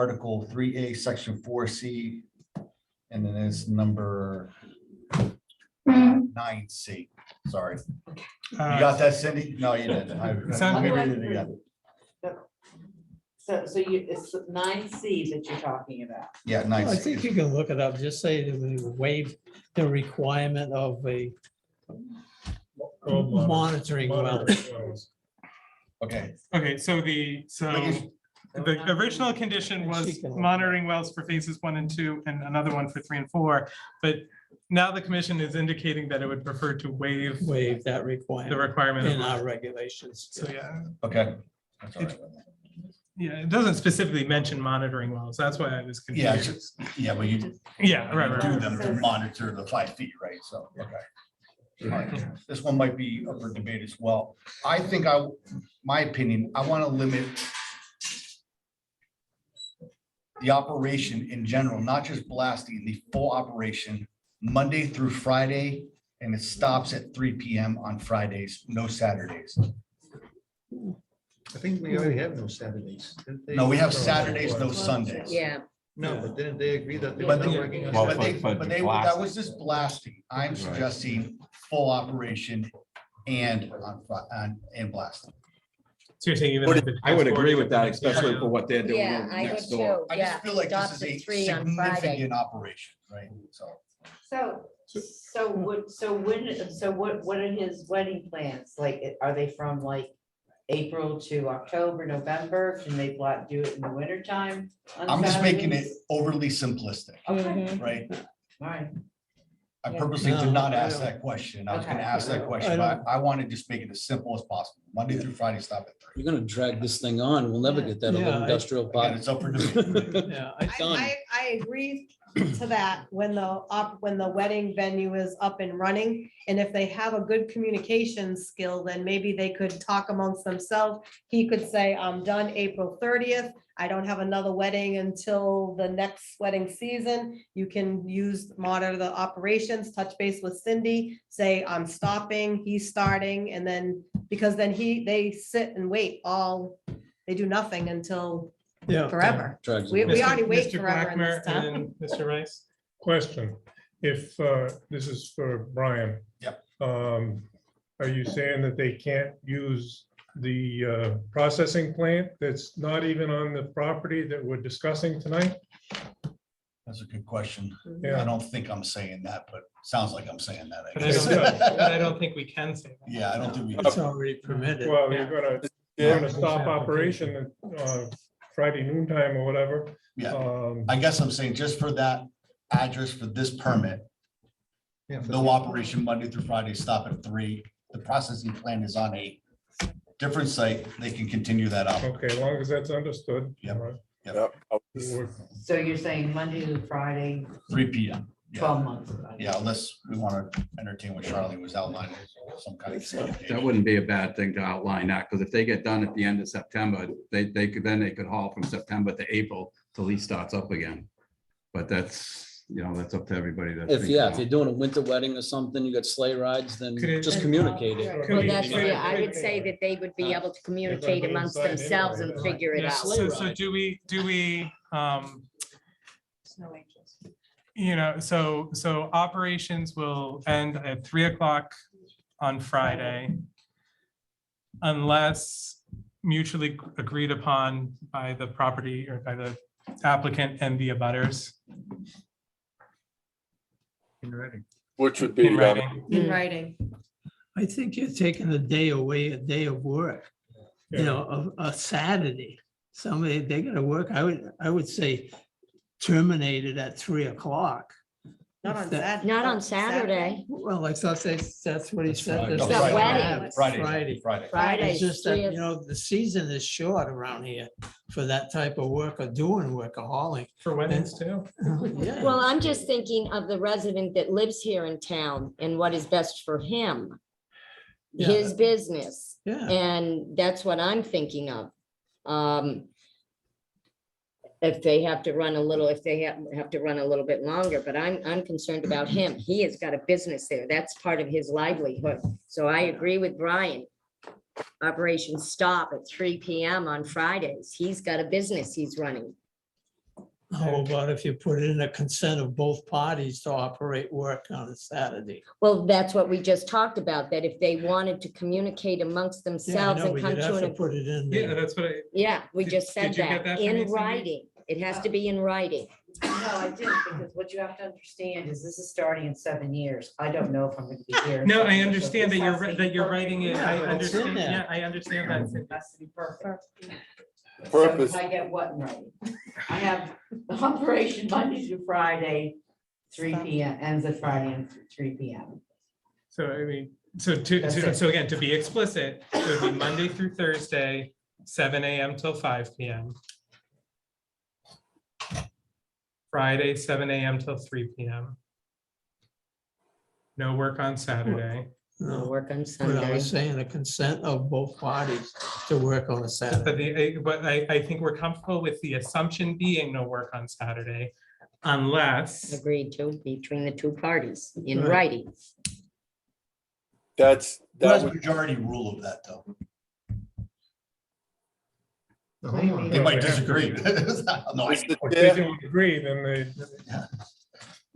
Article 3A, Section 4C, and then it's number 9C. Sorry. You got that, Cindy? No, you didn't. Let me read it again. So it's 9C that you're talking about. Yeah, Well, I 9C. think you can look it up, just say that we waive the requirement of a monitoring well. Okay. Okay, so the original condition was monitoring wells for phases 1 and 2 and another one for 3 and 4. But now the commission is indicating that it would prefer to waive that requirement. the requirement In of- our regulations. So, yeah. Okay. That's all right. Yeah, it doesn't specifically mention monitoring wells. That's why I was Yeah, confused. yeah, but you. Yeah, right, you right, Do right. them to monitor the 5 feet, right? So, okay. All right. This one might be up for debate as well. I think my opinion, I want to limit the operation in general, not just blasting, the full operation, Monday through Friday, and it stops at 3 PM on Fridays, no Saturdays. I think we already have no Saturdays. didn't they? No, we have Saturdays, no Sundays. Yeah. No, but didn't they agree that they were But not they, working on? but Saturdays? that was just blasting. I'm suggesting full operation and and blasting. So you're saying even if it's I would agree with that, transported especially for what they're doing Yeah, over I would next door. too. I Yeah. just feel like Stops this is at a 3 on Friday. significant operation, right? So what are his wedding plans? Like, are they from like April to October, November? Can they do it in the winter time? I'm just making it overly simplistic, Okay, right? all right. I purposely did No, not I ask don't- that question. I was Okay. gonna ask that question, but I want to just make it as simple as possible. Monday through Friday, stop at 3. You're gonna drag this thing on. We'll never get that Yeah, little industrial Again, park. it's up for debate. Yeah, Done. I agree to that when the wedding venue is up and running. And if they have a good communication skill, then maybe they could talk amongst themselves. He could say, I'm done April 30th. I don't have another wedding until the next wedding season. You can monitor the operations, touch base with Cindy, say, I'm stopping, he's starting, and then, because then they sit and wait they do nothing until Yeah. forever. Drags We away. already wait Mr. forever in this Blackmer town. and Mr. Rice. Question, if, this is for Brian. Yep. Are you saying that they can't use the processing plant that's not even on the property that we're discussing tonight? That's a good question. Yeah. I don't think I'm saying that, but sounds like I'm saying that. I But I guess. but I don't think we can say that. Yeah, I don't think we. It's already permitted. Well, Yeah. you're gonna stop operation at Friday noontime or whatever. Yeah, I guess I'm saying just for that address for this permit, Yeah, for no the- operation Monday through Friday, stop at 3. The processing plant is on a different site. They can continue that up. Okay, as long as that's understood. Yep. All right. Yep. We're- So you're saying Monday to Friday, 3 PM. Yeah. 12 months. Yeah, unless we want to entertain what Charlie was outlining, some kind of. That wouldn't be a bad thing to outline that, because if they get done at the end of September, they could haul from September to April till he starts up again. But that's, that's up to everybody. to If think you're about. doing a winter wedding or something, you got sleigh rides, then Could it- just communicate it. Could Well, we- I would say that they would be able to communicate amongst themselves and figure it Yeah, out. so do we, so operations will end at 3 o'clock on Friday unless mutually agreed upon by the property or by the applicant and the abutters. Which would be. In writing. In writing. I think you're taking a day away, a day of work, a Saturday. They're gonna work. I would say terminate it at 3 o'clock. Not on That- Saturday. Not on Saturday. Well, I thought that's what he said. Friday. That's It's a what wedding. happened. Friday. Friday. It's just that, the season is short around here for that type of work or doing work or hauling. For weddings too. Yeah. Well, I'm just thinking of the resident that lives here in town and what is best for him. Yeah. His business, Yeah. and that's what I'm thinking of. If they have to run a little, if they have to run a little bit longer, but I'm concerned about him. He has got a business there. That's part of his livelihood. So I agree with Brian. Operations stop at 3 PM on Fridays. He's got a business he's running. How about if you put in a consent of both parties to operate work on a Saturday? Well, that's what we just talked about, that if they wanted to communicate amongst Yeah, I themselves know, and but come you'd have to to an, put it in Yeah, there. that's what I, yeah, we Did- just said did you get that, that from me, in Cindy? writing. It has to be in writing. No, I didn't, because what you have to understand is this is starting in 7 years. I don't know if I'm gonna be here. in no, 7 I years, so understand that this you're, has to be that you're perfect. writing it. Yeah, I but it's in understand, there. yeah, I understand that. It has to be perfect. So Purpose, I get what in writing? I have the operation Monday through Friday, 3 PM, ends at Friday and 3 PM. So I mean, That's it. so again, to be explicit, it would be Monday through Thursday, 7 AM till 5 PM. Friday, 7 AM till 3 PM. No work on Saturday. No work on But I Sunday. was saying a consent of both parties to work on a But Saturday. but I think we're comfortable with the assumption being no work on Saturday unless, Agreed to between the two parties in Right. writing. that's, That's that would, majority rule of that, though. The What do you homeowner. mean? They might disagree. No, I- Mr. If they Chair, don't agree, then they, Is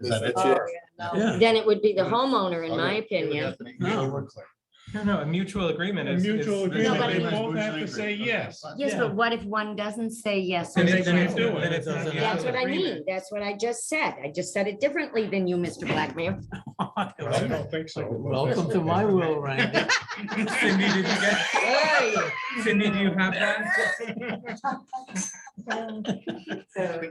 that it? Mr. Chair, Yeah. Then it would be the homeowner, in my Okay. opinion. No, we're clear. no, a mutual agreement a is. mutual is- agreement, but they it- both have to say yes. Yes, Yeah. but what if one doesn't say yes? Then on it- the then it's- agenda? do it. then it's not a That's mutual That's what I mean. agreement. That's what I just said. I just said it differently than you, Mr. Blackmayer. I don't think so. Welcome to my world, Randy. Cindy, did you get? Cindy, do you have that? So.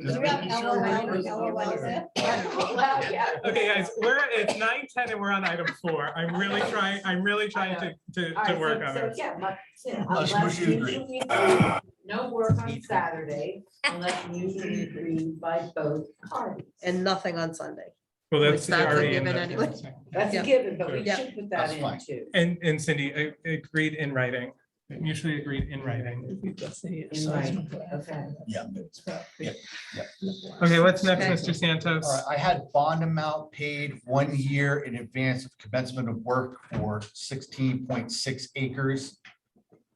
Just making sure we're- Yeah. Okay, guys, it's 9:10 and we're on item 4. I'm really trying to work on this. Yeah, but Unless unless mutually agreed. mutually agreed, no work on Saturday unless mutually agreed by both parties. And nothing on Sunday. Well, that's That's a already in given the- anyway. That's Yeah. a given, but we Yeah. should put that That's fine. in too. And Cindy, agreed in writing, mutually agreed in writing. In writing, okay. Yeah. Okay, what's next, Okay. Mr. Santos? All right, I had bond amount paid 1 year in advance of commencement of work for 16.6 acres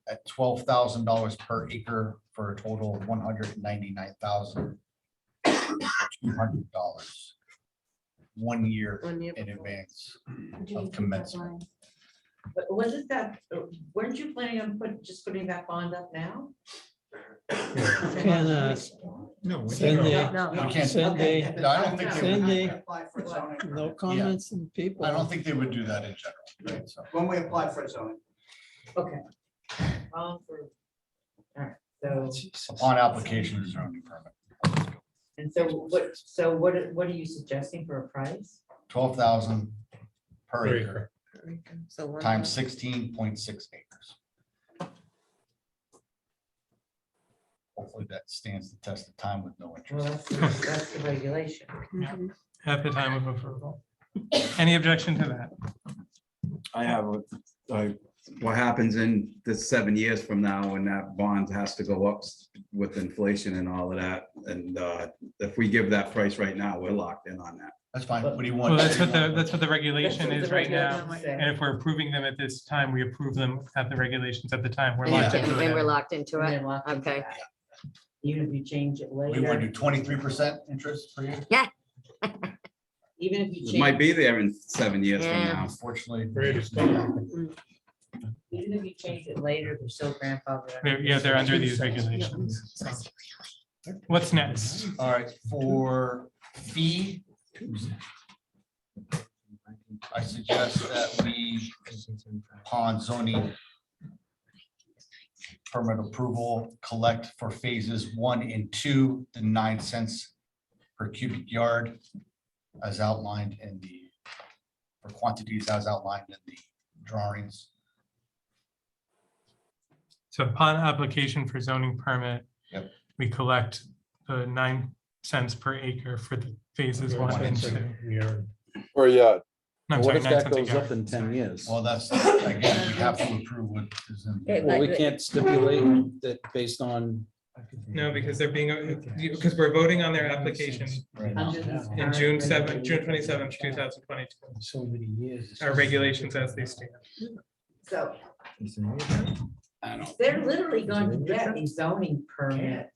at $12,000 per acre for a total of $199,200. 1 year 1 year in before. advance of commencement. But wasn't that, weren't you planning on putting that bond up now? Can, No. we Cindy, can't. No. We can't- Cindy, I don't think they would, Cindy, no comments from people. I don't think they would do that in general, right? So When we apply for zoning. Okay. All right, so, upon application of zoning permit, and what are you suggesting for a price? 12,000 per Per acre So one times 16.6 acres. Hopefully that stands the test of time with no Well, interest. that's the regulation. Mhm. At the time of approval. Any objection to that? I have, what happens in the 7 years from now when that bond has to go up with inflation and all of that? And if we give that price right now, we're locked in on that. That's fine. What do you want? Well, that's what the regulation That's is what the right now. regulations say. And if we're approving them at this time, we approve them at the regulations at the time. We're And locked Yeah. into we're it. locked into And it. then lock into Okay. that. Even if you change it We want to later, do 23% interest per year? even if you It change, might be there in 7 years from Yeah. now. Unfortunately. Greatest. even if you change it later, they're still grandfathered. Yeah, they're under these regulations. So, what's next? All right, for fee. I suggest that we, upon zoning permit approval, collect for phases 1 and 2, the 9 cents per cubic yard as outlined in the, for quantities as outlined in the drawings. So upon application for zoning permit, Yep. we collect the 9 cents per acre for the phases 1 and 2. Yeah. or yeah, No, I'm What sorry, if 9 that cents a goes up yard. in 10 years? Well, that's, again, we have to approve what is in. Okay, Well, we like- can't stipulate that based on, No, because they're being, because we're voting on their application Right now. in June 27th, 2022. So many years. Our regulations as they stand. So, They're literally going to get a zoning permit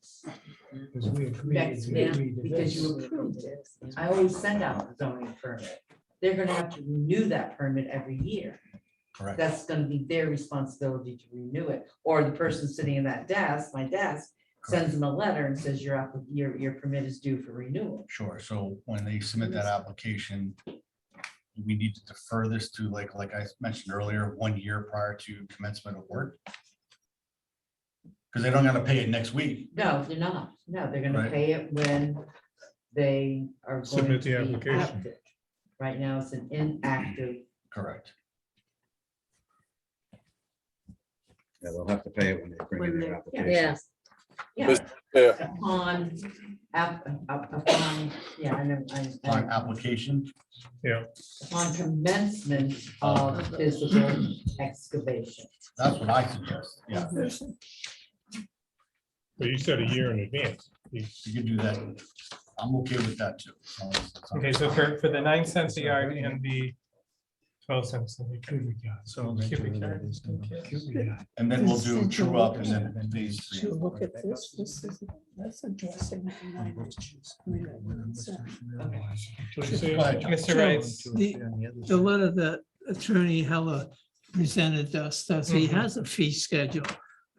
next week because you approved it. I always send out the zoning permit. They're gonna have to renew that permit every year. Correct. That's gonna be their responsibility to renew it, or the person sitting in that desk, my desk, sends them a letter and says your permit is due for renewal. Sure. So when they submit that application, we need to defer this to like I mentioned earlier, 1 year prior to commencement of work. Because they don't gotta pay it next week. No, they're not. No, they're gonna Right. pay it when they are going Submit to the be application. active. Right now, it's an inactive. Correct. Yeah, they'll have to pay it when they bring in their application. Yes. Yeah. Yeah. Upon, yeah, I know, On application, Yeah. upon commencement of physical excavation. that's what I suggest. Yeah, But you said a year in advance. you can do that. I'm okay with that too. Okay, so for the 9 cents a yard and the 12 cents a cubic yard. So. Cubic yard. And then we'll do true up and then phase 3. So look at this, this is, that's addressing. Mr. Rice. The letter that Attorney Heller presented us, does he has a fee schedule.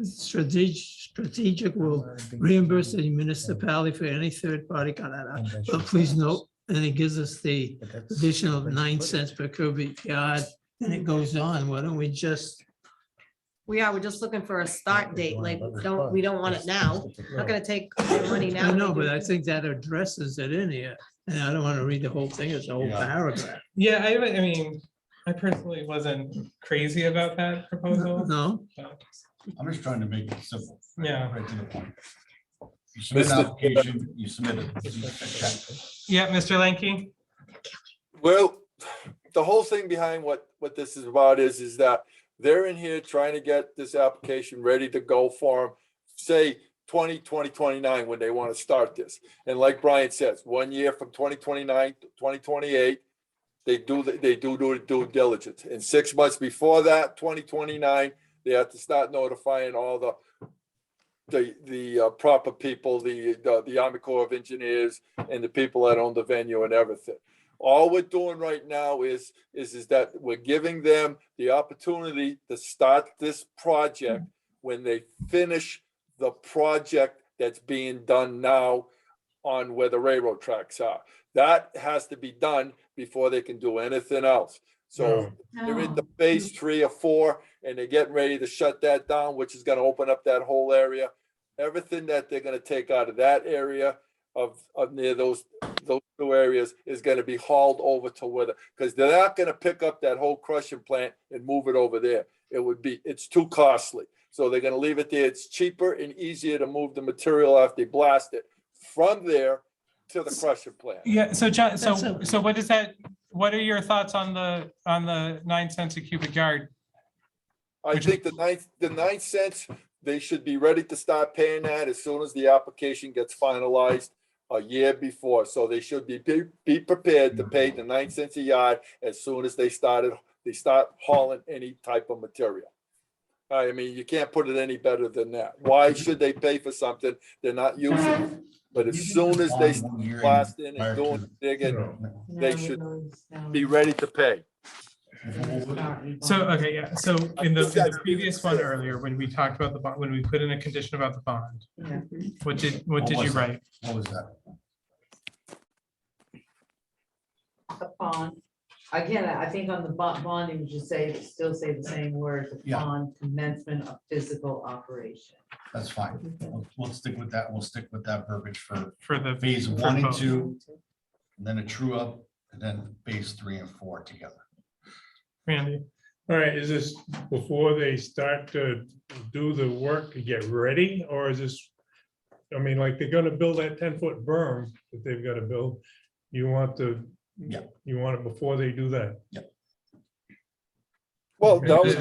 Strategic will reimburse the municipality for any third party. But please note, and it gives us the additional 9 cents per cubic yard, and it goes on. Why don't we just? We're just looking for a start date, like, we don't want it now, not gonna take their money now. I know, but I think that addresses it in here, and I don't want to read the whole thing, it's a whole paragraph. Yeah, I mean, I personally wasn't crazy about that proposal. No, I'm just trying to make it simple. Yeah. Right to the point. You submit an application, you submit it. Yeah, Mr. Lanky? Well, the whole thing behind what this is about is that they're in here trying to get this application ready to go for them, say 2029 when they want to start this. And like Brian says, 1 year from 2029 to 2028, they do due diligence. And 6 months before that, 2029, they have to start notifying all the proper people, the Army Corps of Engineers and the people that own the venue and everything. All we're doing right now is that we're giving them the opportunity to start this project when they finish the project that's being done now on where the railroad tracks are. That has to be done before they can do anything else. So they're in the phase 3 or 4, and they're getting ready to shut that down, which is gonna open up that whole area. Everything that they're gonna take out of that area of near those 2 areas is gonna be hauled over to where because they're not gonna pick up that whole crushing plant and move it over there. It's too costly. So they're gonna leave it there. It's cheaper and easier to move the material after they blast it from there to the crushing plant. Yeah, so John, so what is that? What are your thoughts on the 9 cents a cubic yard? I think the 9 cents, they should be ready to start paying that as soon as the application gets finalized a year before. So they should be prepared to pay the 9 cents a yard as soon as they start hauling any type of material. I mean, you can't put it any better than that. Why should they pay for something they're not using? But as soon as they start blasting and doing digging, they should be ready to pay. So, okay, yeah, so in the previous one earlier, when we talked about the bond, when we put in a condition about the bond, what did you write? What was that? Upon, again, I think on the bonding, you should still say the same words, upon commencement of physical operation. That's fine. We'll stick with that. We'll stick with that verbiage for the phase for 1 and both. 2, and then a true up, and then phase 3 and 4 together. Randy? All right, is this before they start to do the work to get ready, or is this, I mean, like, they're gonna build that 10-foot berm that they've got to build. You want you want it before they do that? Well, that was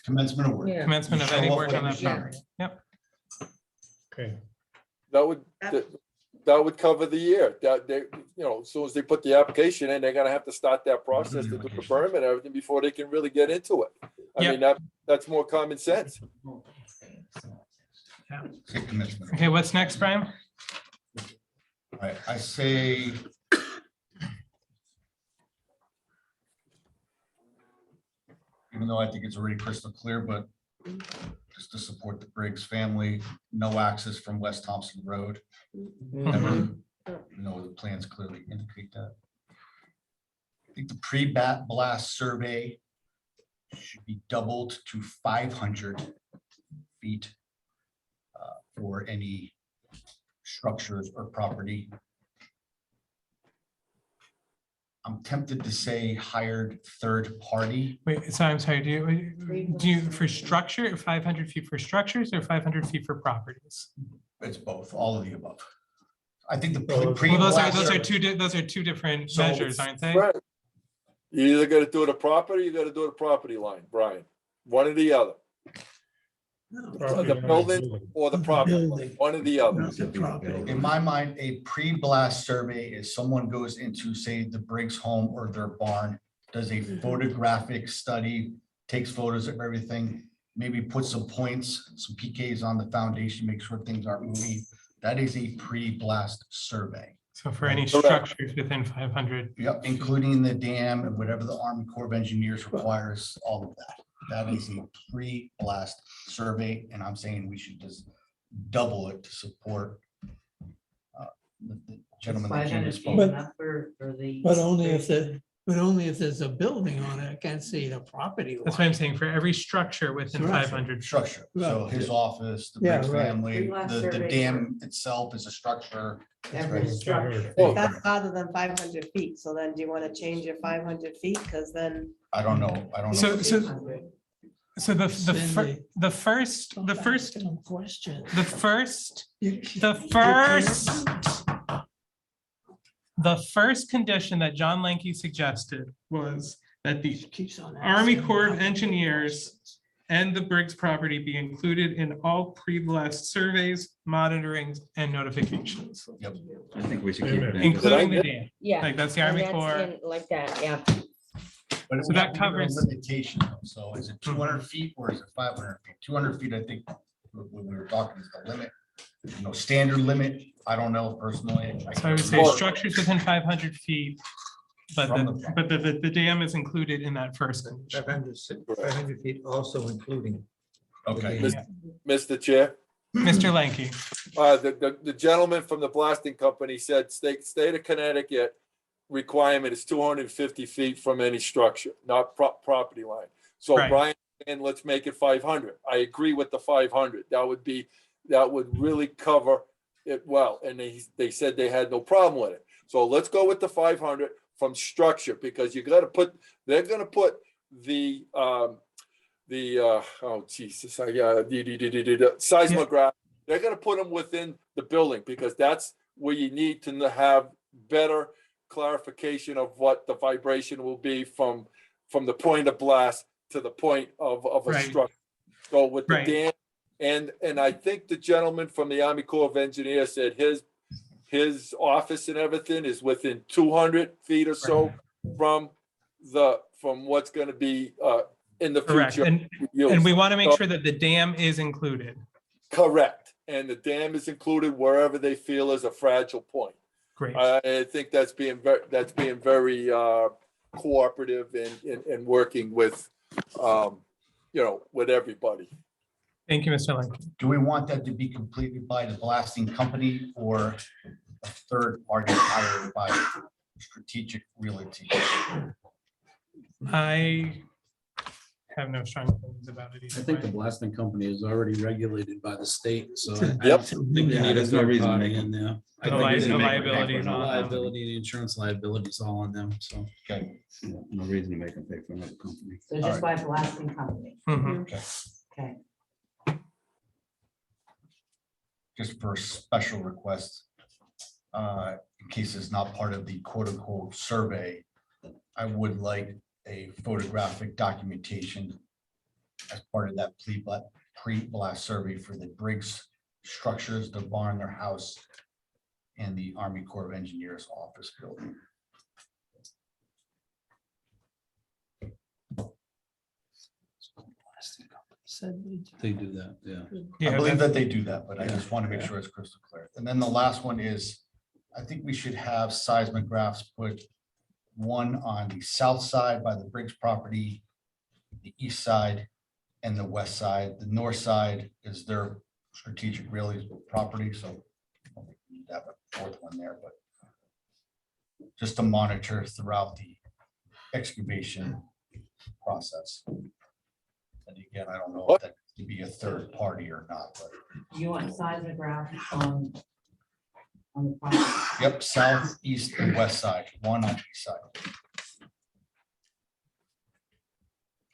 Commencement of work. Commencement of any Show up work on when that you property. Yep. Okay. That would, that would cover the year. That they, as soon as they put the application in, they're gonna have to start that process to do the permit and everything before they can really get into it. I Yep. mean, that's more common sense. Okay, what's next, Brian? All right, I say. Even though I think it's already crystal clear, but just to support the Briggs family, no access from West Thompson Road. Never, the plans clearly indicate that. I think the pre-bat blast survey should be doubled to 500 feet for any structures or property. I'm tempted to say hired third party. Wait, so I'm sorry, do you for structure, 500 feet for structures or 500 feet for properties? It's both, all of the above. I think the Well, pre-blast those are survey- those are two different So measures, aren't they? Right. You either gotta do the property, you gotta do the property line, Brian, one or the other. The building or the property, line, one or the other. In my mind, a pre-blast survey is someone goes into, say, the Briggs home or their barn, does a photographic study, takes photos of everything, maybe put some points, some PKs on the foundation, make sure things aren't moving. That is a pre-blast survey. So for any structures within 500. Yep, including the dam and whatever the Army Corps of Engineers requires, all of that. That is a pre-blast survey, and I'm saying we should just double it to support the gentleman that came and spoke. But only if there's a building on it. I can't see the property. That's what I'm saying, for every structure within Right. 500. Structure, so his office, the Yeah, Briggs right. family, Pre-blast the survey dam itself is a structure. Every structure. Oh. That's farther than 500 feet. So then do you want to change your 500 feet? Because then. I don't know, I don't know. So the Cindy. first Question. the first condition that John Lanky suggested was that the Keeps on Army asking. Corps of Engineers and the Briggs property be included in all pre-blast surveys, monitorings, and notifications, I think we should keep it in. including the dam. Yeah. Like, that's the and Army that's Corps. in Like that, yeah. But So that covers- limitation, though. So is it 200 feet or is it 500 feet? 200 feet, I think, when we were talking is the limit. Standard limit, I don't know personally. So I would say structures within 500 feet, but From the dam is included in that first condition. 500 feet also including. Okay. Mr. Chair, Mr. Lanky, the gentleman from the blasting company said state of Connecticut requirement is 250 feet from any structure, not property line. So Right. Brian, and let's make it 500. I agree with the 500. That would really cover it well. And they said they had no problem with it. So let's go with the 500 from structure, because they're gonna put the seismograph, they're gonna put them within the building, because that's where you need to have better clarification of what the vibration will be from the point of blast to the point of a Right. structure. So with the Right. dam, and I think the gentleman from the Army Corps of Engineers said his office and everything is within 200 feet or so from what's gonna be in the correct. future. And we want to make sure that the dam is included. Correct, and the dam is included wherever they feel is a fragile point. Great. I think that's being very cooperative and working with, with everybody. Thank you, Mr. Lanky. Do we want that to be completed by the blasting company or a third party hired by Strategic Realty? I have no strong feelings about it I either think the way. blasting company is already regulated by the state, so. I Yep. don't think they need a There's no third reason to party make in there. I The think we should make it liability is The on them. liability, the insurance liability is all on them, so. Okay. No reason to make them pay for another company. So just by blasting company. Mhm. Okay. Just for a special request, in case it's not part of the quote unquote survey, I would like a photographic documentation as part of that pre-blast survey for the Briggs structures, their barn, their house, and the Army Corps of Engineers office building. They do that, yeah. I believe that they do that, but I just want to make sure it's crystal clear. And then the last one is, I think we should have seismographs put one on the south side by the Briggs property, the east side, and the west side. The north side is their strategic realty property, so I don't think we need to have a fourth one there, but just to monitor throughout the excavation process. And again, I don't know if that could be a third party or not, but You want seismograph on the property? yep, south, east, and west side, one on each side.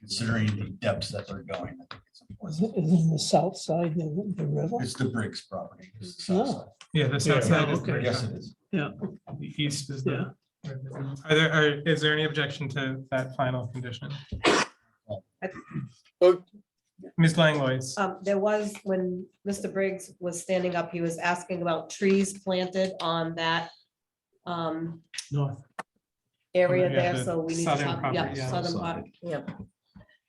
Considering the depths that they're going, I think it's important. Isn't the south side the river? It's the Briggs property. It's the south side. Yeah, the south side is. okay. Yes, it is. Yeah, The east is yeah. the. Is there any objection to that final condition? Ms. Langlois? There was, when Mr. Briggs was standing up, he was asking about trees planted on that North. area Yeah, there, the so we need to southern talk, property, yeah, yeah. southern part, Yep.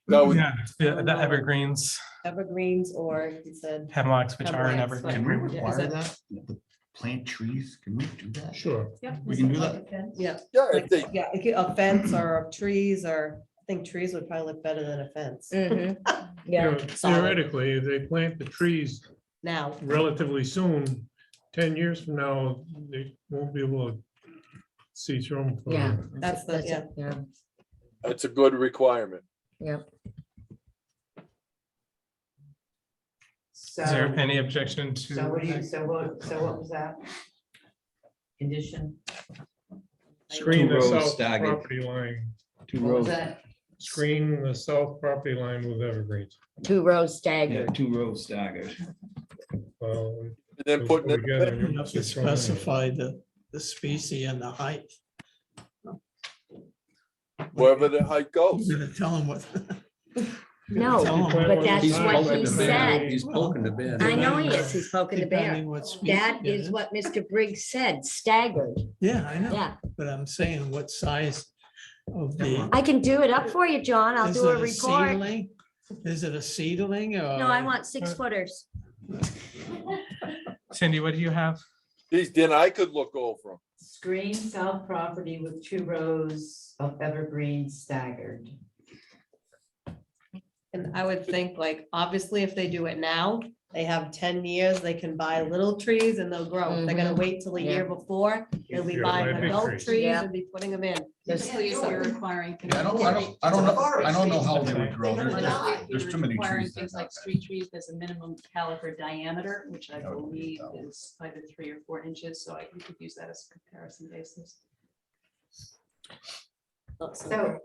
No, Yeah, the evergreens, evergreens, or he said. hemlocks, which are an Hemlocks, evergreen. Can we Yeah, is require it- that? Plant trees? Can we do that? Sure. We can do that. Yeah, yeah, like, if they, yeah, it could- a fence or trees, or I think trees would probably look better than a fence Mhm. You Yeah, know, theoretically, if they plant the trees now. relatively soon, 10 years from now, they won't be able to see through them. yeah. That's the, That's yeah. it, yeah, it's a good requirement. yeah. So, Is there any objection to? so what do you, so what was that? Condition? Screen Two the rows south staggered. property line, Two What was rows, that? screen the south property line with evergreens. 2 rows yeah, staggered. 2 rows staggered. Well, And then those putting go it, together and You you'll have to see through 'em anyway. specify the species and the height. wherever the height goes. You're gonna tell them what. No, Tell 'em but what- that's He's what poking he the bear. said. He's poking the bear. I know he is, he's poking the bear. Depending what species That it is what Mr. Briggs said, staggered. Yeah, I know, Yeah, but I'm saying what size of the. I can do it up for you, John. I'll Is do a it report. seedling? Is it a seedling or? No, I want 6 footers. Cindy, what do you have? These, then I could look over them. Screen south property with 2 rows of evergreens staggered. And I would think, like, obviously, if they do it now, they have 10 years, they can buy little trees and they'll grow. If they're gonna wait till a year before, they'll be Yeah, buying buy big adult trees. trees Yeah. and be putting them in. Typically, if you're requiring. Yeah, I don't know how they would grow. There's too many Requiring trees. things there. like street trees, there's a minimum caliper diameter, which I That would be believe that one. is either 3 or 4 inches, so you could use that as a comparison basis. So,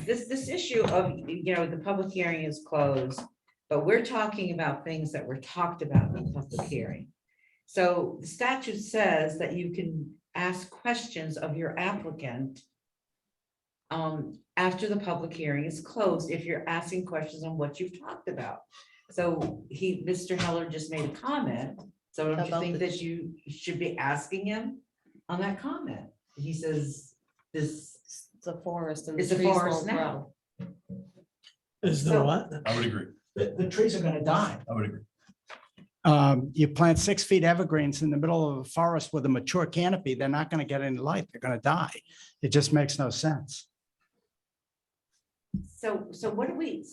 this issue of, the public hearing is closed, but we're talking about things that were talked about in the public hearing. So the statute says that you can ask questions of your applicant after the public hearing is closed, if you're asking questions on what you've talked about. So Mr. Heller just made a comment, so don't you About think the- that you should be asking him on that comment? He says, this It's a forest and is the a trees forest won't now. grow. Is the So- what? I would agree. The trees are gonna die. I would agree. You plant 6 feet evergreens in the middle of a forest with a mature canopy, they're not gonna get any light, they're gonna die. It just makes no sense. So what do we,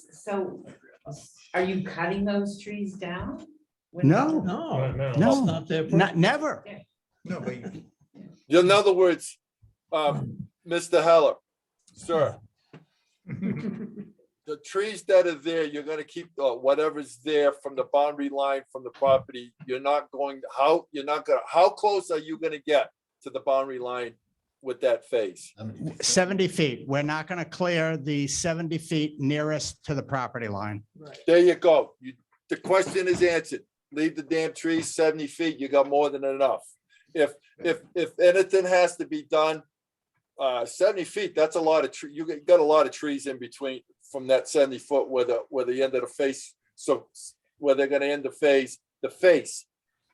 are you cutting those trees down? No, No, Right now. No. it's not their. not, never. No, but In other words, Mr. Heller, sir, the trees that are there, you're gonna keep whatever's there from the boundary line from the property. You're not how close are you gonna get to the boundary line with that phase? 70 feet. We're not gonna clear the 70 feet nearest to the property line. There you go. The question is answered. Leave the damn trees 70 feet. You got more than enough. If anything has to be done, 70 feet, that's a lot of tree. You got a lot of trees in between from that 70 foot where the end of the face. So where they're gonna end the face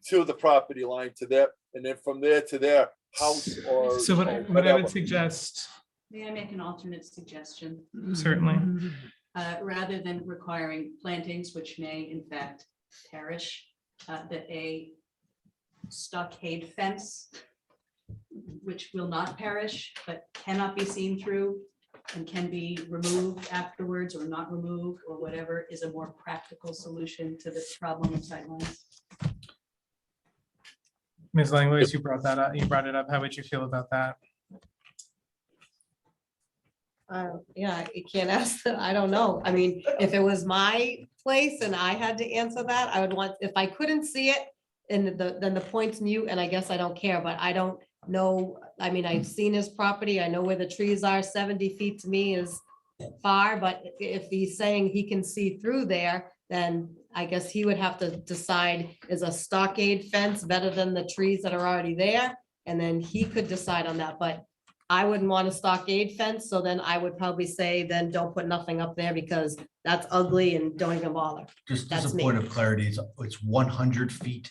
to the property line to there, and then from there to their house or. So what or I would whatever. suggest, May I make an alternate suggestion? certainly, Rather than requiring plantings, which may in fact perish, that a stockade fence, which will not perish, but cannot be seen through and can be removed afterwards or not removed or whatever, is a more practical solution to this problem of sightlines. Ms. Langlois, you brought that up, you brought it up. How would you feel about that? Yeah, you can't ask that. I don't know. I mean, if it was my place and I had to answer that, I would want, if I couldn't see it, and then the point's mute, and I guess I don't care, but I don't know. I mean, I've seen his property. I know where the trees are. 70 feet to me is far, but if he's saying he can see through there, then I guess he would have to decide, is a stockade fence better than the trees that are already there? And then he could decide on that, but I wouldn't want a stockade fence, so then I would probably say, then don't put nothing up there because that's ugly and don't even bother. Just That's as a me. point of clarity, it's 100 feet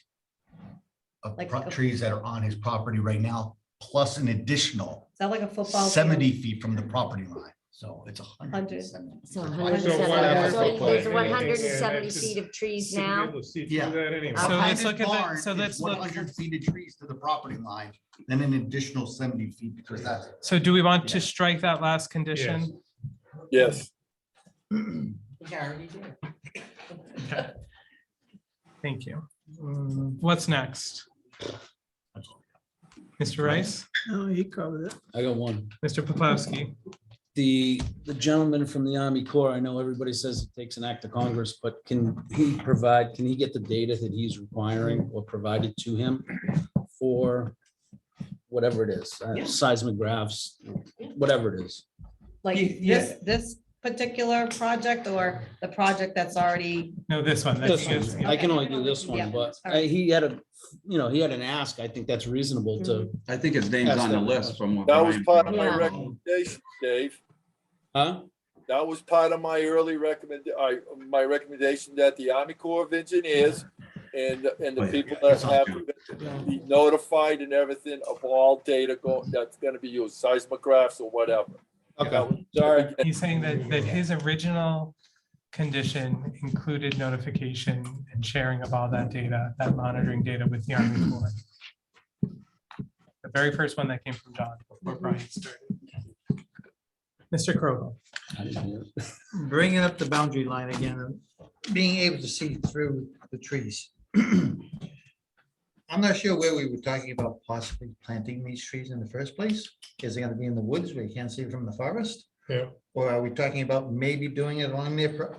of Like trees that are on his property right now, plus an additional Is that like a football? field? 70 feet from the property line. So it's 100. 170. So So 170 whatever. so there's Yeah, 170 it's feet of trees Shouldn't be now. able to see Yeah. through that anyway. So Okay. let's look at the, Barn so is let's look, 100 feet of trees to the property line, then an additional 70 feet because that's. so do we want to strike that last condition? Yes. Okay. Thank you. What's next? Mr. Rice, No, he covered it. I got one. Mr. Poplawski, The gentleman from the Army Corps, I know everybody says it takes an act of Congress, but can he get the data that he's requiring or provided to him for whatever it is, seismographs, whatever it is? Like this particular project or the project that's already, no, this one. This that's- one. I can only do this Yeah. one, but All right. he had he had an ask. I think that's reasonable to, I think his name's on the list from what. That was Brian- part of my Yeah. recommendation, Dave. huh? That was part of my early my recommendation that the Army Corps of Engineers and the people that have to be notified and everything of all data that's gonna be used, seismographs or whatever. Okay, sorry. He's saying that his original condition included notification and sharing of all that data, that monitoring data with the Army Corps. The very first one that came from John before Brian started. Mr. Krogel. Bringing up the boundary line again, and being able to see through the trees. I'm not sure where we were talking about possibly planting these trees in the first place. Is it gonna be in the woods where you can't see from the forest? Yeah. Or are we talking about maybe doing it along their,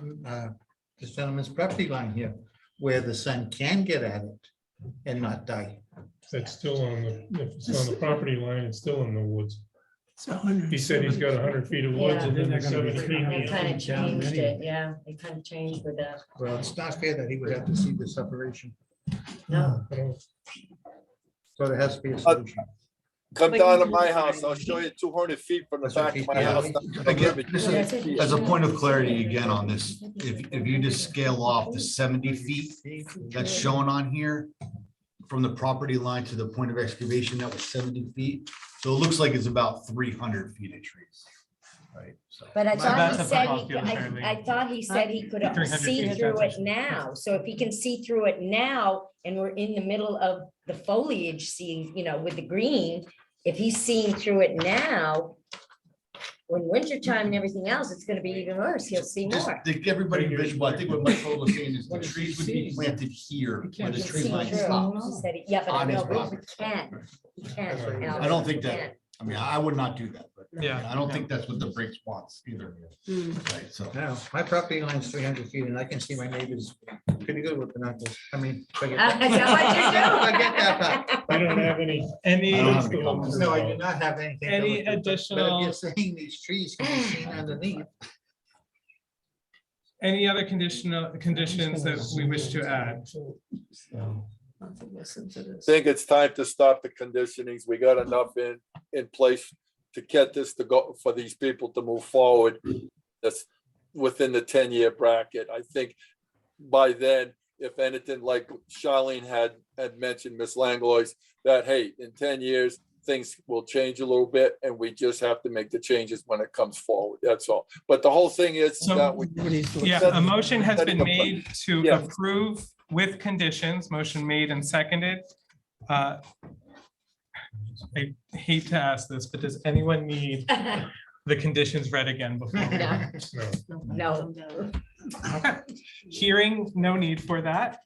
this gentleman's property line here, where the sun can get at it and not die? It's still on the, if it's on the property line, it's still in the woods. It's 100. He said he's got 100 feet of woods and then Yeah. 70 They feet. They kind of changed it, yeah, they kind of changed with that. Well, it's not fair that he would have to see the separation. No, So there has to be a solution. Come down to my house, I'll show you 200 feet from the back of my house. Again, this is- as a point of clarity again on this, if you just scale off the 70 feet that's shown on here from the property line to the point of excavation, that was 70 feet. So it looks like it's about 300 feet of trees, right? So but I thought That's he a said, football field, apparently. I thought he said he could 300 see feet, through that's it now. So if he can see through it now and we're in the middle of the foliage, seeing, with the green, if he's seeing through it now, when wintertime and everything else, it's gonna be even worse. He'll see just more. to get everybody visual, I think what Mike Cole was saying is the trees would be planted here where the He tree can line see through. stops. He said, yeah, but I on his know, but he property. can't. He can't. I don't think He that, can't. I mean, I would not do that, but Yeah. I don't think that's what the Brinks wants either. Right, so. Now, my property line is 300 feet and I can see my neighbors pretty good with binoculars. I mean. forget that. Is that what you're doing? Forget that part. We don't have any. Any, I don't have any comments. No, I do not have anything. Any relative, but additional- if you're saying these trees can be seen underneath. any other conditions that we wish to add? listen to this. Think it's time to stop the conditionings. We got enough in place to get this to go, for these people to move forward. That's within the 10-year bracket. I think by then, if anything, like Charlene had mentioned, Miss Langlois, that, hey, in 10 years, things will change a little bit and we just have to make the changes when it comes forward. That's all. But the whole thing is So- that we. Yeah, a motion has been made to Yeah. approve with conditions, motion made and seconded. I hate to ask this, but does anyone need the conditions read again before? we vote? No. Okay, hearing no need for that.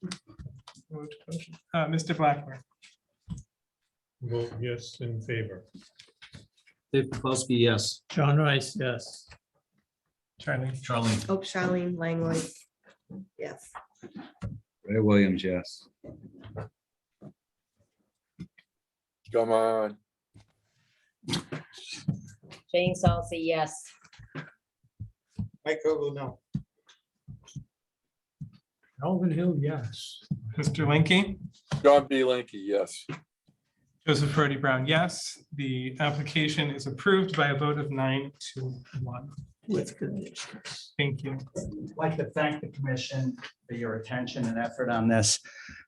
Mr. Blackburn, Vote yes in favor. Dave Pakulski, yes. John Rice, yes. Charlie. Oh, Charlene Langley. Yes. Ray Williams, yes. Come on. Jane Salsi, yes. Mike Ogle, no. Alvin Hill, yes. Mr. Linky, John B. Linky, yes. Joseph Brody Brown, yes. The application is approved by a vote of 9-1. With conditions. Thank you. I'd like to thank the commission for your attention and effort on this.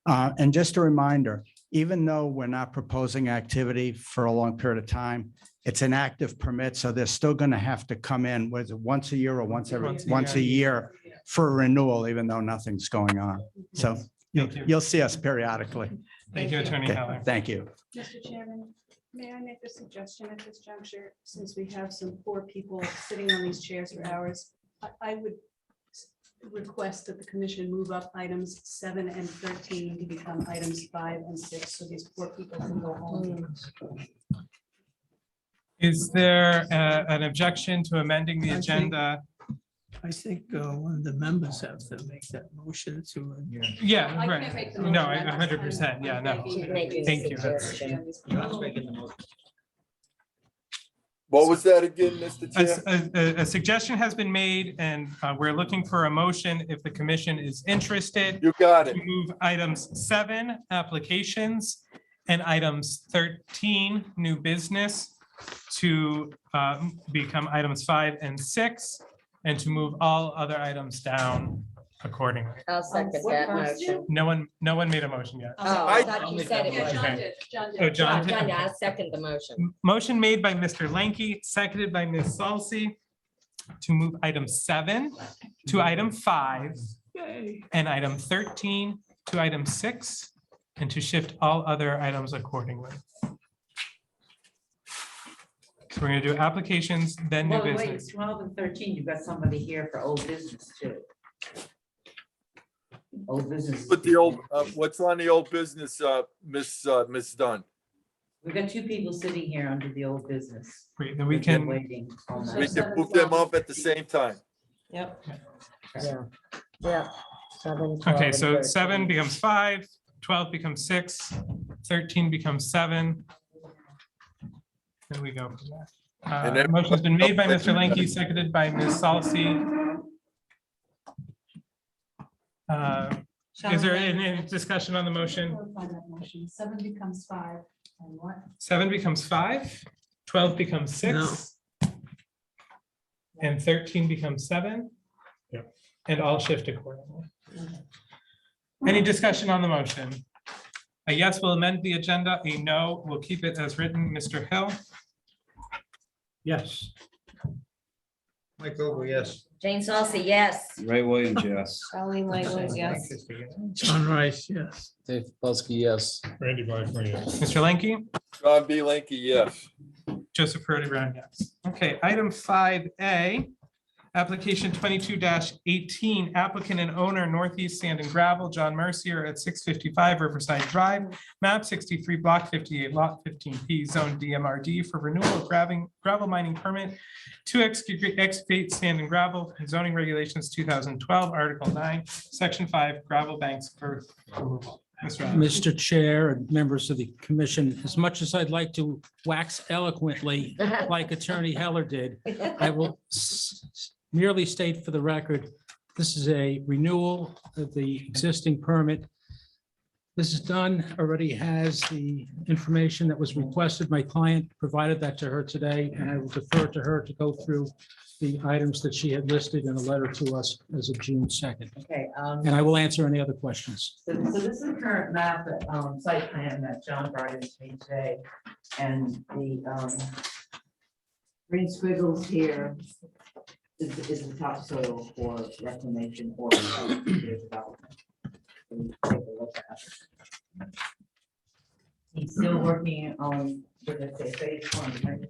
And just a reminder, even though we're not proposing activity for a long period of time, it's an active permit, so they're still going to have to come in, was it once a year or once a year for a renewal, even though nothing's going on. So you'll see us periodically. Thank you, Attorney Okay, Heller. thank you. Mr. Chairman, may I make a suggestion at this juncture, since we have some poor people sitting on these chairs for hours? I would request that the commission move up items 7 and 13 to become items 5 and 6, so these poor people can go home. Is there an objection to amending the agenda? I think one of the members have to make that motion to. Yeah, I right. can't make the No, motion. 100%. Yeah, no. She's making a Thank you. suggestion. What was that again, Mr. A, Chair? a suggestion has been made and we're looking for a motion if the commission is interested. You got it. To move items 7, applications, and items 13, new business, to become items 5 and 6, and to move all other items down accordingly. I'll second that motion. No one made a motion yet. Oh, I thought you said it Yeah, was. John did. John Oh, did. John did. I'll second the motion. Motion made by Mr. Lanky, seconded by Ms. Salsi, to move item 7 to item 5, and item 13 to item 6, and to shift all other items accordingly. So we're gonna do applications, then new Well, wait, business. 12 and 13, you've got somebody here for old business too. Old business. But the old, what's on the old business, Miss Dunn? We got 2 people sitting here under the old business. Great, then we They've been can, Waiting. all We night. can move them up at the same time. Yep. Yeah. Yeah. 7, 12, okay, and so 7 13. becomes 5, 12 becomes 6, 13 becomes 7. Then we go from there. And then- Motion's been made by Mr. Lanky, seconded by Ms. Salsi. Is there any discussion on the motion? Clarify that motion. 7 becomes 5, and what? 7 becomes 5, 12 becomes 6. And 13 becomes 7. Yep. And all shift accordingly. Any discussion on the motion? A yes will amend the agenda, a no will keep it as written. Mr. Hill, Yes. Mike Ogle, yes. Jane Salsi, yes. Ray Williams, yes. Charlene Langley, yes. John Rice, yes. Dave Pakulski, yes. Randy Blackburn, yes. Mr. Lanky, John B. Linky, yes. Joseph Purdy Brown, yes. Okay, item 5A, application 22-18, applicant and owner Northeast Sand and Gravel, John Mercier at 655 Riverside Drive, map 63, block 58, lot 15P, zone DMRD for renewal of gravel mining permit to excavate sand and gravel, zoning regulations 2012, article 9, section 5, gravel banks for removal. Mr. Adams. Mr. Chair and members of the commission, as much as I'd like to wax eloquently like Attorney Heller did, I will merely state for the record, this is a renewal of the existing permit This is done, already has the information that was requested. My client provided that to her today, and I will defer to her to go through the items that she had listed in a letter to us as of June 2nd. Okay. And I will answer any other questions. So this is the current map, site plan that John brought in to me today, and the green squiggles here is the topsoil for reclamation or development. So we take a look at it. He's still working on, with the phase one, right?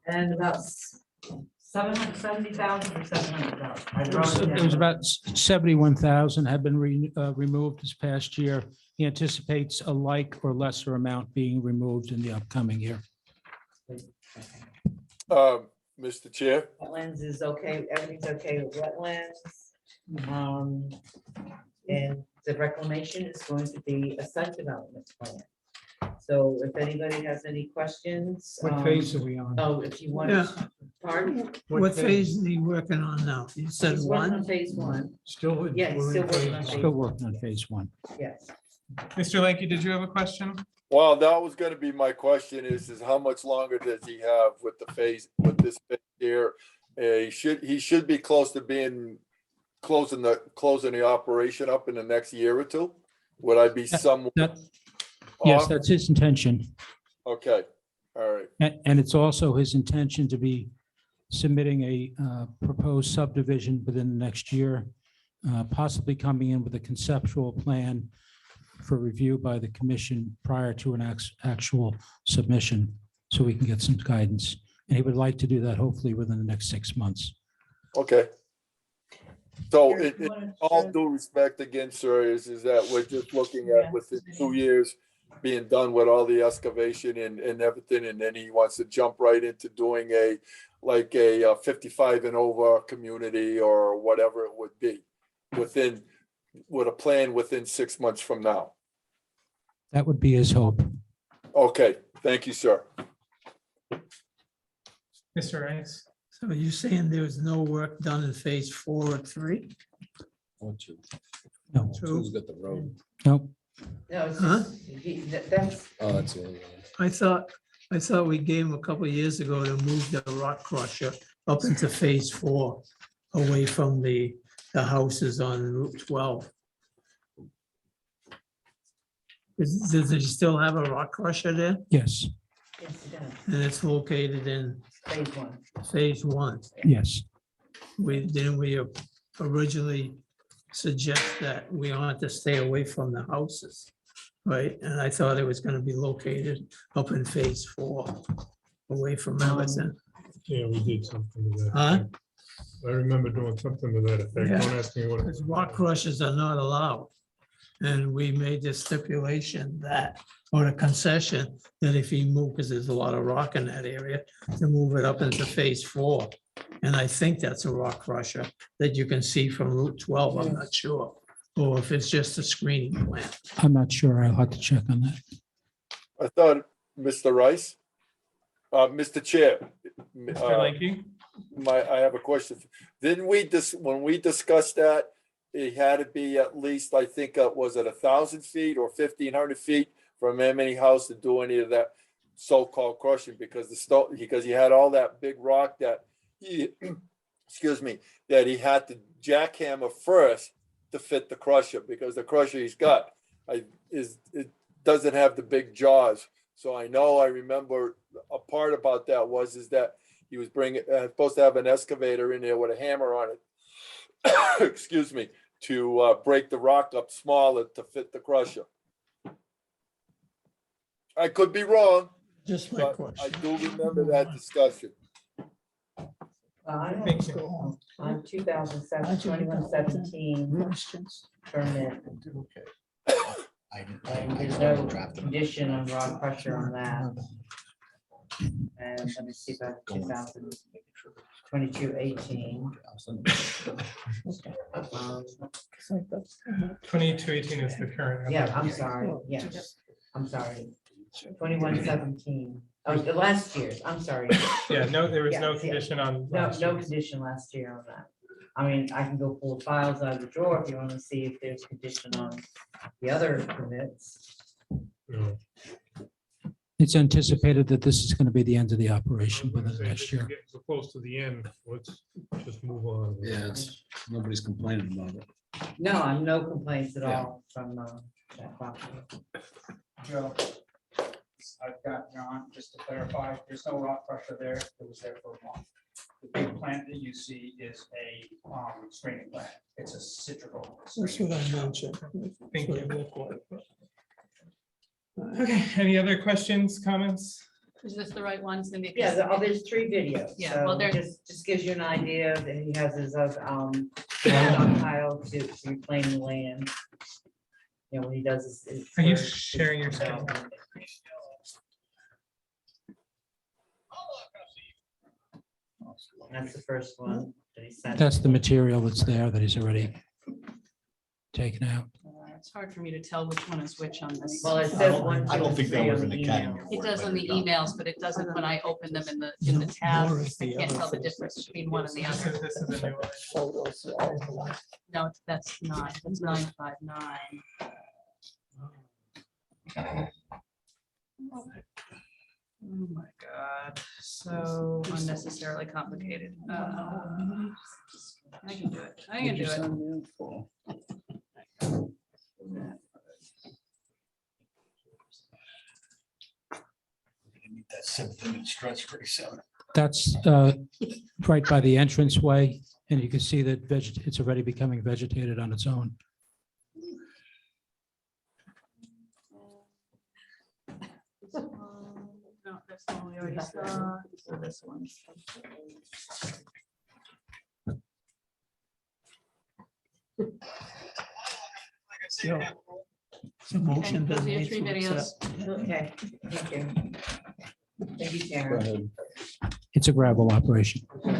And about 770,000 or 700,000. It was about 71,000 had been removed this past year. He anticipates a like or lesser amount being removed in the upcoming year. Mr. Chair, Wetlands is okay, everything's okay with wetlands. And the reclamation is going to be a site development plan. So if anybody has any questions. What phase are we on? Oh, if you want. Yeah. Pardon? What phase are you working on now? You said He's working on one? phase one, Still. Yeah, he's still working on Still working on phase one. yes. Mr. Lanky, did you have a question? well, that was gonna be my question is how much longer does he have with the phase, with this phase here? He should be close to being, closing the operation up in the next year or two? Would I be somewhat Yes, off? that's his intention. Okay, all right. And it's also his intention to be submitting a proposed subdivision within the next year, possibly coming in with a conceptual plan for review by the commission prior to an actual submission, so we can get some guidance. And he would like to do that hopefully within the next 6 months. Okay. So in all due respect again, sir, is that we're just looking at within 2 years being done with all the excavation and everything, and then he wants to jump right into doing a 55 and over community or whatever it would be with a plan within 6 months from now. That would be his hope. Okay, thank you, sir. Mr. Rice? So are you saying there was no work done in phase 4 or 3? One, two. No. Two's got the road. Nope. No, it's Huh? just, that's, Oh, that's the only one. I thought we gave him a couple of years ago to move the rock crusher up into phase 4, away from the houses on Route 12. Does he still have a rock crusher there? Yes, yes, it does. And it's located in Phase one. phase 1. yes. Didn't we originally suggest that we want to stay away from the houses? Right, and I thought it was gonna be located up in phase 4, away from everything. Yeah, we did something to that. Huh? effect. I remember doing something to that effect. Yeah. Don't ask me what. Because rock crushers are not allowed. And we made the stipulation that, or a concession, that if he moved, because there's a lot of rock in that area, to move it up into phase 4. And I think that's a rock crusher that you can see from Route 12, I'm not sure. Or if it's just a screening plant. I'm not sure. I'll have to check on that. I thought, Mr. Rice, Mr. Chair. Mr. Lanky? I have a question. Didn't we when we discussed that, it had to be at least, I think, was it 1,000 feet or 1,500 feet from any house to do any of that so-called crushing because because he had all that big rock that he, excuse me, that he had to jackhammer first to fit the crusher because the crusher he's got it doesn't have the big jaws. So I remember a part about that is that he was supposed to have an excavator in there with a hammer on it. Excuse me, to break the rock up smaller to fit the crusher. I could be wrong, Just my but question. I do remember that discussion. I don't know. On 2007, 2117 Questions? permit. There's no condition on rock pressure on that. And let me see about 2022-18. 2218 is the current. Yeah, I'm sorry, yes, I'm sorry. 2117. Oh, the last year's, I'm sorry. Yeah, no, there was no Yeah, condition on. No, last no year's. condition last year on that. I mean, I can go pull the files out of the drawer if you want to see if there's condition on the other permits. It's anticipated that this is going to be the end of the operation within the next year. Getting so close to the end, let's just move on. Yeah, it's, nobody's complaining about it. No, I'm no complaints at all from that property. Joe, I've got John, just to clarify, there's no rock pressure there. It was there for a month. The big plant that you see is a screening plant. It's a citral. That's what I mentioned. Thank you. Okay, any other questions, comments? Is this the right one, Cindy? Yeah, there's 3 videos. Yeah, well, So there- just gives you an idea that he has his stockpile to reclaim the land. You know, when he does his. Are you first- sharing your screen? That's the first one that he sent. That's the material that's there that he's already taken out. It's hard for me to tell which one is which on this. Well, it says one, I don't two, think that three was on in the the email. Academy It does on the emails, but it doesn't when I open them in the tab. Nor is I the can't other tell the thing. difference between one and the This other. is a new one. Photos. No, that's 959. Oh my God, so unnecessarily complicated. I can do it. I can do it. That 7-minute stretch pretty soon. That's right by the entranceway, and you can see that it's already becoming vegetated on its own. No, that's the one we already saw. So this one. So, so motion Those been are your made 3 to videos. accept. Okay, thank you. Thank you, Karen. It's a gravel operation. Huh?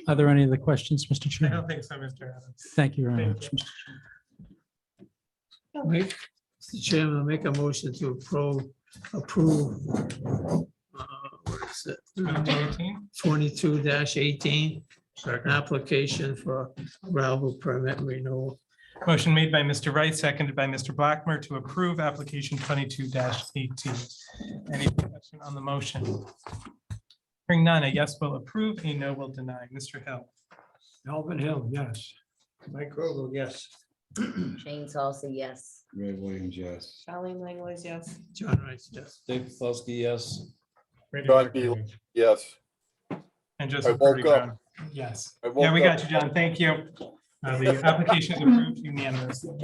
Are there any other questions, Mr. I Chair? don't think so, Mr. Evans. Thank you very Thank much. Mr. Chairman, I'll make a motion to approve. What is it? 2018? 22-18, application for gravel permit renewal. Motion made by Mr. Wright, seconded by Mr. Blackmer to approve application 22-18. Any question on the motion? Hearing none, a yes will approve, a no will deny. Mr. Hill. Melvin Hill, yes. Mike Rogel, yes. Jane Salsa, yes. Ray Williams, yes. Charlene Langley's yes. John Wright's yes. Dave Pelkey, yes. Randy John Blackmer, B. Yes. And I Joseph woke Purdy up. Brown. Yes. I woke Yeah, we up. got you, John. Thank you. The application is approved unanimously.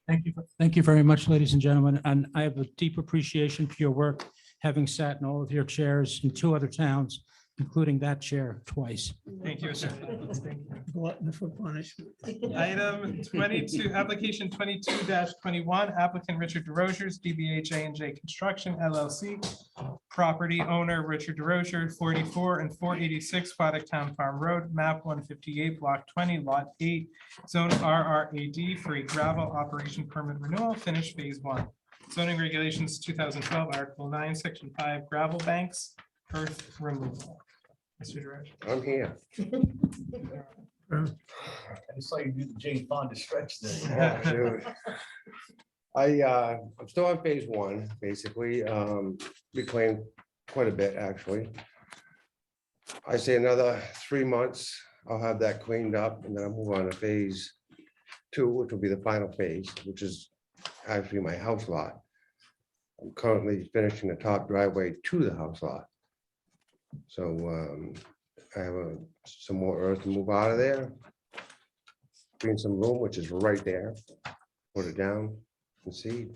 Thank you. Thank you very much, ladies and gentlemen, and I have a deep appreciation for your work, having sat in all of your chairs in 2 other towns, including that chair twice. Thank you, sir. Thank you. Glutton for punishment. Item 22, application 22-21, applicant Richard DeRozier's DBA J&J Construction LLC. Property owner Richard DeRozier, 44 and 486 Town Farm Road, map 158, block 20, lot 8, zone RRAD for a gravel operation permit renewal, finish phase 1. Zoning regulations 2012, article 9, section 5, gravel banks, earth removal. Mr. DeRozier. I'm here. I just saw you do the Jane Fonda stretch there. Yeah, dude. I'm still on phase 1, basically, reclaimed quite a bit, actually. I say another 3 months, I'll have that cleaned up, and then I'll move on to phase 2, which will be the final phase, which is actually my house lot. I'm currently finishing the top driveway to the house lot. So I have some more earth to move out of there. Clean some room, which is right there. Put it down and see.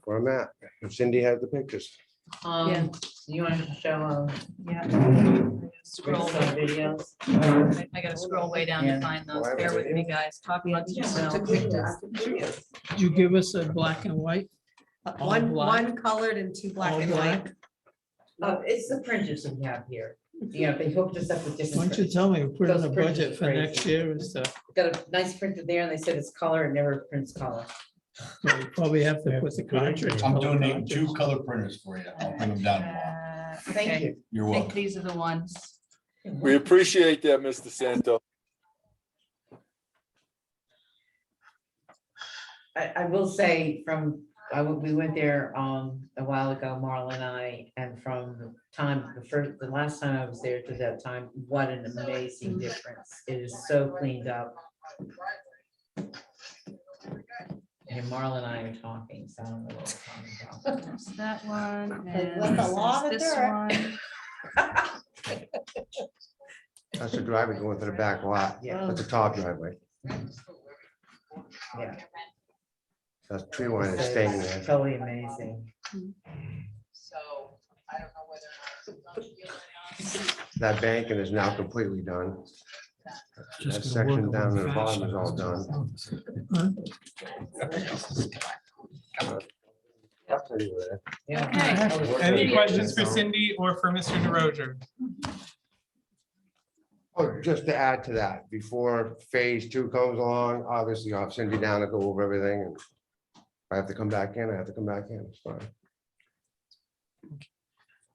Where I'm at. If Cindy has the pictures. You want to show Yeah. Scroll. some videos? I gotta scroll way down to find those. Bear with me, guys. Talk amongst yourselves. Did you give us a black and white? All One, black? one colored and 2 black All and black? white. It's the printers we have here. You know, they hooked us up with different. Why don't you tell me, we put in Those a printers budget are for crazy. next year is Got a nice printer there and they said it's color, it never prints color. we probably have to put the cartridge. I'm color donating cartridge. 2 color printers for you. I'll bring them down tomorrow. Thank Okay. you. You're I think welcome. these are the ones. We appreciate that, Mr. Santo. I will say we went there a while ago, Marla and I, and from the last time I was there to that time, what an amazing difference. It is so cleaned up. And Marla and I are talking, so I don't know what we're talking about. There's that one. They and left a this is lot of this dirt. one. That's the driveway going to the back lot. Yeah. That's a top driveway. Yeah. That's tree line is staying there. Totally amazing. That banking is now completely done. Just That gonna work section on down one at the bottom fashion. is all done. Yeah. Any questions for Cindy or for Mr. DeRozier? Oh, just to add to that, before phase 2 comes along, obviously I'll have Cindy down to go over everything. And if I have to come back in, I have to come back in. It's fine.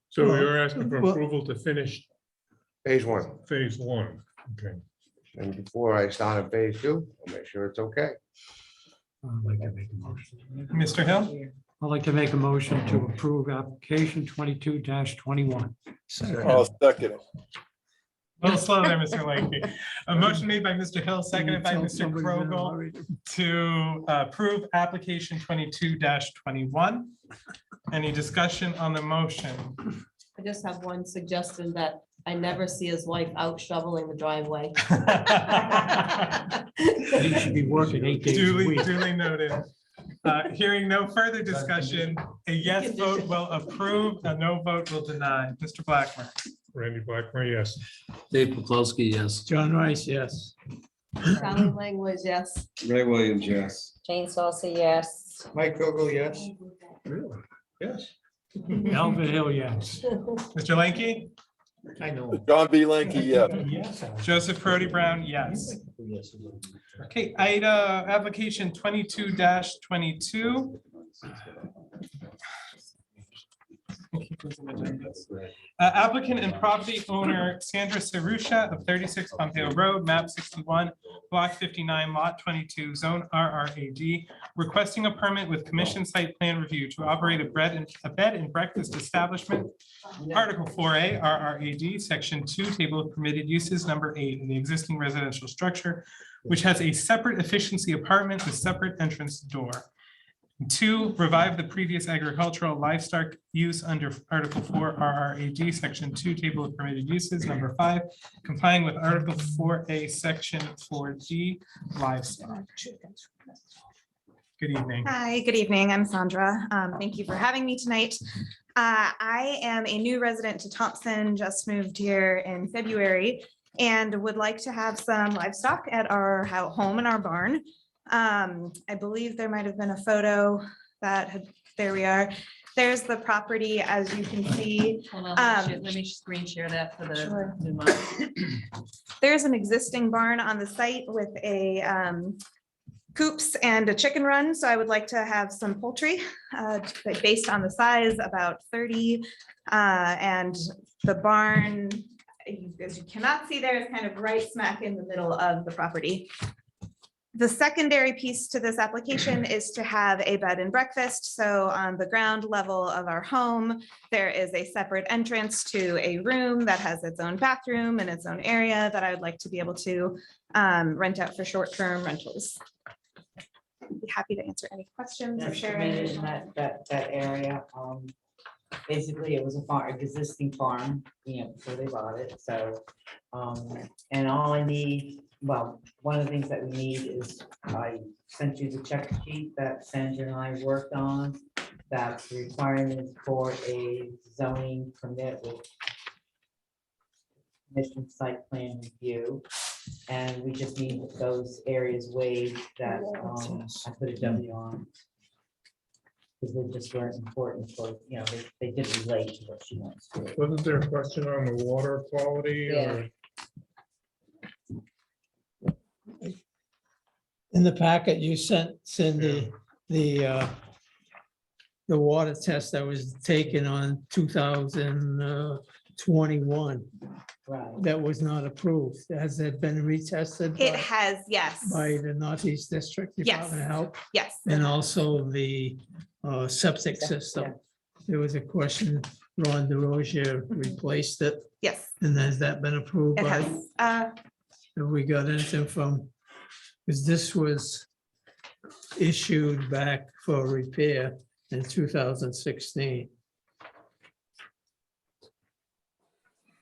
So you're asking for Well- approval to finish Phase 1. phase 1. Okay. And before I start on phase 2, I'll make sure it's okay. I'd like to make a motion. Mr. Hill? I'd like to make a motion to approve application 22-21. I'll second it. A little slow there, Mr. Lanky. A motion made by Mr. Hill, seconded by Tell Mr. somebody that Krogel already. to approve application 22-21. Any discussion on the motion? I just have one suggestion that I never see his wife out shoveling the driveway. He should be working 8 days a Duly, week. duly noted. Hearing no further discussion, a yes vote will approve, a no vote will deny. Mr. Blackmer. Randy Blackmer, yes. Dave Paklowski, yes. John Rice, yes. Sally Langley, yes. Ray Williams, yes. Jane Salsa, yes. Mike Vogel, yes. Yes. Alvin Hill, yes. Mr. Lanky? I know. John B. Lanky, yeah. Joseph Brody Brown, yes. Okay, application 22-22. Applicant and property owner Sandra Sarusha of 36 Pompeo Road, map 61, block 59, lot 22, zone RRAD, requesting a permit with commission site plan review to operate a bed and breakfast establishment. Article 4A RRAD, section 2, table of permitted uses, number 8, in the existing residential structure, which has a separate efficiency apartment with separate entrance door. 2, revive the previous agricultural livestock use under Article 4 RRAD, Section 2, Table of Permitted Uses, number 5, complying with Article 4A, Section 4D, livestock. Good evening. Hi, good evening. I'm Sandra. Thank you for having me tonight. I am a new resident to Thompson, just moved here in February, and would like to have some livestock at our home in our barn. I believe there might have been a photo that had, there we are. There's the property, as you can see. Hold on, let me screen share that for the Sure. new model. There's an existing barn on the site with a coops and a chicken run. So I would like to have some poultry based on the size, about 30. And the barn, as you cannot see there, is kind of right smack in the middle of the property. The secondary piece to this application is to have a bed and breakfast. So on the ground level of our home, there is a separate entrance to a room that has its own bathroom and its own area that I would like to be able to rent out for short-term rentals. Be happy to answer any questions or That's share. permitted in that area. Basically, it was a farm, existing farm, before they bought it, so. And all I need, well, one of the things that we need is, I sent you the check sheet that Sandra and I worked on. That's requirements for a zoning permit with commission site plan review. And we just need those areas waived that I put a W on. Because they just weren't important for, they did relate to what she wants to. Wasn't there a question on the water quality? Yeah. In the packet you sent Cindy, the the water test that was taken on 2021 Right. that was not approved. Has it been retested? It by- has, yes. By the Northeast District Department of Health? Yes. And also the septic system. There was a question, Ron DeRozier replaced it, Yes, and has that been approved it by? has. Have we got anything from, because this was issued back for repair in 2016.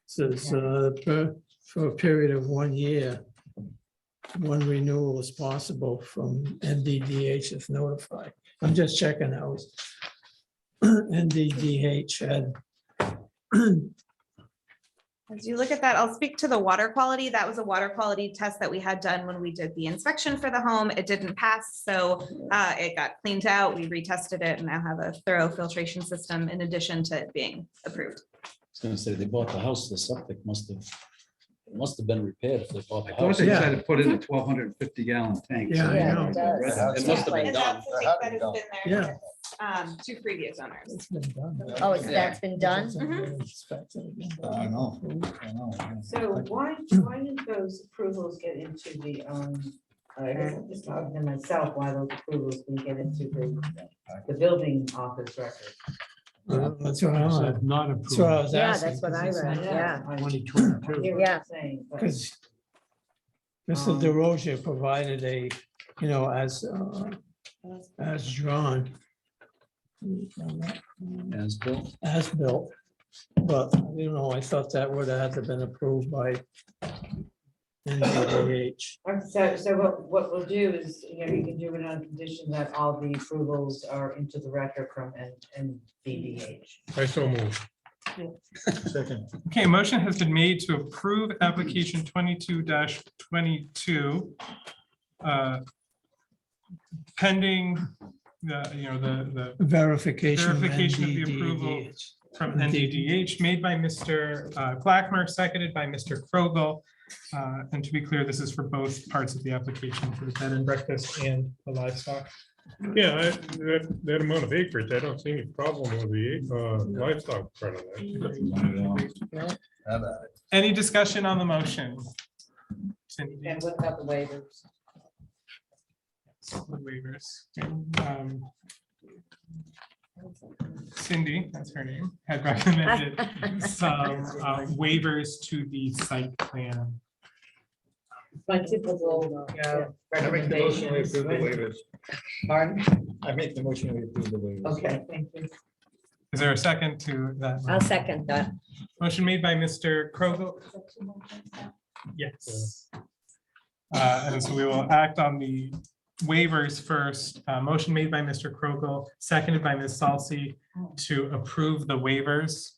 Says, for a period of 1 year, one renewal is possible from NDDH if notified. I'm just checking out. NDDH had. As you look at that, I'll speak to the water quality. That was a water quality test that we had done when we did the inspection for the home. It didn't pass, so it got cleaned out. We retested it and now have a thorough filtration system in addition to it being approved. I was gonna say, they bought the house, the septic must have been repaired if they bought the I thought house. they Yeah. said to put in a 1,250 gallon tank. Yeah, I Yeah, know. it does. It must have been And done. that's the tank that has been there Yeah. since, two previous owners. It's been done. Oh, that's been done? I know. So why didn't those approvals get into the, I guess I'm just talking to myself, why those approvals didn't get into the building office record? That's what I was, Said not that's what I approved. was Yeah, asking. that's what I read, yeah. I 2022. hear what Yeah. you're saying, but- Because Mr. DeRozier provided a, as drawn. As built. As built, but, I thought that would have had to been approved by NDDH. So what we'll do is, you can do it on condition that all the approvals are into the record from NDDH. I so move. Second. Okay, motion has been made to approve application 22-22. Pending the Verification. of verification of the approval NDDH. from NDDH, made by Mr. Blackmer, seconded by Mr. Krogel. And to be clear, this is for both parts of the application, for the bed and breakfast and the livestock. Yeah, that amount of acreage, I don't see any problem with the livestock part of that. Any discussion on the motion? Cindy? And what about the waivers? The waivers. Cindy, that's her name, had recommended some waivers to the site plan. My typical I make the motion we recommendations. approve the waivers. Pardon? I make the motion we approve the waivers. Okay, thank you. Is there a second to that? I'll second that. Motion made by Mr. Krogel. Yes. And so we will act on the waivers first. Motion made by Mr. Krogel, seconded by Ms. Salsi to approve the waivers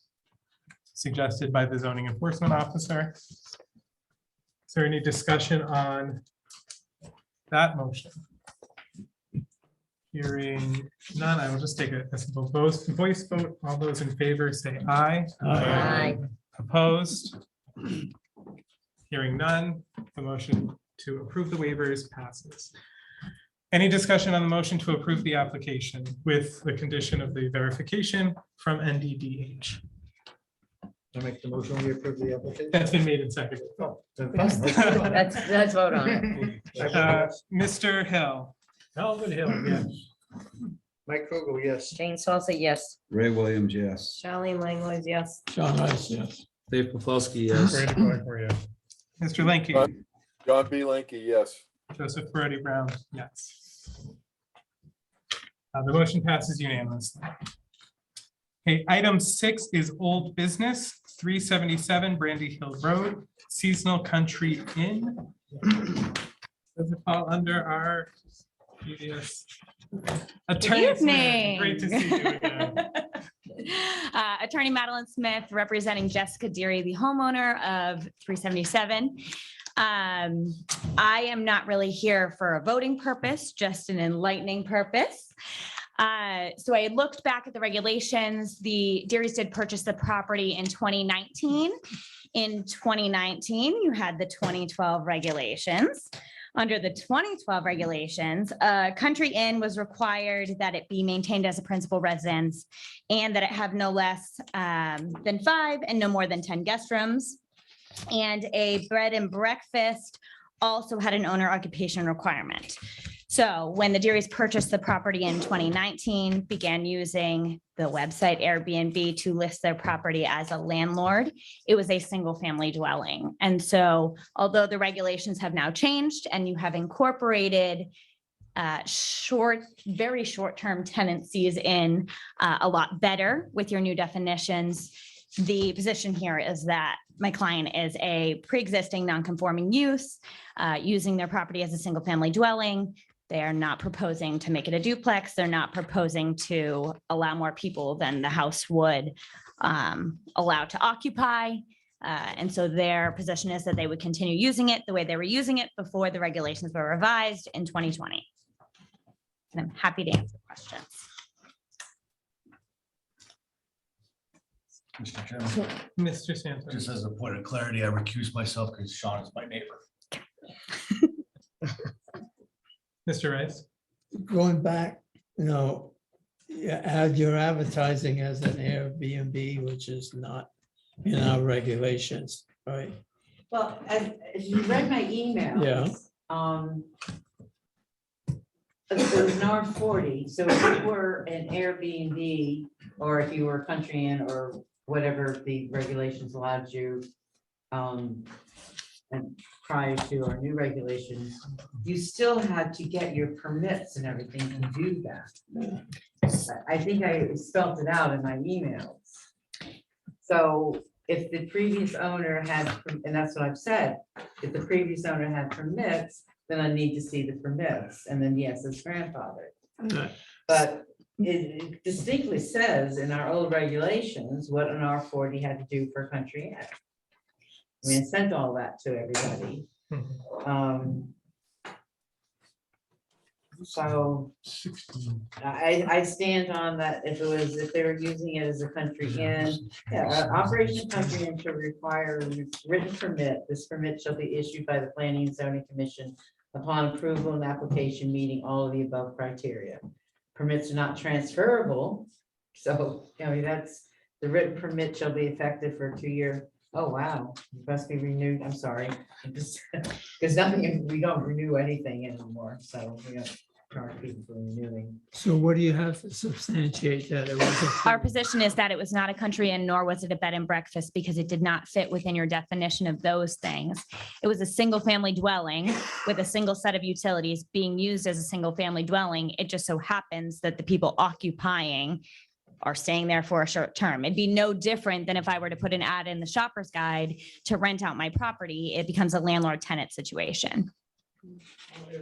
suggested by the zoning enforcement officer. Is there any discussion on that motion? Hearing none, I will just take a simple voice vote. All those in favor say aye. Aye. Opposed? Hearing none, the motion to approve the waivers passes. Any discussion on the motion to approve the application with the condition of the verification from NDDH? I make the motion we approve the application. That's been made and seconded. Oh, then fine. Let's vote on it. Let's vote on it. Mr. Hill. Calvin Hill, yes. Mike Krogel, yes. Jane Salsa, yes. Ray Williams, yes. Charlene Langlois, yes. John Rice, yes. Dave Pavelski, yes. Randy Blackmore, yes. Mr. Linky. John B. Linky, yes. Joseph Brody Brown, yes. The motion passes unanimously. Okay, item 6 is old business, 377 Brandy Hill Road, Seasonal Country Inn. Does it fall under our previous attorney? Good evening. Great to see you again. Attorney Madeline Smith, representing Jessica Deary, the homeowner of 377. I am not really here for a voting purpose, just an enlightening purpose. So I looked back at the regulations. The Dearys did purchase the property in 2019. In 2019, you had the 2012 regulations. Under the 2012 regulations, a country inn was required that it be maintained as a principal residence and that it have no less than 5 and no more than 10 guest rooms. And a bed and breakfast also had an owner occupation requirement. So when the Deary's purchased the property in 2019, began using the website Airbnb to list their property as a landlord, it was a single family dwelling. And so although the regulations have now changed and you have incorporated very short-term tenancies in a lot better with your new definitions, the position here is that my client is a pre-existing non-conforming use, using their property as a single family dwelling. They are not proposing to make it a duplex. They're not proposing to allow more people than the house would allow to occupy. And so their position is that they would continue using it the way they were using it before the regulations were revised in 2020. And I'm happy to answer questions. Mr. Chairman, Mr. Santos. just as a point of clarity, I recuse myself because Sean is my neighbor. Mr. Rice. Going back, you're advertising as an Airbnb, which is not in our regulations, right? Well, as you read my email. Yeah. It was an R40, so if you were an Airbnb, or if you were a country inn, or whatever the regulations allowed you, and prior to our new regulations, you still had to get your permits and everything to do that. I think I spelled it out in my emails. So if the previous owner had, and that's what I've said, if the previous owner had permits, then I need to see the permits, and then yes, it's grandfathered. But it distinctly says in our old regulations what an R40 had to do for a country inn. I mean, I sent all that to everybody. So I stand on that. If they were using it as a country inn, yeah, Operation Country Inn should require a written permit. This permit shall be issued by the Planning and Zoning Commission upon approval and application meeting all of the above criteria. Permits are not transferable. So, I mean, that's the written permit shall be effective for a 2-year. Oh, wow, it must be renewed. I'm sorry. Because nothing, we don't renew anything anymore. So we don't charge people for renewing. So what do you have to substantiate that it was? Our position is that it was not a country inn, nor was it a bed and breakfast, because it did not fit within your definition of those things. It was a single family dwelling with a single set of utilities being used as a single family dwelling. It just so happens that the people occupying are staying there for a short term. It'd be no different than if I were to put an ad in the shopper's guide to rent out my property. It becomes a landlord tenant situation.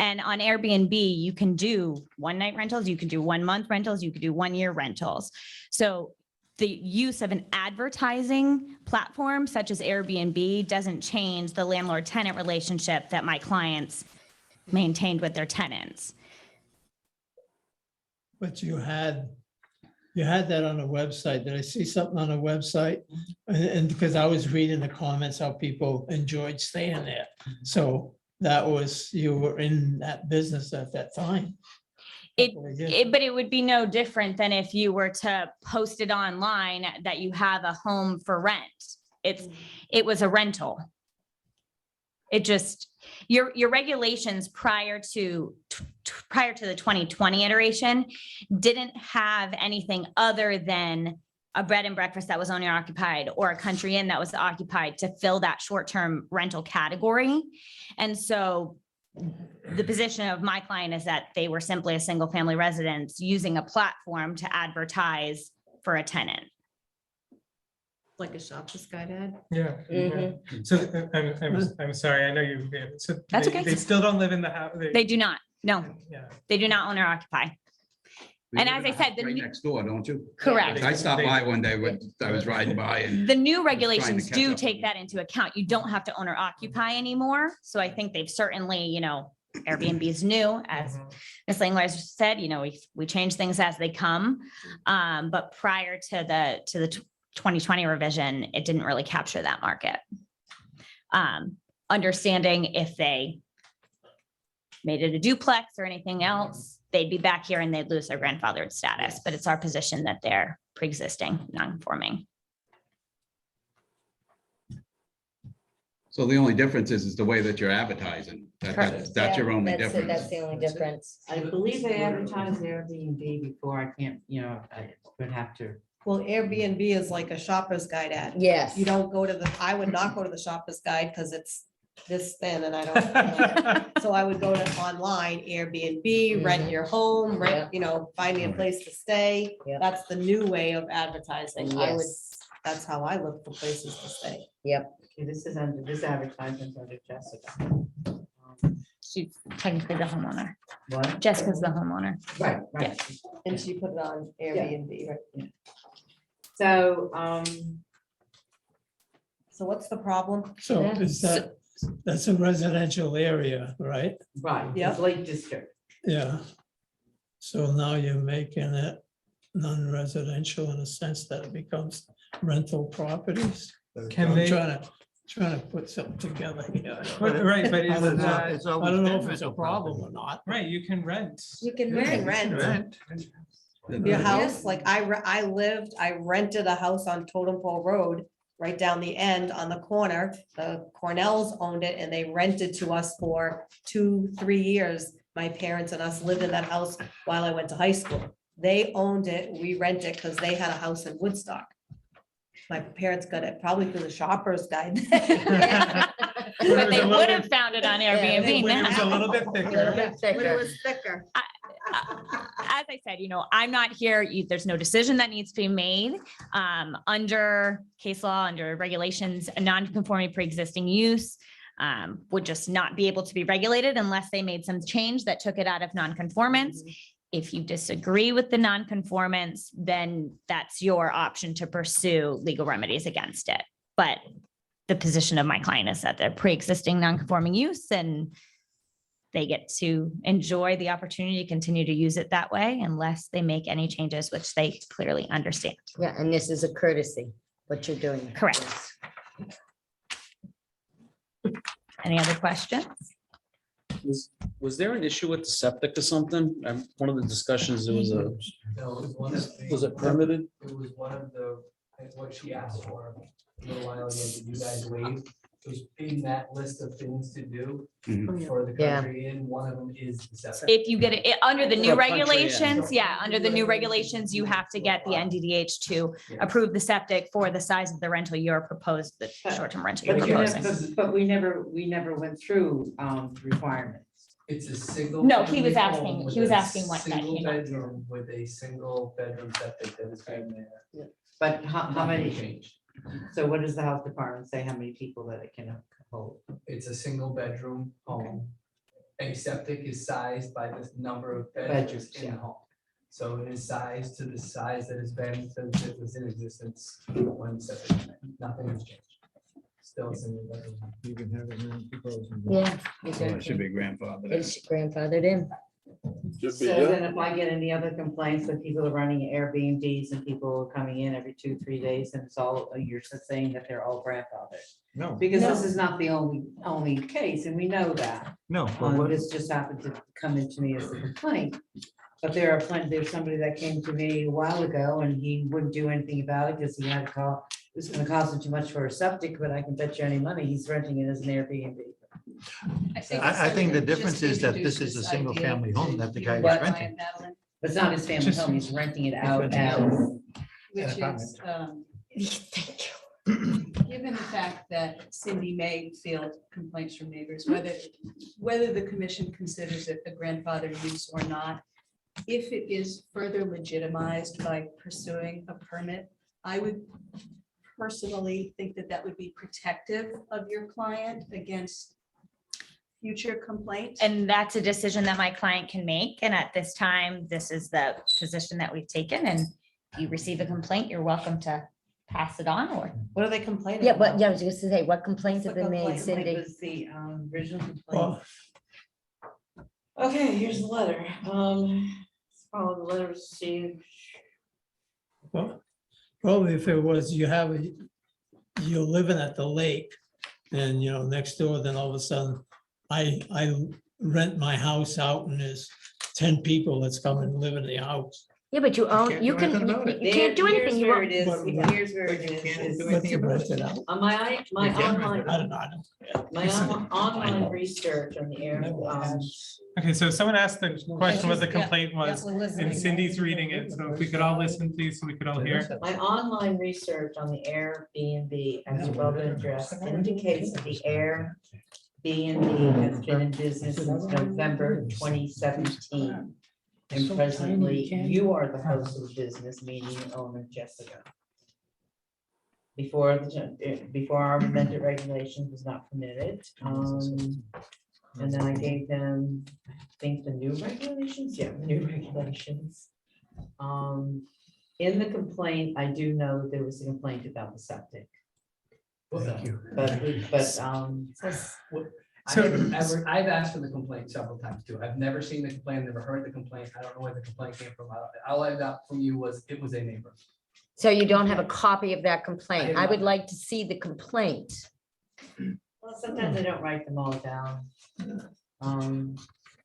And on Airbnb, you can do 1-night rentals, you can do 1-month rentals, you could do 1-year rentals. So the use of an advertising platform such as Airbnb doesn't change the landlord-tenant relationship that my clients maintained with their tenants. But you had that on a website. Did I see something on a website? And because I was reading the comments, how people enjoyed staying there. So that was, you were in that business at that time. But it would be no different than if you were to post it online that you have a home for rent. It was a rental. It just, your regulations prior to the 2020 iteration didn't have anything other than a bed and breakfast that was owner occupied or a country inn that was occupied to fill that short-term rental category. And so the position of my client is that they were simply a single family residence using a platform to advertise for a tenant. Like a shopper's guide ad? Yeah. Yeah. So I'm sorry, I know you. So That's okay. They still don't live in the house. They do not. No, Yeah. they do not own or occupy. You And live as in I a said, house the right new- next door, don't you? Correct. I stopped by one day when I was riding by and The new catch regulations do up. take that into account. You don't have to own or occupy anymore. So I think they've certainly, Airbnb is new, as Ms. Langler said, we change things as they come. But prior to the 2020 revision, it didn't really capture that market. Understanding if they made it a duplex or anything else, they'd be back here and they'd lose their grandfathered status. But it's our position that they're pre-existing, non-conforming. So the only difference is the way that you're advertising. That's your only That's difference. the only difference. I believe they advertised Airbnb before. I can't, I would have to. Well, Airbnb is like a shopper's guide ad. Yes. You don't go to I would not go to the shopper's guide because it's this thin and I don't. So I would go to online Airbnb, rent your home, rent, finding a place to stay. Yep. That's the new way of advertising. Yes. That's how I look for places to stay. Yep. Okay, this advertisement under Jessica. She's technically the homeowner. What? Jessica's the homeowner. Right, Yeah. right. And she put it on Airbnb, right? So, So what's the problem? So is that's a residential area, right? right, Yep. it's Lake District. Yeah. So now you're making it non-residential in a sense that it becomes rental properties. Can I'm they, trying to put something together here. right, but I is don't know. that, I don't know if it's a problem or not. right, you can rent. You can Rent. Your house, like I rented a house on Totem Pole Road, right down the end on the corner. The Cornells owned it and they rented to us for 2-3 years. My parents and us lived in that house while I went to high school. They owned it, we rent it because they had a house in Woodstock. My parents got it probably through the shopper's guide. But they would have found it on Airbnb When it was a now. little bit thicker. When it was thicker. As I said, I'm not here, there's no decision that needs to be made. Under case law, under regulations, a non-conforming pre-existing use would just not be able to be regulated unless they made some change that took it out of non-conformance. If you disagree with the non-conformance, then that's your option to pursue legal remedies against it. But the position of my client is that they're pre-existing non-conforming use and they get to enjoy the opportunity to continue to use it that way unless they make any changes, which they clearly understand. Yeah, and this is a courtesy, what you're doing. Correct. Any other questions? Was there an issue with the septic or something? One of the discussions, it was a, was it permitted? It was one of the, what she asked for a little while ago, that you guys waived. It was in that list of things to do for the Yeah. country, and one of them is the septic. If you get it under the new For country, yeah. regulations, under the new regulations, you have to get the NDDH to approve the septic for the size of the rental you're proposed, the short-term rental you're proposing. But we never went through requirements. It's a single. No, he was family asking- home with he was a asking what that single came up to. bedroom With a single bedroom septic that is in there. But how Nothing many, changed. so what does the health department say, how many people that it can hold? It's a single bedroom home. A septic is sized by the number of bedrooms in the home. So it is sized to the size that has been since it was in existence when septic, nothing has changed. Still a single bedroom. You can have it in proposal. Yeah. So it should be grandfathered. It's grandfathered in. Should be, So yeah. then if I get any other complaints that people are running Airbnbs and people are coming in every 2-3 days, and it's all, you're saying that they're all grandfathered? No. Because this is not the only case, and we know that. No. but what- This just happened to come into me as a complaint. But there are plenty, there's somebody that came to me a while ago and he wouldn't do anything about it because he had to call, it was gonna cost him too much for a septic, but I can bet you any money, he's renting it as an Airbnb. I think the difference is that this is a single family home that the guy was What? renting. But it's not his family Just- home, he's renting it out renting as. out. Which is, Thank you. given the fact that Cindy may field complaints from neighbors, whether the commission considers it a grandfather use or not, if it is further legitimized by pursuing a permit, I would personally think that that would be protective of your client against future complaints. And that's a decision that my client can make. And at this time, this is the position that we've taken. And if you receive a complaint, you're welcome to pass it on or. What are they complaining Yeah, about? but yeah, I was just to say, what complaints have been made, Complaint Cindy? was the original complaint. Well, Okay, here's the letter. Follow the letter received. well, probably if it was, you're living at the lake and, next door, then all of a sudden, I rent my house out and there's 10 people that's come and live in the house. Yeah, but you own, you can, you can't do anything. You Where won't- it is, But- here's where it is. But you rent it out. On my online, I don't know. my online research on the air, Okay, so someone asked the question what the complaint Yeah, was, we're listening. and Cindy's reading it, so if we could all listen, please, so we could all hear. my online research on the Airbnb as well as address indicates that the Airbnb has been in business since November 2017. And presently, you are the host of the business, meaning owner Jessica. Before our amended regulation was not permitted. And then I gave them, I think, the new regulations, yeah, the new regulations. In the complaint, I do know there was a complaint about the septic. Thank you. I've asked for the complaint several times too. I've never seen the complaint, never heard the complaint. I don't know where the complaint came from. All I got from you was, it was a neighbor. So you don't have a copy of that complaint. I would like to see the complaint. Well, sometimes I don't write them all down.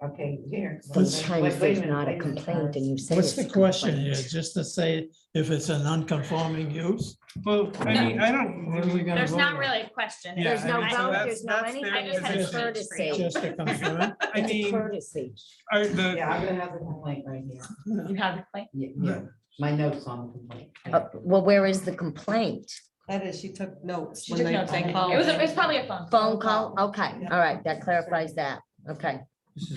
Okay, here. Sometimes there's not a complaint and you say. What's it's the a question here? complaint. Just to say if it's a non-conforming use? Well, I mean, I don't. What are we gonna There's vote not on? really a question. Yeah, There's no I mean, so vote, that's- there's no that's anything. their I just had a It's a position. courtesy. Just to confirm. I It's a mean, courtesy. are the, Yeah, I'm gonna have the complaint right here. You have the complaint? Yeah, my notes on the complaint. Well, where is the complaint? That is, she took notes. She when took they notes. called. It was probably a phone. Phone call? Okay, all right, that clarifies that. Okay.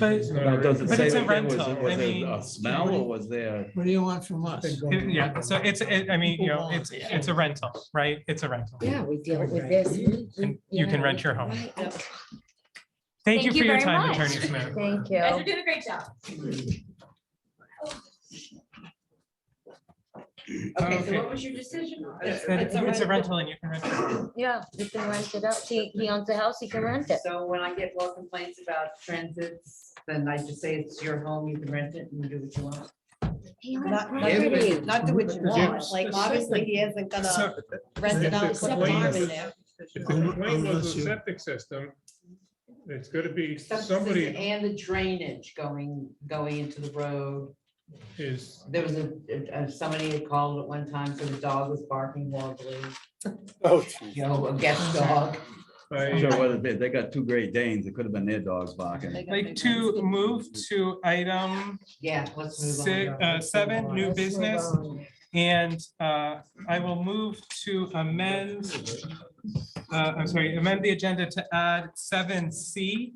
but, Now, does it But say it's a anything? Was rental. it- was I it mean, a smell or was there? What do you want from us? yeah, so I mean, you know, it's a rental, right? It's a rental. Yeah, we deal with this. And you can rent your home. Right, okay. Thank you for your very time, much. Attorney Smith. Thank You guys are you. doing a great job. Okay, so what was your decision? It's a rental and you can rent it. Yeah, you can rent it out. He owns the house, he can rent it. So when I get more complaints about transits, then I just say it's your home, you can rent it and do what you want. He owns Not property. not do what you want, like, obviously, he isn't gonna So, rent it out, If put the a farm complaint in was- there. If the complaint was Unless the you- septic system, it's gonna be Septic somebody system And the drainage going into the road. is, There was somebody had called at one time, so the dog was barking wildly, Oh, geez. you know, a guest dog. I, Sure, what it is. They got two Great Danes. It could have been their dogs barking. like to move to item Yeah, let's move on. 7, new Let's move business. on. And I will move to amend, amend the agenda to add 7C,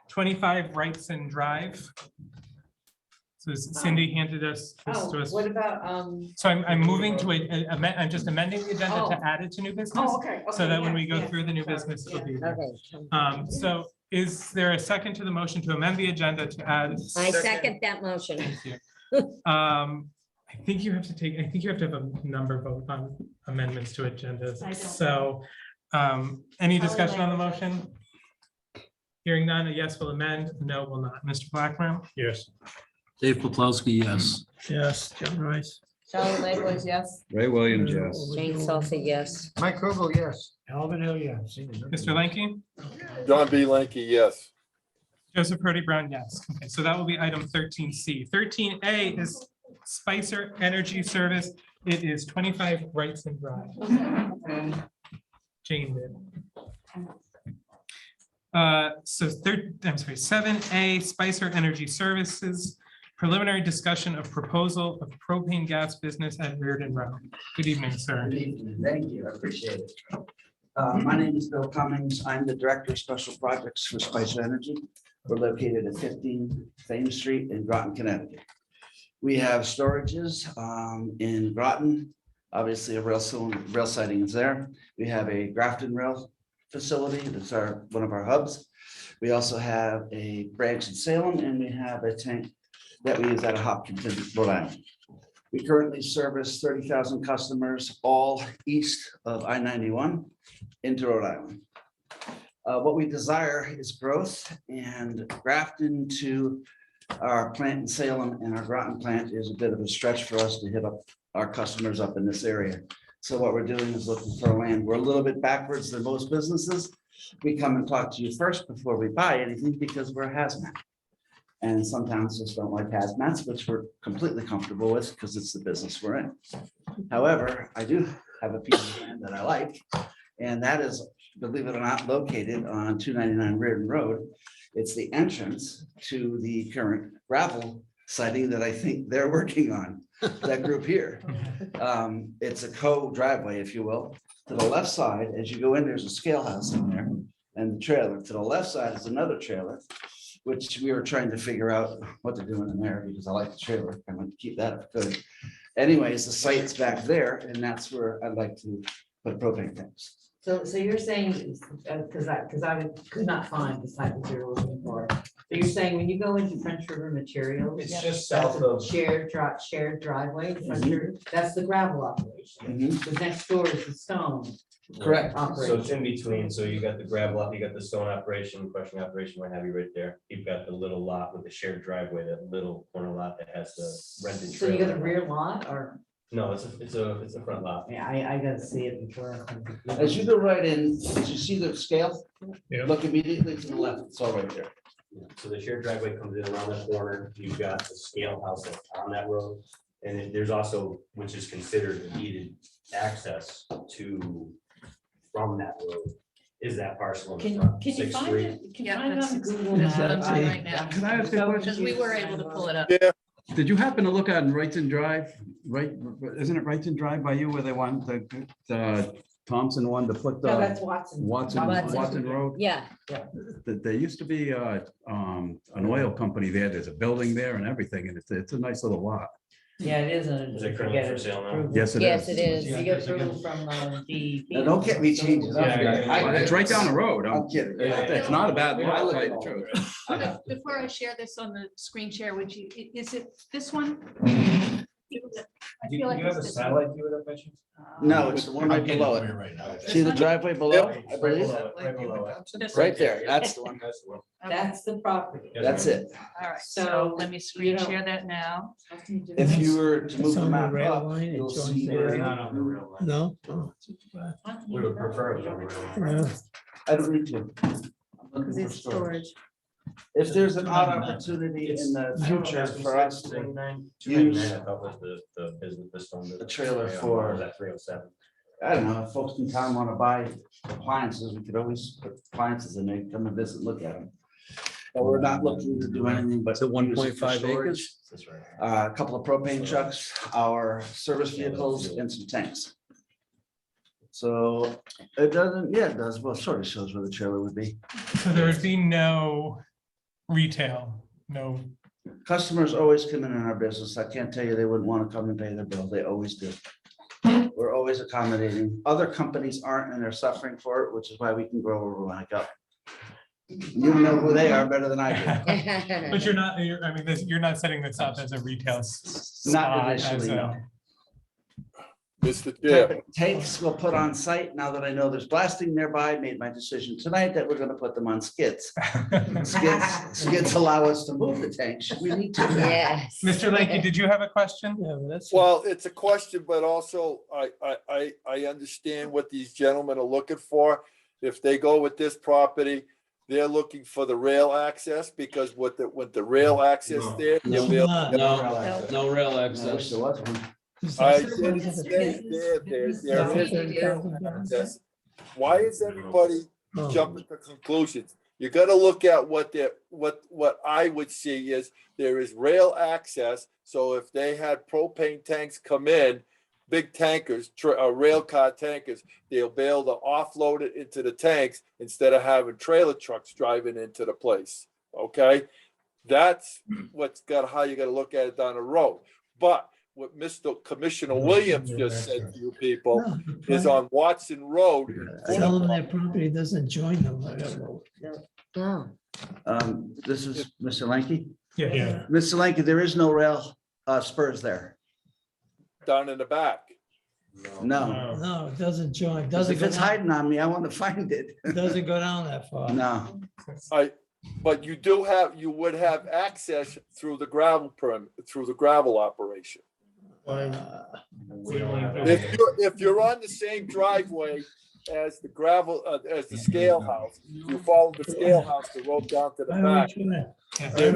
25 Wrightson Drive. So Cindy handed us this to Oh, us. what about, So I'm moving to I'm just amending the agenda Oh. to add it to new business. okay. So that when we yeah, go yeah. through the new business, it'll be there. Okay. So is there a second to the motion to amend the agenda to add? I second that motion. Thank you. I think you have to have a number vote on amendments to agendas. I don't. So, any discussion on the motion? Hearing none, a yes will amend, no will not. Mr. Blackmer? yes. Dave Paplowski, yes. Yes, John Rice. Charlie Lakers, yes. Ray Williams, yes. Jane Salsa, yes. Mike Kugel, yes. Alvin Hill, yes. Mr. Lanky? John B. Lanky, yes. Joseph Purdy Brown, yes. Okay, so that will be item 13C. 13A is Spicer Energy Service. It is 25 Wrightson Drive. Jane did. So 7A, Spicer Energy Services, preliminary discussion of proposal of propane gas business at Reardon Road. Good evening, sir. Good evening. Thank you. I appreciate it. My name is Bill Cummings. I'm the Director of Special Projects for Spicer Energy. We're located at 15 Thames Street in Groton, Connecticut. We have storages in Groton. Obviously, a rail siding is there. We have a Grafton rail facility. That's one of our hubs. We also have a branch in Salem, and we have a tank that we use out of Hopkinton, Rhode Island. We currently service 30,000 customers, all east of I-91 into Rhode Island. What we desire is growth, and Grafton to our plant in Salem and our Groton plant is a bit of a stretch for us to hit up our customers up in this area. So what we're doing is looking for land. We're a little bit backwards than most businesses We come and talk to you first before we buy anything because we're hazmat. And some towns just don't like hazmats, which we're completely comfortable with because it's the business we're in. However, I do have a piece of land that I like, and that is, believe it or not, located on 299 Reardon Road. It's the entrance to the current gravel siting that I think they're working on, that group here. It's a co-driveway, if you will. To the left side, as you go in, there's a scale house in there and the trailer. To the left side is another trailer, which we were trying to figure out what they're doing in there because I like the trailer. I want to keep that if I could. Anyways, the site's back there and that's where I'd like to put propane tanks. So you're saying, because I could not find the site that you're looking for. So you're saying when you go into French River Materials. It's just that's south a of- shared driveway, that's the gravel operation. Because next door is the stone. Correct. So Operation. it's in between, so you got the gravel, you got the stone operation, crushing operation, what have you right there. You've got the little lot with the shared driveway, that little corner lot that has the rented. So you got a trailer. rear lot or? No, it's a front lot. Yeah, I gotta see it before. As you go right in, did you see the scale? Yeah. Look immediately to the left, it's all right there. So the shared driveway comes in around that corner, you've got the scale house that's on that road. And then there's also, which is considered needed access to, from that road, is that parcel in the front. Can you 6th find Street. it? Can you Yeah, find it on that's- Google that's what I'm Maps? doing right now. Can I ask a question? Because we were able to pull it up. Yeah, Did you happen to look on Wrightson Drive, right, isn't it Wrightson Drive by you where they want the Thompson one to put No, the that's Watson. Watson Road? Yeah, There used to be an oil company there, there's a building there and everything, and it's a nice little lot. Yeah, it is. Is it currently for sale now? Yes, it yes, is. it is. You get approval from DEP. Now, don't get me changing. It's right down the road. I'm kidding. It's not a bad lot, I'll tell you the truth. Before I share this on the screen share, would you, is it this one? I feel like it's this one. view of that picture? No, it's the one right below it. See the driveway below, I believe? Right there, that's the one. That's the property. That's it. All right, So, so let me you screen know- share that now. If you were to move It's the on the map rail up, line, it you'll joins see the where. rail. Not on the real line. No? Oh, it's too bad. We would prefer. it on the real line. Yeah. I don't need to. I'm looking Because for it's storage. If there's an odd opportunity in the future for us to 299, I thought was the business, this one. A trailer for- Or that 307. I don't know, if folks in town want to buy appliances, we could always put appliances in there, come and visit, look at them. But we're not looking to do anything but. Is it use it for 1.5 storage. acres? That's right. A couple of propane trucks, our service vehicles and some tanks. So it doesn't, yeah, it does, well, it sort of shows where the trailer would be. So there would be no retail, no. Customers always come in our business. I can't tell you they wouldn't want to come and pay their bill. They always do. We're always accommodating. Other companies aren't and they're suffering for it, which is why we can grow where we want to go. You know who they are better than I do. But you're not, I mean, you're not setting this up as a retail. Not spot, as initially, a- no. Mr. Chair, Tanks we'll put on site. Now that I know there's blasting nearby, made my decision tonight that we're gonna put them on skids. Skids allow us to move the tanks. should we need to. yes. Mr. Lakey, did you have a question? Yeah, well, that's. well, it's a question, but also I understand what these gentlemen are looking for. If they go with this property, they're looking for the rail access because with the rail access there. you'll be able to- No rail I wish access. there was one. I didn't say there is access. Why is everybody jumping to conclusions? You gotta look at what I would see is there is rail access. So if they had propane tanks come in, big tankers, rail car tankers, they'll be able to offload it into the tanks instead of having trailer trucks driving into the place. Okay? That's how you gotta look at it down the road. But what Mr. Commissioner Williams just said to you people is on Watson Road. Tell them their property doesn't join them. Whatever. No. This is Mr. Lanky. Yeah. Mr. Lanky, there is no rail spurs there. Down in the back. No. No, it doesn't join. It 'Cause Doesn't if go it's down, hiding on me, I want to find it. it doesn't go down that far. No. But you would have access through the gravel through the gravel operation. We don't have- If you're on the same driveway as the gravel, as the scale house. You follow the scale house, the road down to the back.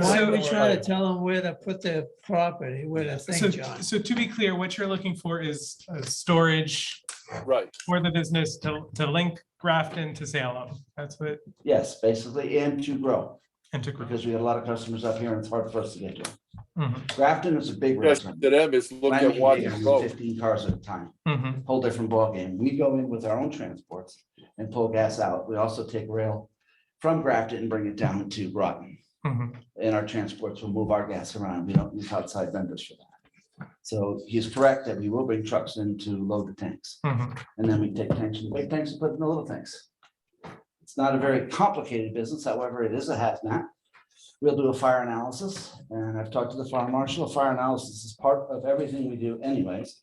Why are we trying to tell them where to put their property, where to think, John? So to be clear, what you're looking for is storage Right. for the business to link Grafton to Salem. That's what, Yes, basically, and to grow. and to grow. Because we have a lot of customers up here and it's hard for us to get to. Mhm. Grafton is a big Yes, restaurant. to them, it's look at what Landing you is go. 15 cars at a time. Mhm. Whole different ballgame. We go in with our own transports and pull gas out. We also take rail from Grafton and bring it down to Groton. Mhm. And our transports will move our gas around. We don't use outside vendors for that. So he's correct that we will bring trucks in to load the tanks. Mhm. And then we take tanks from the big tanks and put in the little tanks. It's not a very complicated business, however, it is a hazmat. We'll do a fire analysis, and I've talked to the fire marshal. A fire analysis is part of everything we do anyways.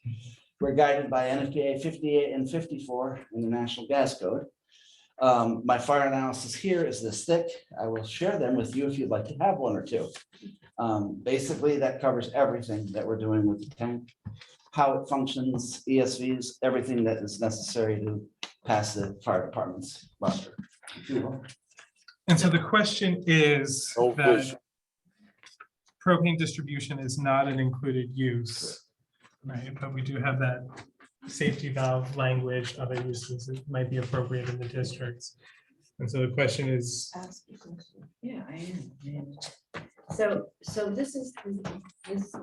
We're guided by NFPA 58 and 54 in the National Gas Code. My fire analysis here is this thick. I will share them with you if you'd like to have one or two. Basically, that covers everything that we're doing with the tank, how it functions, ESVs, everything that is necessary to pass the fire department's muster. And so the question is Oh, please. that propane distribution is not an included use, right? But we do have that safety valve language, other uses that might be appropriate in the districts. And so the question is, Yeah, I am. So this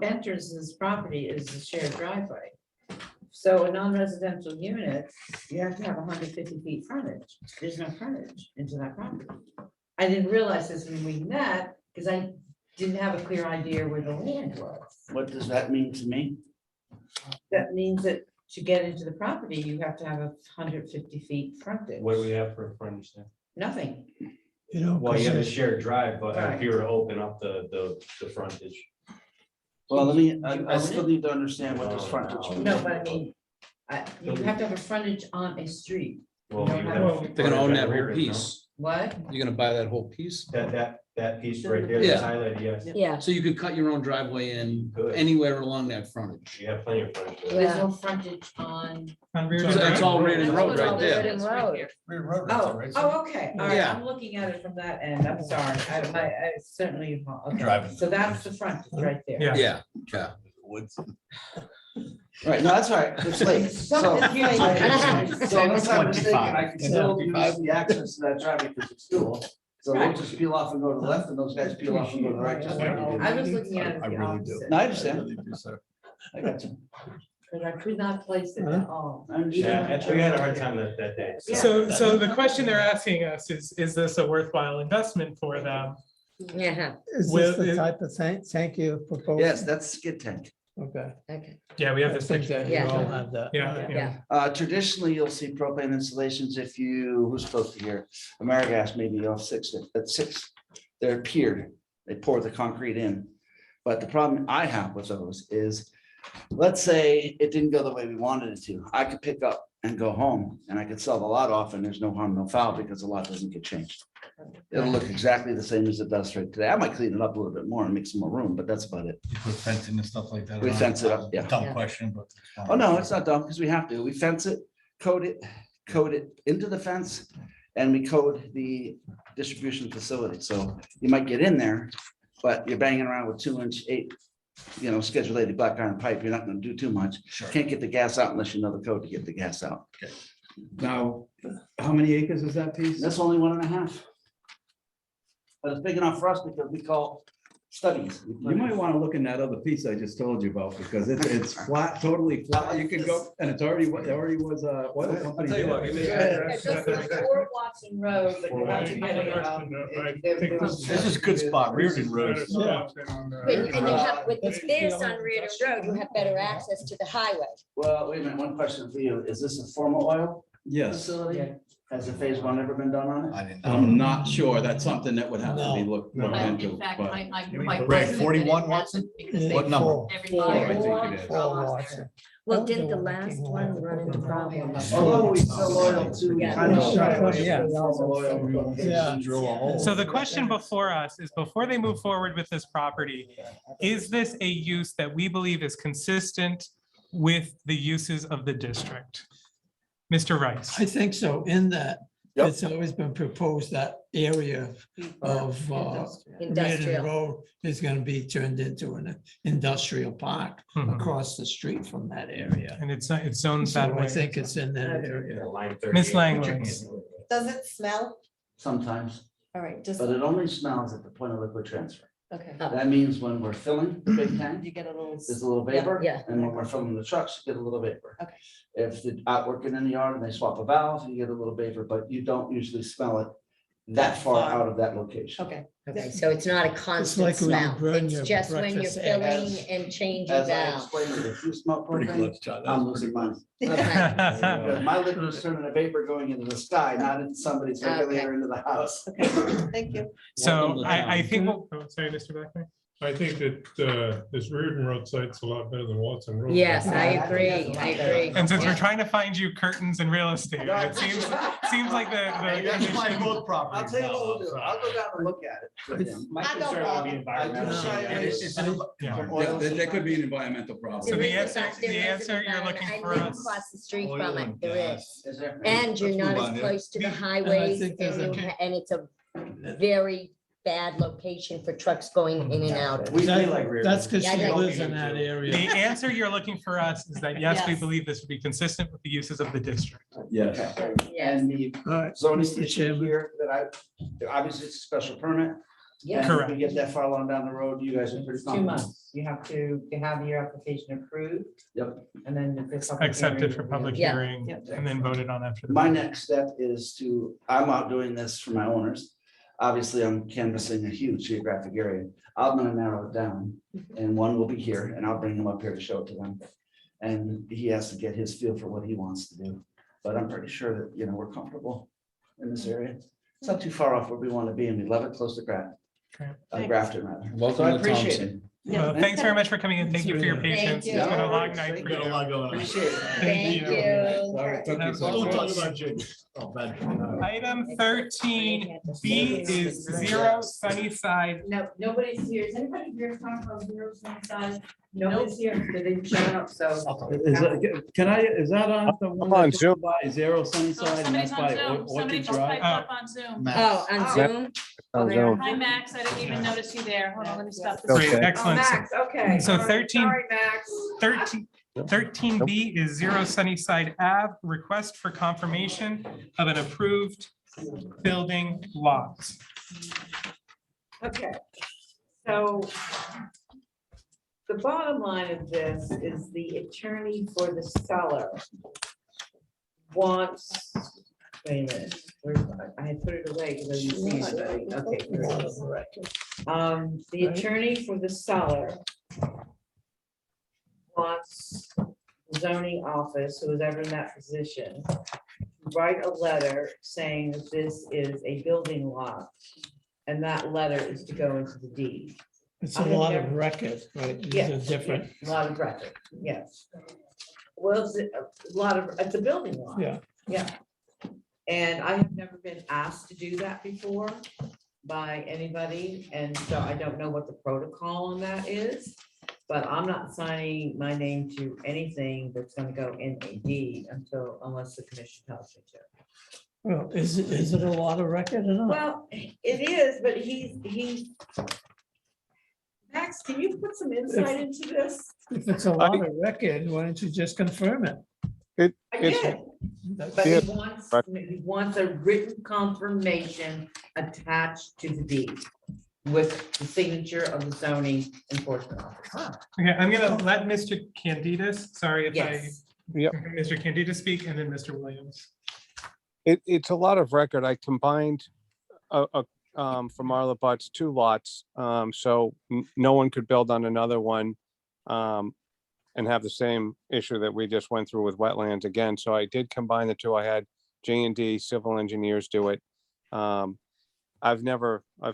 enters property is a shared driveway. So a non-residential unit, you have to have 150 feet frontage. There's no frontage into that property. I didn't realize this when we met, because I didn't have a clear idea where the land was. What does that mean to me? That means that to get into the property, you have to have 150 feet frontage. What do we have for frontage there? Nothing. You know, Well, you have a 'cause shared drive, but Right. if you were to open up the frontage. Well, I still need to understand what this frontage. means. No, but I mean, you have to have a frontage on a street. Well, You you don't have- have- They're gonna own that Rear whole is, no? piece. What? You're gonna buy that whole piece? That piece right there, Yeah. that's highlighted, yes. Yeah. So you could cut your own driveway in Good. anywhere along that frontage. You have plenty of frontage. there. There's no frontage on. on Reardon So that's Road? all Reardon Road That's right all there. Reardon Road. Okay, all right, Yeah. I'm looking at it from that end, I'm sorry, I certainly. Okay. Driving. So that's the frontage right there. Yeah. Yeah, yeah. Right, no, that's all right. It's late. So Something unless I'm mistaken, I 25. can still use the access to that driveway because it's dual. So we'll Right. just peel off and go to the left and those guys peel off and go to the right. just like we I did. was looking at it I the really do. opposite, No, I understand. really do, sir. I got you. but I could not place it at all. I understand. Yeah, we had a hard time that day. So the question they're asking us is this a worthwhile investment for them? Yeah. Is Well, this the it- type of thank you proposal? Yes, that's skid tank. Okay. Okay. Yeah, we have I this think picture. that you all have that. Yeah, Yeah. Traditionally, you'll see propane installations if you, who's supposed to hear, AmeriGas maybe off at six. They're piered, they pour the concrete in. But the problem I have with those is, let's say it didn't go the way we wanted it to. I could pick up and go home and I could sell the lot off and there's no harm, no foul because the lot doesn't get changed. It'll look exactly the same as it does right today. I might clean it up a little bit more and make some more room, but that's about it. You put fencing and stuff like that. We around. fence it up, yeah. Dumb question, but. Oh, no, it's not dumb because we have to. We fence it, coat it into the fence, and we code the distribution facility. So you might get in there, but you're banging around with 2-inch 8, schedule 80 black iron pipe. You're not gonna do too much. Sure. Can't get the gas out unless you know the code to get the gas out. Now, how many acres is that piece? That's only 1.5. But it's big enough for us because we call studies. You might want to look in that other piece I just told you about, because it's flat, totally flat. You can go, and it already was a oil company. tell you what, did. It's just before Watson Road, but you have to get it out. This is a good spot, Reardon Road. And you have, with this on Reardon Road, you have better access to the highway. Well, wait a minute, one question for you. Is this a formal oil Yes, facility? Has the phase one ever been done on it? I didn't. I'm not sure. That's something that would have to be looked No. into, In fact, but. I'm quite. Ray, positive 41, that it Watson? hasn't, because What they- number? every Four. year I think it is. Watson. Well, didn't the last one run into problems? Although we sell oil to. Yeah. kind of shy away Yeah. from formal oil. Yeah. Drill a hole. So the question before us is, before they move forward with this property, is this a use that we believe is consistent with the uses of the district? Mr. Rice. I think so, in that Yep. it's always been proposed that area of Reardon Industrial. Road is gonna be turned into an industrial park Mhm. across the street from that area. And it's zoned So that I way. think it's in that area. Miss Langley. Does it smell? Sometimes, All right, just, but it only smells at the point of liquid transfer. okay. That means when we're filling the big tank, You get a little. there's a little vapor. Yeah. And when we're filling the trucks, you get a little vapor. Okay. If they're out working in the yard and they swap a valve, you get a little vapor, but you don't usually smell it that far out of that location. Okay. Okay, so it's not a It's constant like when you smell. burn It's your just when you're breakfast filling eggs. and changing As I valves. explained, if you smell propane, I'm losing money. Okay. Because my liquid is turning a vapor going into the sky, not into somebody's regulator into the house. Okay, thank you. So I think, oh, sorry, Mr. Blackman. I think that this Reardon Road site's a lot better than Watson Road. Yes, I agree, I agree. And since we're Yeah. trying to find you curtains and real estate, it seems like the. That's why commission- both properties. I'll tell you what we'll do, now, I'll go down and look at it. My I don't concern would be bother. environmental. Yeah. There could be an environmental problem. So There the is a- answer- there the is an answer you're environment. looking I for live us- across the street Oil from it, and there gas. is. Is there? And you're Let's not move as on, yeah. close to the The- highways think there's and a- and it's a very bad location for trucks going in and out. We like Reardon. That's because Yeah, she I like lives in that area. The answer you're looking for us is that, yes, we Yes. believe this would be consistent with the uses of the district. Yes. Yes. And the All right, zoning Mr. issue Chairman. here that obviously it's a special permit. Yeah. And Correct. We get that far along down the road, you guys are pretty. It's 2 confident. months. You have to have your application approved. Yep. And then. the public Accepted hearing for will be- public Yeah. hearing and then voted on after. the My next step is I'm out doing this for my owners. Obviously, I'm canvassing a huge geographic area. I'm gonna narrow it down, and one will be here, and I'll bring him up here to show it to them. And he has to get his feel for what he wants to do, but I'm pretty sure that, we're comfortable in this area. It's not too far off where we want to be, and we love it close to Grafton rather. Welcome So I to appreciate Thompson. it. Well, thanks very much for coming in. Thank you for your patience. It's you. been a long night for Got a you. lot going on. Appreciate it. Thank you. Sorry, it took you so Don't long. talk about jigs. Oh, bad. Item 13B is 0 Sunnyside. No, nobody's here. Is anybody here from Zero Sunnyside? Nobody's here. They didn't show up, so. Is that on the one on that's Zoom. by Zero Sunnyside and that's by Orchard Drive? on Zoom. Oh, on Zoom? On There. Zoom. Hi, Max. I didn't even notice you there. Hold on, let me stop this. Great, Okay. excellent. Okay. So All right, 13 Sorry, Max. 13B is 0 Sunnyside Ave, request for confirmation of an approved building lot. Okay, so the bottom line of this is the attorney for the seller wants, wait a minute, I had put it away because I didn't see it. Okay. here it is. The attorney for the seller wants the zoning office, who is ever in that position, to write a letter saying that this is a building lot. And that letter is to go into the deed. It's I a have lot of never- record, right? These Yeah, are different. A lot of record, yes. Well, it's a lot of, it's a building lot. Yeah. Yeah. And I have never been asked to do that before by anybody, and so I don't know what the protocol on that is. But I'm not signing my name to anything that's gonna go in a deed unless the commission tells me to. Well, is it a lot of record or not? Well, it is, but he's. Max, can you put some insight into this? If it's a lot of record, why don't you just confirm it? I did, but he wants a written confirmation attached to the deed with the signature of the zoning enforcement officer. Okay, I'm gonna let Mr. Candidus, sorry if I, Yes. Mr. Candidus speak, and then Mr. Williams. It's a lot of record. I combined from Marla Butts 2 lots, so no one could build on another one and have the same issue that we just went through with wetlands again. So I did combine the two. I had J&D civil engineers do it. I've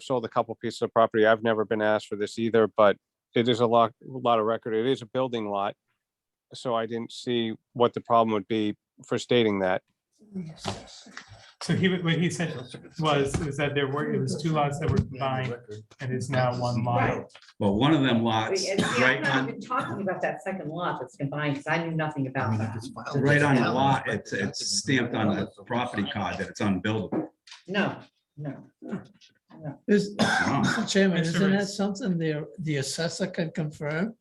sold a couple pieces of property. I've never been asked for this either, but it is a lot of record. It is a building lot. So I didn't see what the problem would be for stating that. So what he said was that it was two lots that were combined and is now one lot. Well, one of them lots, See, right I'm not on, even talking about that second lot that's combined, because I knew nothing about that. right on the lot, it's stamped on the property card that it's unbuildable. No, no. Is, Mr. Chairman, Mr. isn't that Rice. something the assessor can confirm?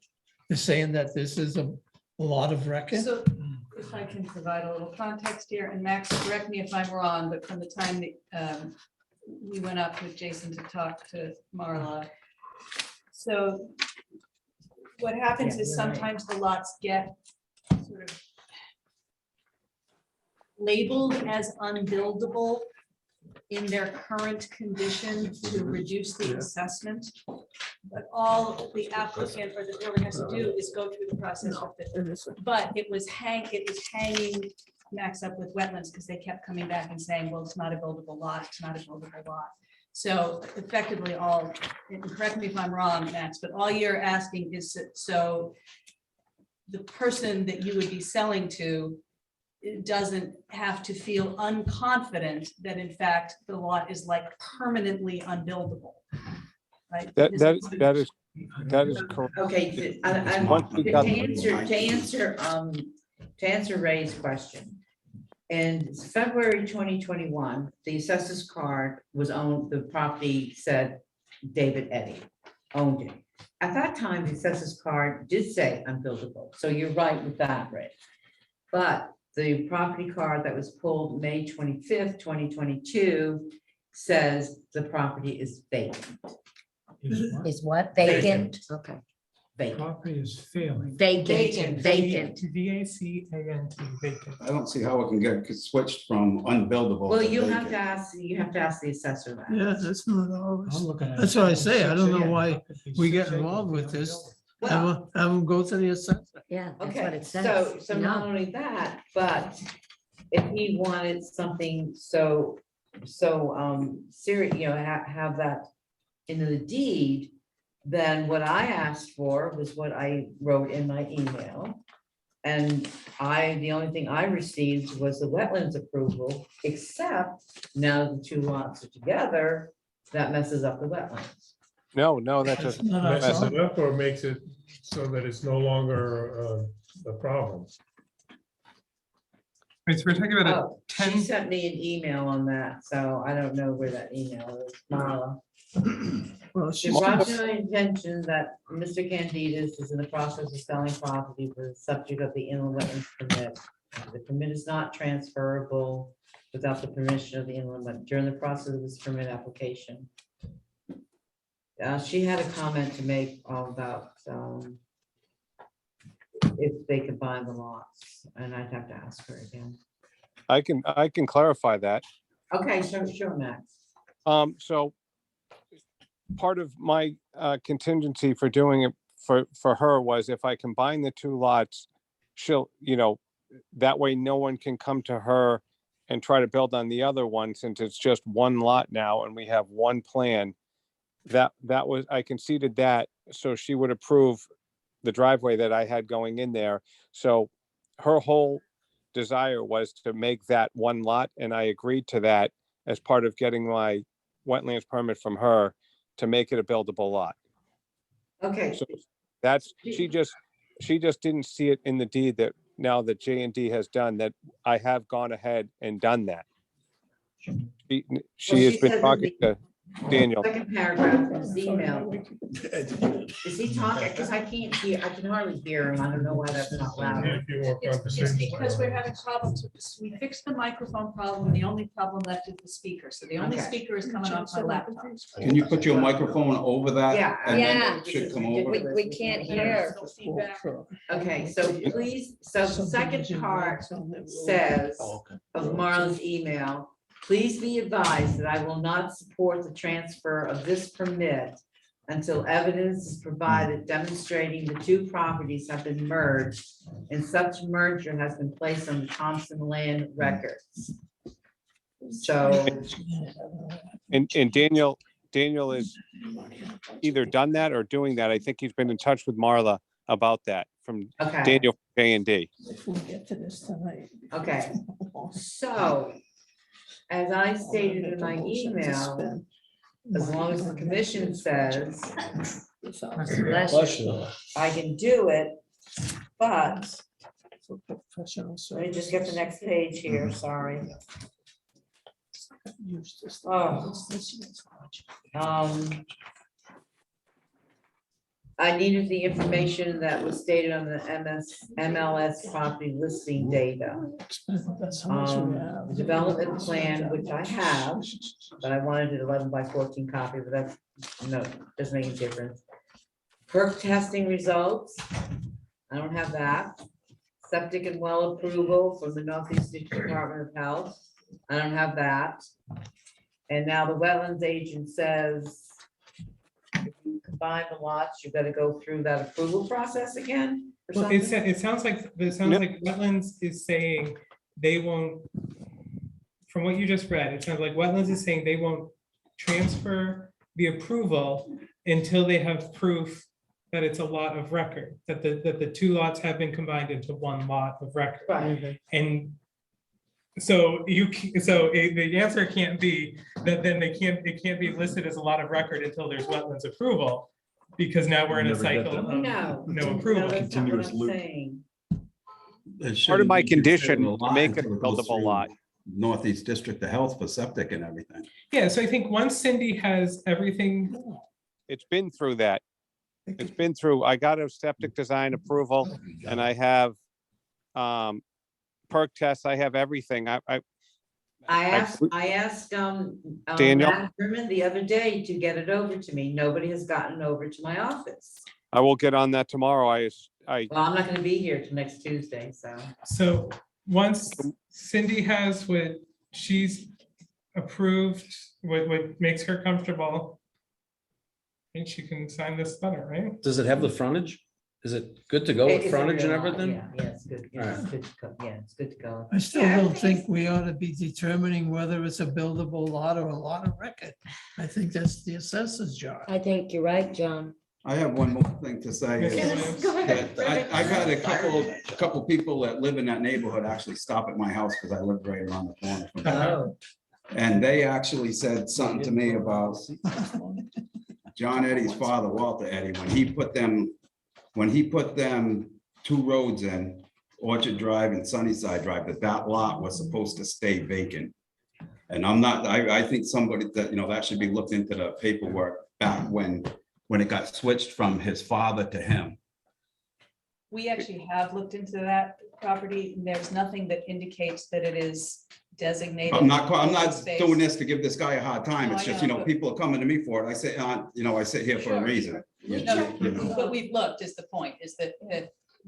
They're saying that this is a lot of record? So if I can provide a little context here, and Max, correct me if I'm wrong, but from the time that we went up with Jason to talk to Marla. So what happens is sometimes the lots get sort of labeled as unbuildable in their current condition to reduce the assessment. But all the applicant or the builder has to do is go through the process with it. But it was hanging Max up with wetlands because they kept coming back and saying, well, it's not a buildable lot, it's not a buildable lot. So effectively all, and correct me if I'm wrong, Max, but all you're asking is that, so the person that you would be selling to doesn't have to feel unconfident that in fact the lot is like permanently unbuildable. Right? That is correct. Okay, Once we got- to answer Ray's question. In February 2021, the assessor's card was owned, the property said David Eddy owned it. At that time, the assessor's card did say unbuildable, so you're right with that, Ray. But the property card that was pulled May 25th, 2022 says the property is vacant. Is what vacant? Okay. Vacant. Property is failing. Vacant, vacant. VACANT, vacant. I don't see how it can get switched from unbuildable. Well, to you have vacant. to ask, the assessor that. Yeah, that's not always. I'm looking at That's what I it. say. I don't know why It could be we get 6 acres involved with beyond this. building. Have them go to the assessor. Yeah, that's what Okay, it says. so not only that, but if he wanted something so serious, have that in the deed, then what I asked for was what I wrote in my email. And the only thing I received was the wetlands approval, except now the two lots are together, that messes up the wetlands. No, that doesn't. No, no, it's mess Mess it it up or makes it so that it's no longer a problem. Wait, so we're talking about a Oh, she 10, sent me an email on that, so I don't know where that email is, Marla. Well, She she's. brought to my attention that Mr. Candidus is in the process of selling property for the subject of the inland wetlands permit. The permit is not transferable without the permission of the inland, but during the process of this permit application. She had a comment to make about if they combine the lots, and I'd have to ask her again. I can clarify that. Okay, sure, Max. So part of my contingency for doing it for her was if I combine the two lots, she'll, that way no one can come to her and try to build on the other one since it's just one lot now and we have one plan. That was, I conceded that, so she would approve the driveway that I had going in there. So her whole desire was to make that one lot, and I agreed to that as part of getting my wetlands permit from her to make it a buildable lot. Okay. So that's, she just didn't see it in the deed that now that J&D has done that I have gone ahead and done that. She has been talking to Daniel. Second paragraph of his email. Is he talking? Because I can't hear, I can hardly hear him. I don't know why that's not loud. it's because we're having problems with this. We fixed the microphone problem. The only problem left is the speaker. So the only Okay. speaker is coming off my laptop. Can you put your microphone over that? Yeah. And then Yeah. it should come over. We can't hear. No feedback. Okay, so please, so the second part says of Marla's email, please be advised that I will not support the transfer of this permit until evidence is provided demonstrating the two properties have been merged and such merger has been placed on the Thompson land records. So, And Daniel is either done that or doing that. I think he's been in touch with Marla about that from okay, Daniel J&D. If we get to this tonight. okay, so as I stated in my email, as long as the commission says, bless you, I can do it, but let me just get the next page here, sorry. Oh. I needed the information that was stated on the MLS property listing data. The development plan, which I have, but I wanted an 11x14 copy, but that's, no, doesn't make a difference. Perk testing results, I don't have that. Septic and well approval from the Northeast Department of Health, I don't have that. And now the wetlands agent says, if you combine the lots, you've got to go through that approval process again? Or Well, something? it sounds like wetlands is saying they won't, from what you just read, it sounds like wetlands is saying they won't transfer the approval until they have proof that it's a lot of record, that the two lots have been combined into one lot of record. Right. And so the answer can't be that then it can't be listed as a lot of record until there's wetlands approval, because now we're in a cycle of no approval. that's not what I'm saying. Part of my condition to make it a buildable lot. Northeast District of Health for septic and everything. Yeah, so I think once Cindy has everything. It's been through that. It's been through, I got a septic design approval and I have perk tests, I have everything. I asked Daniel? Matt Herman the other day to get it over to me. Nobody has gotten over to my office. I will get on that tomorrow. Well, I'm not gonna be here till next Tuesday, so. So once Cindy has what she's approved, what makes her comfortable, I think she can sign this letter, right? Does it have the frontage? Is it good to go with It's a frontage and real lot, everything? Yeah, it's good. Yeah, it's good to go. Yeah, it's good to go. I still don't think we ought to be determining whether it's a buildable lot or a lot of record. I think that's the assessor's job. I think you're right, John. I have one more thing to say. is Yes, go ahead. that I've had a couple people that live in that neighborhood actually stop at my house because I live right around the corner from there. Oh, And they actually said something to me about John Eddy's father, Walter Eddy, when he put them two roads in, Orchard Drive and Sunnyside Drive, that lot was supposed to stay vacant. And I think somebody that, that should be looked into the paperwork back when it got switched from his father to him. We actually have looked into that property, and there's nothing that indicates that it is designated. I'm not open space. doing this to give this guy a hard time. No, It's I just, know, but- people are coming to me for it. I say, I sit here for a Sure. reason. No, but we've looked is the point, is that,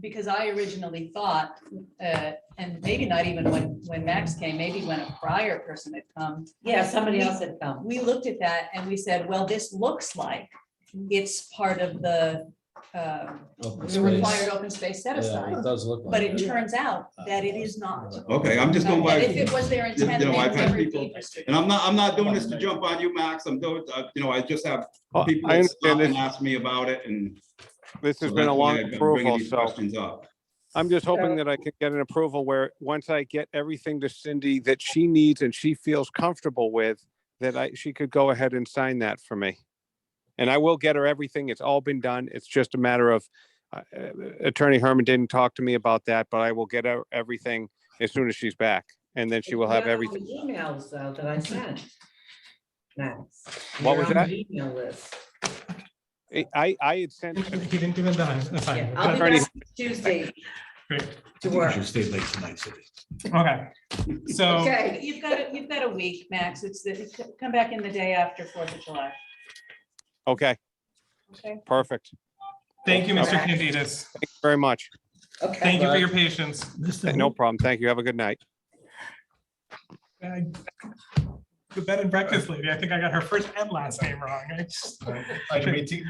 because I originally thought, and maybe not even when Max came, maybe when a prior person had come. yeah, somebody else had come. We looked at that and we said, well, this looks like it's part of the required open space set Yeah, aside. it does look like But it that. turns out that it is not. Okay, I'm just going by. And if it was their intent, they I've would had never people, deed restrict. and I'm not doing this to jump on you, Max. I'm doing, I just have Oh, people I that stop understand and this. ask me about it, and This has so been a that's why long I'm bringing approval, these so questions up. I'm just hoping that I can get an approval where, once I get everything to Cindy that she needs and she feels comfortable with, that she could go ahead and sign that for me. And I will get her everything. It's all been done. It's just a matter of, Attorney Herman didn't talk to me about that, but I will get her everything as soon as she's back. And then she will have You're on the everything. Emails though that I sent. Max. What You're was on that? the Email list. I had sent. He didn't give it done. That's fine. Yeah, I'll be Attorney- back Tuesday Great. to work. stay late tonight, City. Okay, so. Okay. You've got a week, Max. Come back in the day after 4th of July. Okay, Okay. perfect. Thank you, Mr. Okay. Candidas. Thank you very much. Okay. Thank you for your patience. No problem. Thank you. Have a good night. The bed and breakfast lady, I think I got her first and last name wrong. Item 18.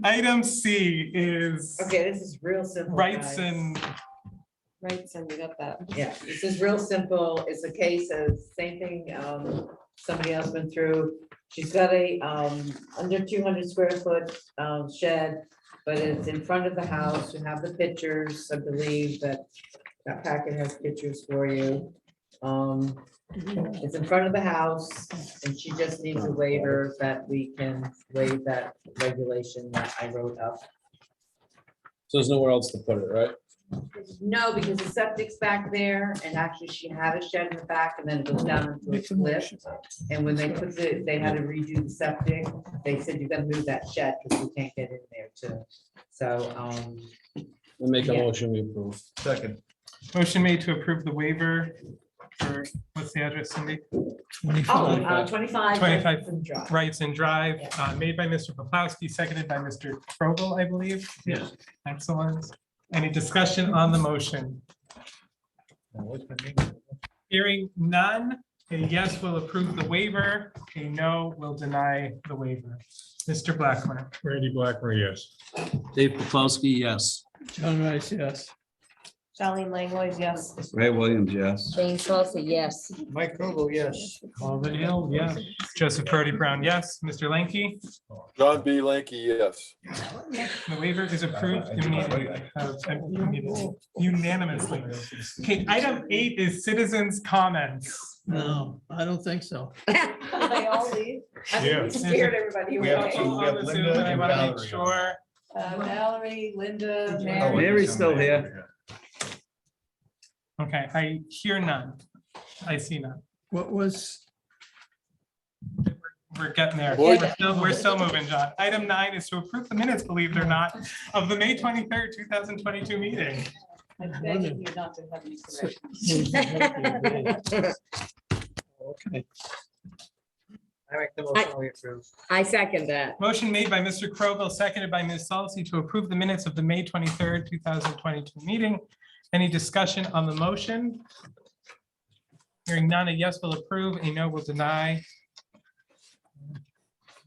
Item C is Okay, this is real simple. rights guys. and, Right, so we got that. Yeah, this is real simple. It's a case of same thing, somebody else went through. She's got a, under 200 square foot, shed, but it's in front of the house. You have the pictures, I believe that packet has pictures for you. It's in front of the house, and she just needs a waiver that we can waive that regulation that I wrote up. So there's nowhere else to put it, right? No, because the septic's back there, and actually she had a shed in the back, and then it goes down into a cliff. And when they put they had to redo the septic, they said you gotta move that shed, because we can't get in there too. So, We'll make a Yeah. motion, we approve. Second. Motion made to approve the waiver for, what's the address, Cindy? 25. 25 Rights and Drive, made by Mr. Poplawski, seconded by Mr. Krogel, I believe. Yeah. Excellent. Any discussion on the motion? Hearing none, a yes will approve the waiver, a no will deny the waiver. Mr. Blackmer. Randy Blackmer, yes. Dave Paplowski, yes. John Rice, yes. Charlene Langlois, yes. Ray Williams, yes. Jane Salsa, yes. Mike Koval, yes. Marvin Hill, yes. Joseph Brody Brown, yes. Mr. Lanky. John B. Lanky, yes. The waiver is approved immediately, unanimously. Okay, item 8 is citizens' comments. No, I don't think so. They all leave. I think we scared everybody We have away. two. We have Linda I and want to make Valerie. sure. Valerie, Linda, Oh, Mary. Mary's still here. Okay, I hear none. I see none. What was, We're getting there. Boy. We're still moving, John. Item 9 is to approve the minutes, believe it or not, of the May 23rd, 2022 meeting. I beg you not to have any corrections. okay. I make the motion we approve. I second that. Motion made by Mr. Krogel, seconded by Ms. Solacey to approve the minutes of the May 23rd, 2022 meeting. Any discussion on the motion? Hearing none, a yes will approve, a no will deny.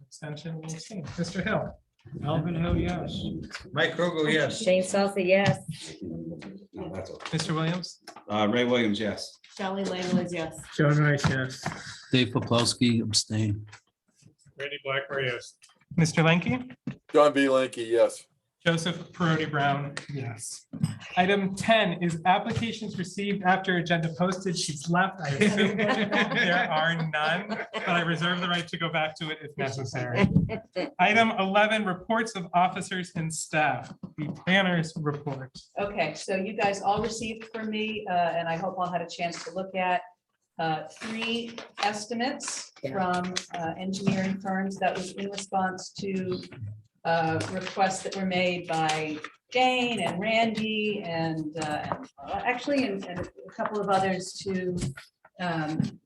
Abstention will abstain. Mr. Hill. Alvin Hill, yes. Mike Koval, yes. Jane Salsa, yes. No, that's all. Mr. Williams. Ray Williams, yes. Charlene Langlois, yes. John Rice, yes. Dave Paplowski, abstain. Randy Blackmer, yes. Mr. Lanky. John B. Lanky, yes. Joseph Parodi Brown, yes. Item 10 is applications received after agenda posted. She's left. I assume there are none, but I reserve the right to go back to it if necessary. Item 11, reports of officers and staff, the planner's report. Okay, so you guys all received from me, and I hope all had a chance to look at 3 estimates from engineering firms that was in response to requests that were made by Jane and Randy and actually and a couple of others to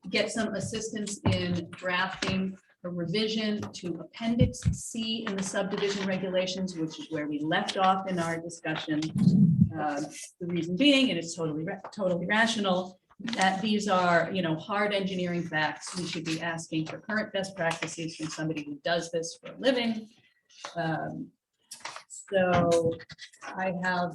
get some assistance in drafting a revision to Appendix C in the subdivision regulations, which is where we left off in our discussion. The reason being, and it's totally rational, that these are, hard engineering facts. We should be asking for current best practices from somebody who does this for a living. So I have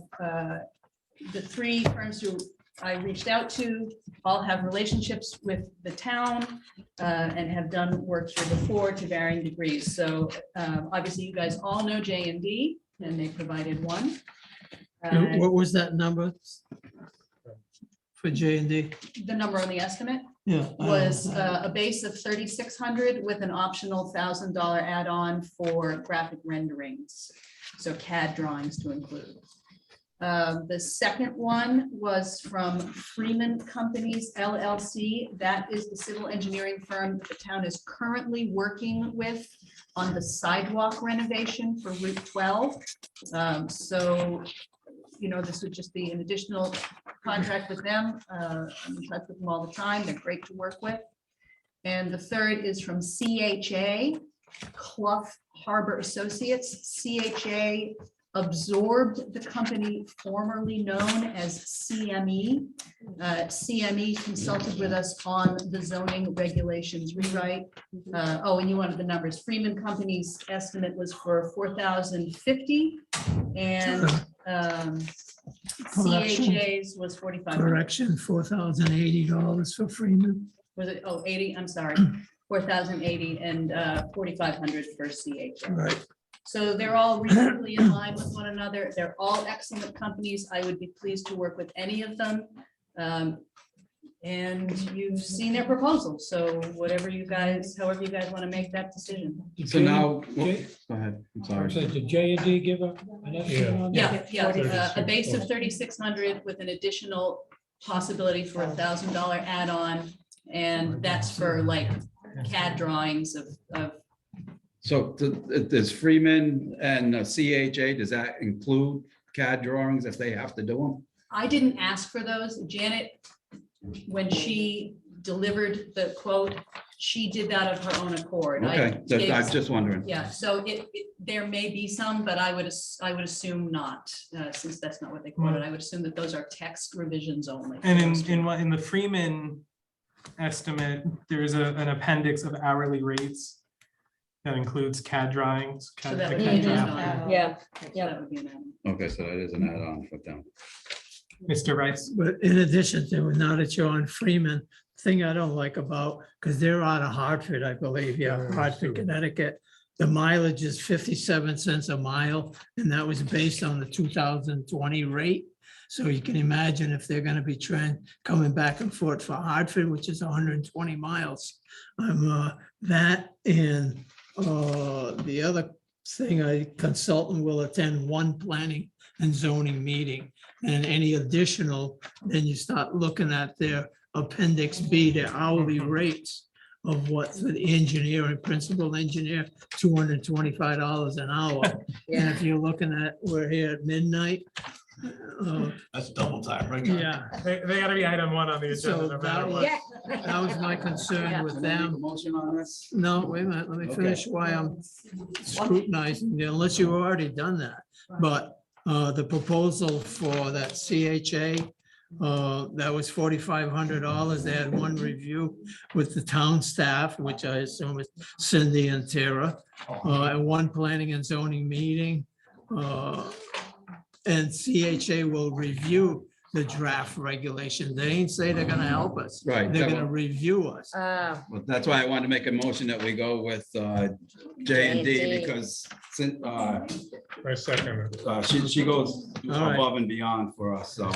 the 3 firms who I reached out to all have relationships with the town and have done work here before to varying degrees. So obviously you guys all know J&D and they provided one. What was that number for J&D? The number on the estimate Yeah. was a base of 3,600 with an optional $1,000 add-on for graphic renderings. So CAD drawings to include. The second one was from Freeman Companies LLC. That is the civil engineering firm that the town is currently working with on the sidewalk renovation for Route 12. So, this would just be an additional contract with them. I'm in touch with them all the time. They're great to work with. And the third is from CHA, Clough Harbor Associates. CHA absorbed the company formerly known as CME. CME consulted with us on the zoning regulations rewrite. And you wanted the numbers. Freeman Company's estimate was for $4,050 and CHA's was $4,500. Correction, $4,080 for Freeman. Was it, 80, I'm sorry, 4,080 and 4,500 for CHA. Right. So they're all reasonably in line with one another. They're all excellent companies. I would be pleased to work with any of them. And you've seen their proposal, so whatever you guys, however you guys want to make that decision. So now, Jay- go ahead, I'm So sorry. did J&D give an estimate on that? A base of 3,600 with an additional possibility for $1,000 add-on. And that's for like CAD drawings of So does Freeman and CHA, does that include CAD drawings if they have to do them? I didn't ask for those. Janet, when she delivered the quote, she did that of her own accord. Okay, I'm just wondering. Yeah, so there may be some, but I would assume not, since that's not what they quoted. I would assume that those are text revisions only. And in the Freeman estimate, there's an appendix of hourly rates that includes CAD drawings. So CAD that the would be CAD an draft. add-on. Yeah, So that would be an add-on. Okay, so that is an add-on for them. Mr. Rice. But in addition to, now that you're on Freeman, thing I don't like about, because they're out of Hartford, I believe, yeah, Hartford, Connecticut. The mileage is 57 cents a mile, and that was based on the 2020 rate. So you can imagine if they're gonna be coming back and forth for Hartford, which is 120 miles. That and the other thing, a consultant will attend one planning and zoning meeting. And any additional, then you start looking at their appendix B, their hourly rates of what for the engineer and principal engineer, $225 an hour. And if you're looking at, we're here at midnight. That's double time, right? Yeah. They gotta be item one on the So agenda. no matter that what. was my concern with Can I make a them. motion on this? No, wait a minute, let me Okay. finish why I'm scrutinizing, it, unless you've already done that. But the proposal for that CHA, that was $4,500. They had one review with the town staff, which I assume is Cindy and Tara, and one planning and zoning meeting. And CHA will review the draft regulation. They ain't say they're gonna help us. Right, They're that gonna will- review us. Ah, Well, that's why I wanted to make a motion that we go with J&D because I second it. she goes All right. above and beyond for us, so.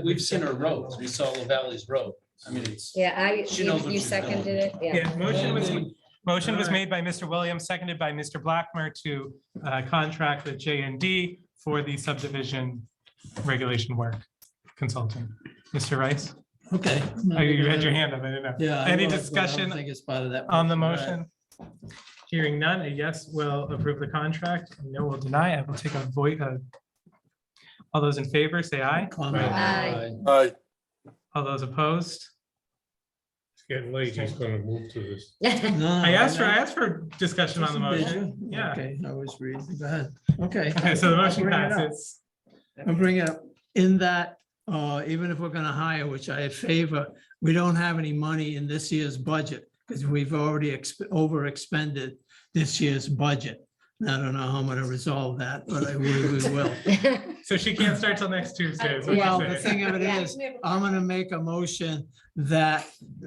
We've seen her roads. We saw LaValley's road. I mean, it's. yeah, She knows what you she's seconded doing. it, yeah. Yeah, motion was All right. made by Mr. Williams, seconded by Mr. Blackmer to contract with J&D for the subdivision regulation work consultant. Mr. Rice, Okay. oh, you had your hand up, I didn't know. Yeah. I Any was, but I don't discussion think it's part of that. on the All right. motion? Hearing none, a yes will approve the contract, a no will deny. I will take a voice. All those in favor, say aye. Comment. Aye. Aye. All those opposed? It's getting late. He's gonna move to this. No, I asked for discussion on the Did motion. you? Yeah. Okay, I was reading, go ahead. Okay. Okay, so the motion I'll bring it up. passes. I'll bring it up. In that, even if we're gonna hire, which I favor, we don't have any money in this year's budget because we've already over expended this year's budget. And I don't know how I'm gonna resolve that, but we will. So she can't start till next Tuesday. is what you're Well, the saying. thing of it is, I'm gonna make a motion that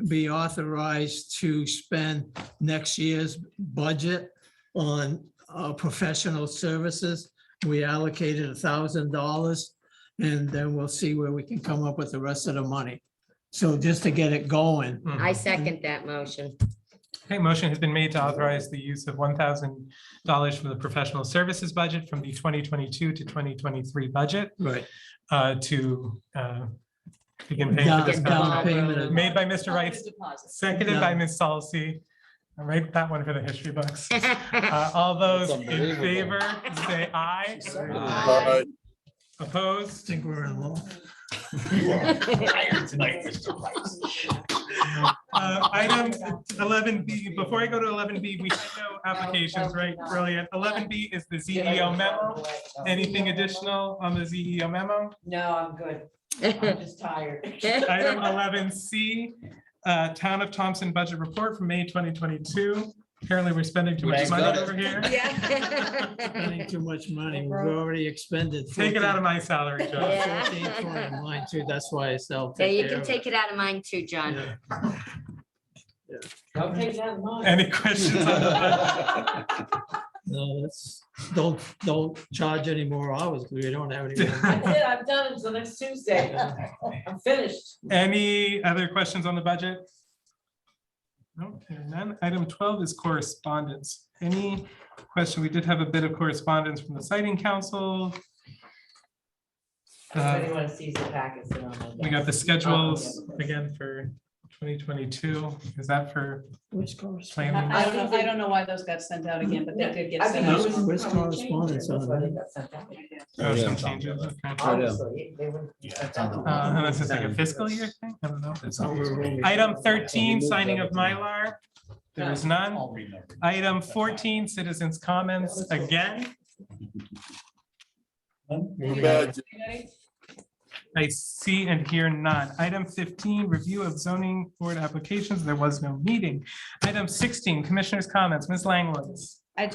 be authorized to spend next year's budget on professional services. We allocated $1,000, and then we'll see where we can come up with the rest of the money. So just to get it going. I second that motion. Okay, motion has been made to authorize the use of $1,000 from the professional services budget from the 2022 to 2023 budget Right. To begin paying for this Down contract. payment. Made by Mr. Rice, seconded by Down. Ms. Salsi. I'll write that one for the history books. All those That's in unbelievable. favor, say aye. Aye. Opposed? Think we're in law. Item 11B, before I go to 11B, we had no applications, right? Brilliant. 11B is the ZEO memo. Anything additional on the ZEO memo? No, I'm good. I'm just tired. Item 11C, Town of Thompson Budget Report from May 2022. Apparently, we're spending too much Greg's money got it. over here. Spending too much money. We've already expended. Take it out of my salary, Joe. Yeah. 14.20 mine too. That's why it's. Yeah, you can take it out of mine too, John. Don't take that in mind. Any questions on the budget? No, that's, don't charge any more hours because we don't have any. more money. That's it, I'm done until next Tuesday. I'm finished. Any other questions on the budget? No, hearing none. Item 12 is correspondence. Any question? We did have a bit of correspondence from the siting council. If anyone sees the packets. They're on my We got the desk. schedules again for 2022. Is that for Which course? planning? I don't know why those got sent out again, but they did get I sent think out. it was Where's probably correspondence changes, that's on why it? they got sent out. Oh, Yeah. some changes. Okay. Obviously, they wouldn't be sent out. And this is like a fiscal year thing? I don't know. Item 13, signing of Mylar. There is none. Item 14, citizens' comments again. Imagine. I see and hear none. Item 15, review of zoning board applications. There was no meeting. Item 16, commissioners' comments. Ms. Langwoods. I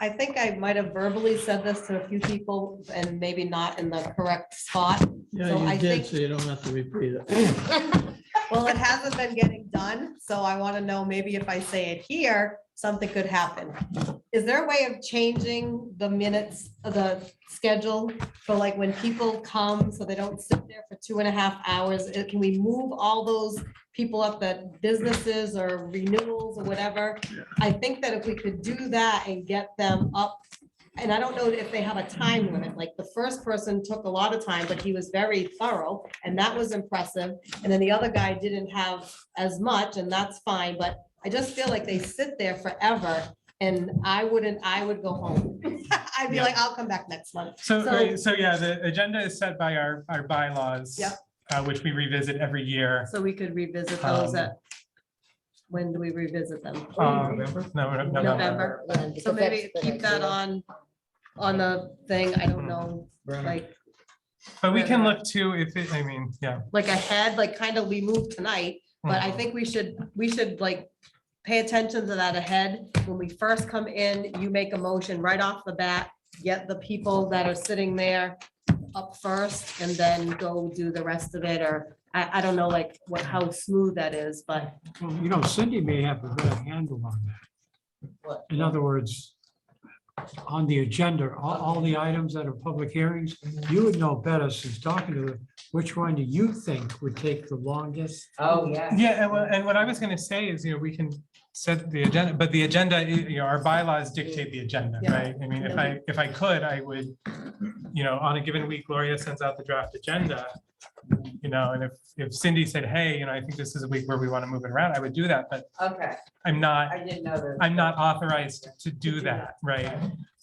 think I might have verbally said this to a few people and maybe not in the correct spot. Yeah, So I you did, think- so you don't have to repeat it. Well, it hasn't been getting done, so I want to know maybe if I say it here, something could happen. Is there a way of changing the minutes, the schedule for like when people come, so they don't sit there for 2.5 hours? Can we move all those people up at businesses or renewals or whatever? I think that if we could do that and get them up, and I don't know if they have a time limit, like the first person took a lot of time, but he was very thorough and that was impressive. And then the other guy didn't have as much and that's fine, but I just feel like they sit there forever and I would go home. I'd be like, I'll come back next month. So yeah, the agenda is set by our bylaws. Yep. Which we revisit every year. So we could revisit those when do we revisit them? November? No, November. November. So maybe keep that on the thing, I don't know, like, But we can look to if it, I mean, yeah. like ahead, like kind of we moved tonight, but I think we should like pay attention to that ahead. When we first come in, you make a motion right off the bat, get the people that are sitting there up first and then go do the rest of it, or I don't know like how smooth that is, but. Well, you know, Cindy may have a better handle on that. In other words, on the agenda, all the items that are public hearings, you would know better since talking to them, which one do you think would take the longest? Oh, yeah. Yeah, and what I was gonna say is, we can set the agenda, but the agenda, our bylaws dictate the agenda, Yeah. right? I mean, if I could, I would, on a given week, Gloria sends out the draft agenda. And if Cindy said, hey, I think this is a week where we want to move it around, I would do that, but Okay, I'm not, I didn't know that. I'm not authorized to do that, right?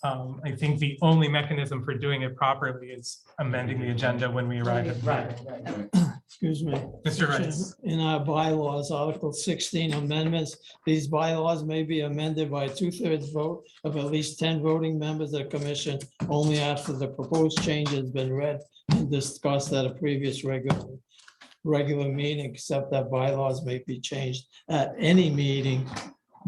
I think the only mechanism for doing it properly is amending the agenda when we arrive at. the meeting. Right. Excuse me. Mr. Rice. In our bylaws, Article 16 amendments, these bylaws may be amended by a 2/3 vote of at least 10 voting members of the commission only after the proposed change has been read and discussed at a previous regular meeting, except that bylaws may be changed at any meeting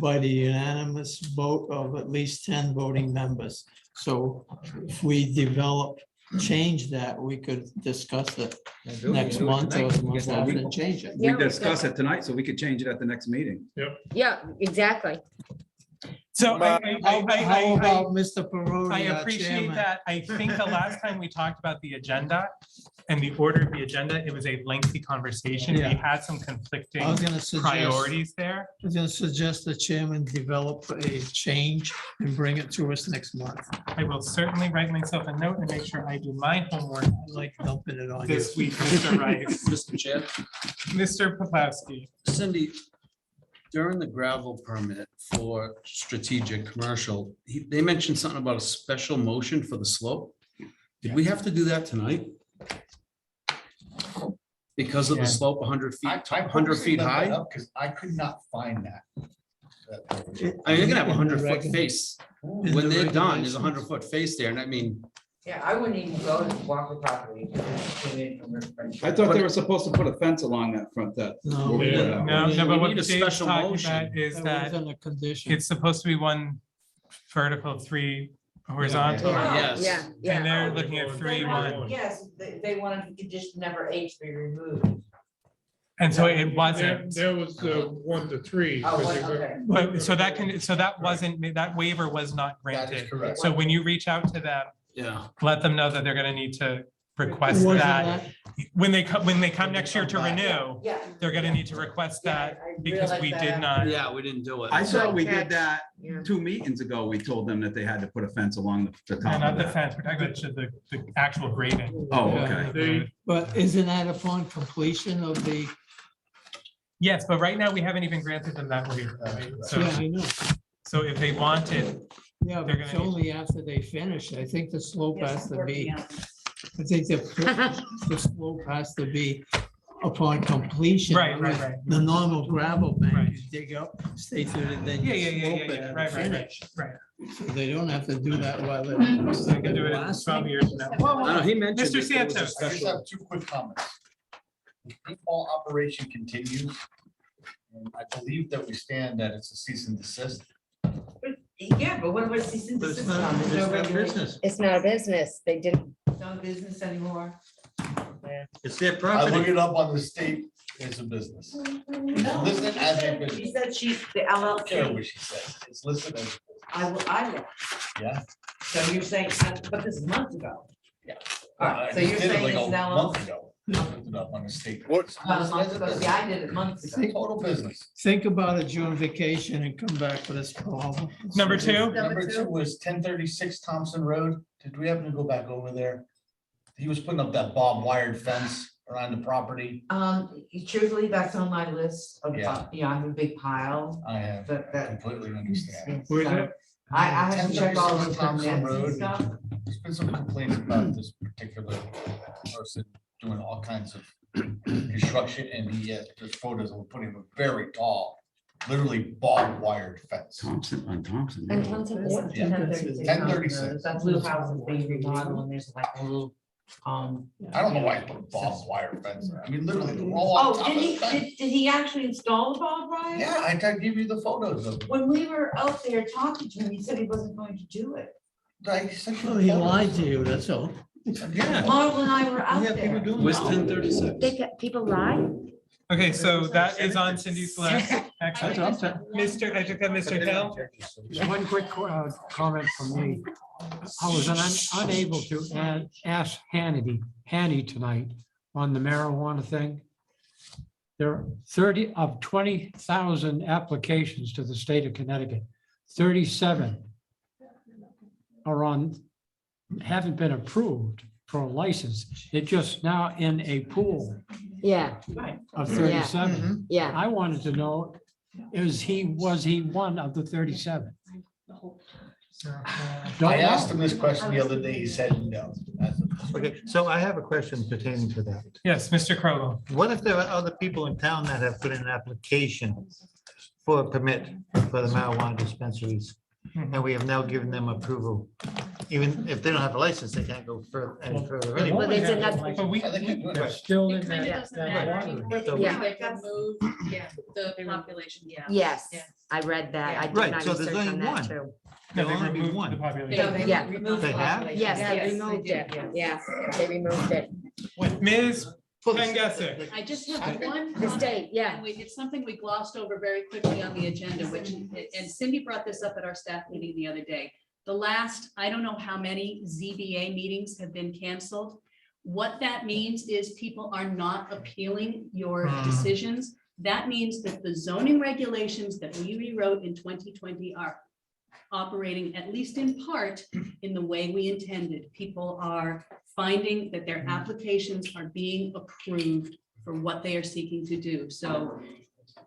by the unanimous vote of at least 10 voting members. So if we change that, we could discuss it next month or the month after and change it. We discuss it tonight, so we could change it at the next meeting. Yeah, exactly. So How about Mr. Peroni? I our appreciate chairman? that. I think the last time we talked about the agenda and the order of the agenda, it was a lengthy conversation. We Yeah. had some conflicting I was gonna suggest- priorities there. I was gonna suggest the chairman develop a change and bring it to us next month. I will certainly write myself a note and make sure I do my homework I like dumping it on you. this week, Mr. Rice. Mr. Chair, Mr. Poplawski. Cindy, during the gravel permit for strategic commercial, they mentioned something about a special motion for the slope. Did we have to do that tonight? Because of Yeah. the slope 100 feet, I 100 feet high? Because I could not find that. I mean, you're gonna have a In the 100-foot regular- face. in When the they're done, there's a regulations. 100-foot face there, and I mean, Yeah, I wouldn't even go to walk the property. I thought they were supposed to put a fence along that front that. No. Yeah. No, we but what need a Dave's special talking motion. about is that wasn't a condition. it's supposed to be one vertical, 3 horizontal. Yes. Yeah, And yeah. they're looking at 3, 1. Yes, they wanted the condition number 8 to be removed. And so it wasn't. There was 1 to 3. Oh, because one, you got- okay. But so that wasn't, that waiver was not That is granted. correct. So when you reach out to them, Yeah. let them know that they're gonna need to request Wasn't that. When they come next year to renew, Yeah. they're gonna need to request that because we realized did that not. Yeah, we didn't do it. I thought we Catch. did that Yeah. 2 meetings ago. We told them that they had to put a fence along the No, top not of the that. fence, we're talking about the actual grading. Oh, Yeah. okay. But isn't that upon completion of the, Yes, but right now we haven't even granted them that waiver. Right? So, yeah, I know. so if they wanted, Yeah, They're but it's gonna need- only after they finish. I think the slope Yes, has to working be, out. I think the slope has to be upon completion. Right, right. The normal gravel bank, Right. you dig up, stay through it, and then Yeah, you yeah, yeah, slope yeah, it yeah, and right, right, finish. right. So they don't have to do that while they're. They can do it in 12 years from now. Whoa, whoa, No, whoa. he mentioned. Mr. that there was a Santos. I just special- have 2 quick comments. The paintball operation continues. And I believe that we stand that it's a cease and desist. Yeah, but what about cease and But it's desist not, on? There's it's no not regulation, business. It's not a business. They didn't. no business anymore. It's their I look property. it up on the state, it's a business. No, listed she as a said- business. She said the I don't care LLC, what she says, it's listed as, I look. yeah. So you're saying, but this is months ago. Yeah. All right, so I just you're did it saying like it's a now. month ago. Looked it up on the state. What- About a month ago, yeah, I did it months ago. Total business. Think about it during vacation and come back with this problem. Number 2, Number 2 was 1036 Thompson Road. Did we happen to go back over there? He was putting up that barbed wired fence around the property. Truthfully, that's on my list of, Yeah. I have a big pile. I have That- completely understand. Where's So, that? I have to check all the 1036 Thompson permits and Road. stuff. There's been some complaints about this particular person doing all kinds of construction and he had the photos of putting a very tall, literally barbed wired fence. Thompson, on Thompson. And Thompson, yeah. Yeah. 1036. That blue house is being remodeled and there's like a little, I don't know why he put a barbed wire fence there. I mean, literally the roll on Oh, top did of the he, fence. did he actually install the barbed wire? Yeah, I can give you the photos of it. When we were out there talking to him, he said he wasn't going to do it. I sent you the Oh, he photos. lied to you, that's all. Yeah. Marvel and I were out Yeah, people there. doing Where's that. 1036? They got, people lie? okay, so that is on Cindy's list. Actually, That's all. Mr. I took that, Mr. Hill. Just one quick comment from me. I was unable to ask Hanny tonight on the marijuana thing. There are 30 of 20,000 applications to the state of Connecticut. 37 haven't been approved for a license. They're just now in a pool Yeah, of Yeah. 37. yeah. I wanted to know, was he one of the 37? Don't I asked know. him this question the other day. He said no. Okay, so I have a question pertaining to that. Yes, Mr. Krogel. What if there are other people in town that have put in an application for a permit for the marijuana dispensaries? And we have now given them approval. Even if they don't have a license, they can't go any further Well, anyway. they said But we, They're still in It kind of that. doesn't that matter. lottery. So- Yeah. They remove the population, yeah. Yes, Yeah. I read that. I did Right, my so there's research on only that one. too. no, they There'll only be removed the one. population. Yeah. Remove They the have? population. Yes, they Yes, removed did, it. yes. Yeah, they removed it. Ms. Pengesic. I just have one. The state, yeah. And it's something we glossed over very quickly on the agenda, which, and Cindy brought this up at our staff meeting the other day. The last, I don't know how many ZBA meetings have been canceled. What that means is people are not appealing your decisions. That means that the zoning regulations that we rewrote in 2020 are operating, at least in part, in the way we intended. People are finding that their applications are being approved for what they are seeking to do. So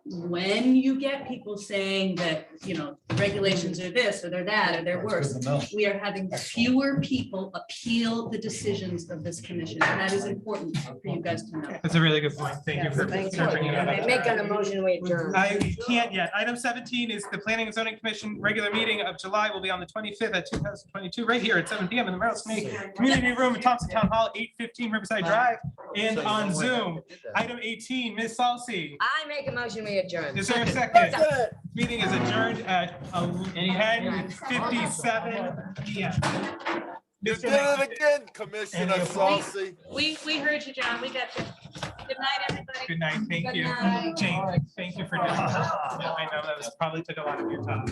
when you get people saying that, the regulations are this, or they're that, or they're worse, we are having fewer people appeal the decisions of this commission. And that is important for you guys to know. That's a really good point. Thank you for bringing it up. Make an emotion we adjourn. I can't yet. Item 17 is the Planning and Zoning Commission regular meeting of July will be on the 25th at 2022, right here at 7 PM in the Merrill Snake Community Room at Thompson Town Hall, 815 Riverside Drive, and on Zoom. Item 18, Ms. Salsi. I make a motion we adjourn. Is there a second? Meeting is adjourned at 10:57 PM. You did it again, Commissioner Saucy. We heard you, John. We got you. Good night. night, everybody. Good night. Thank Good you. night. Jane, thank you for doing that. Yeah, I know that was probably took a lot of your time.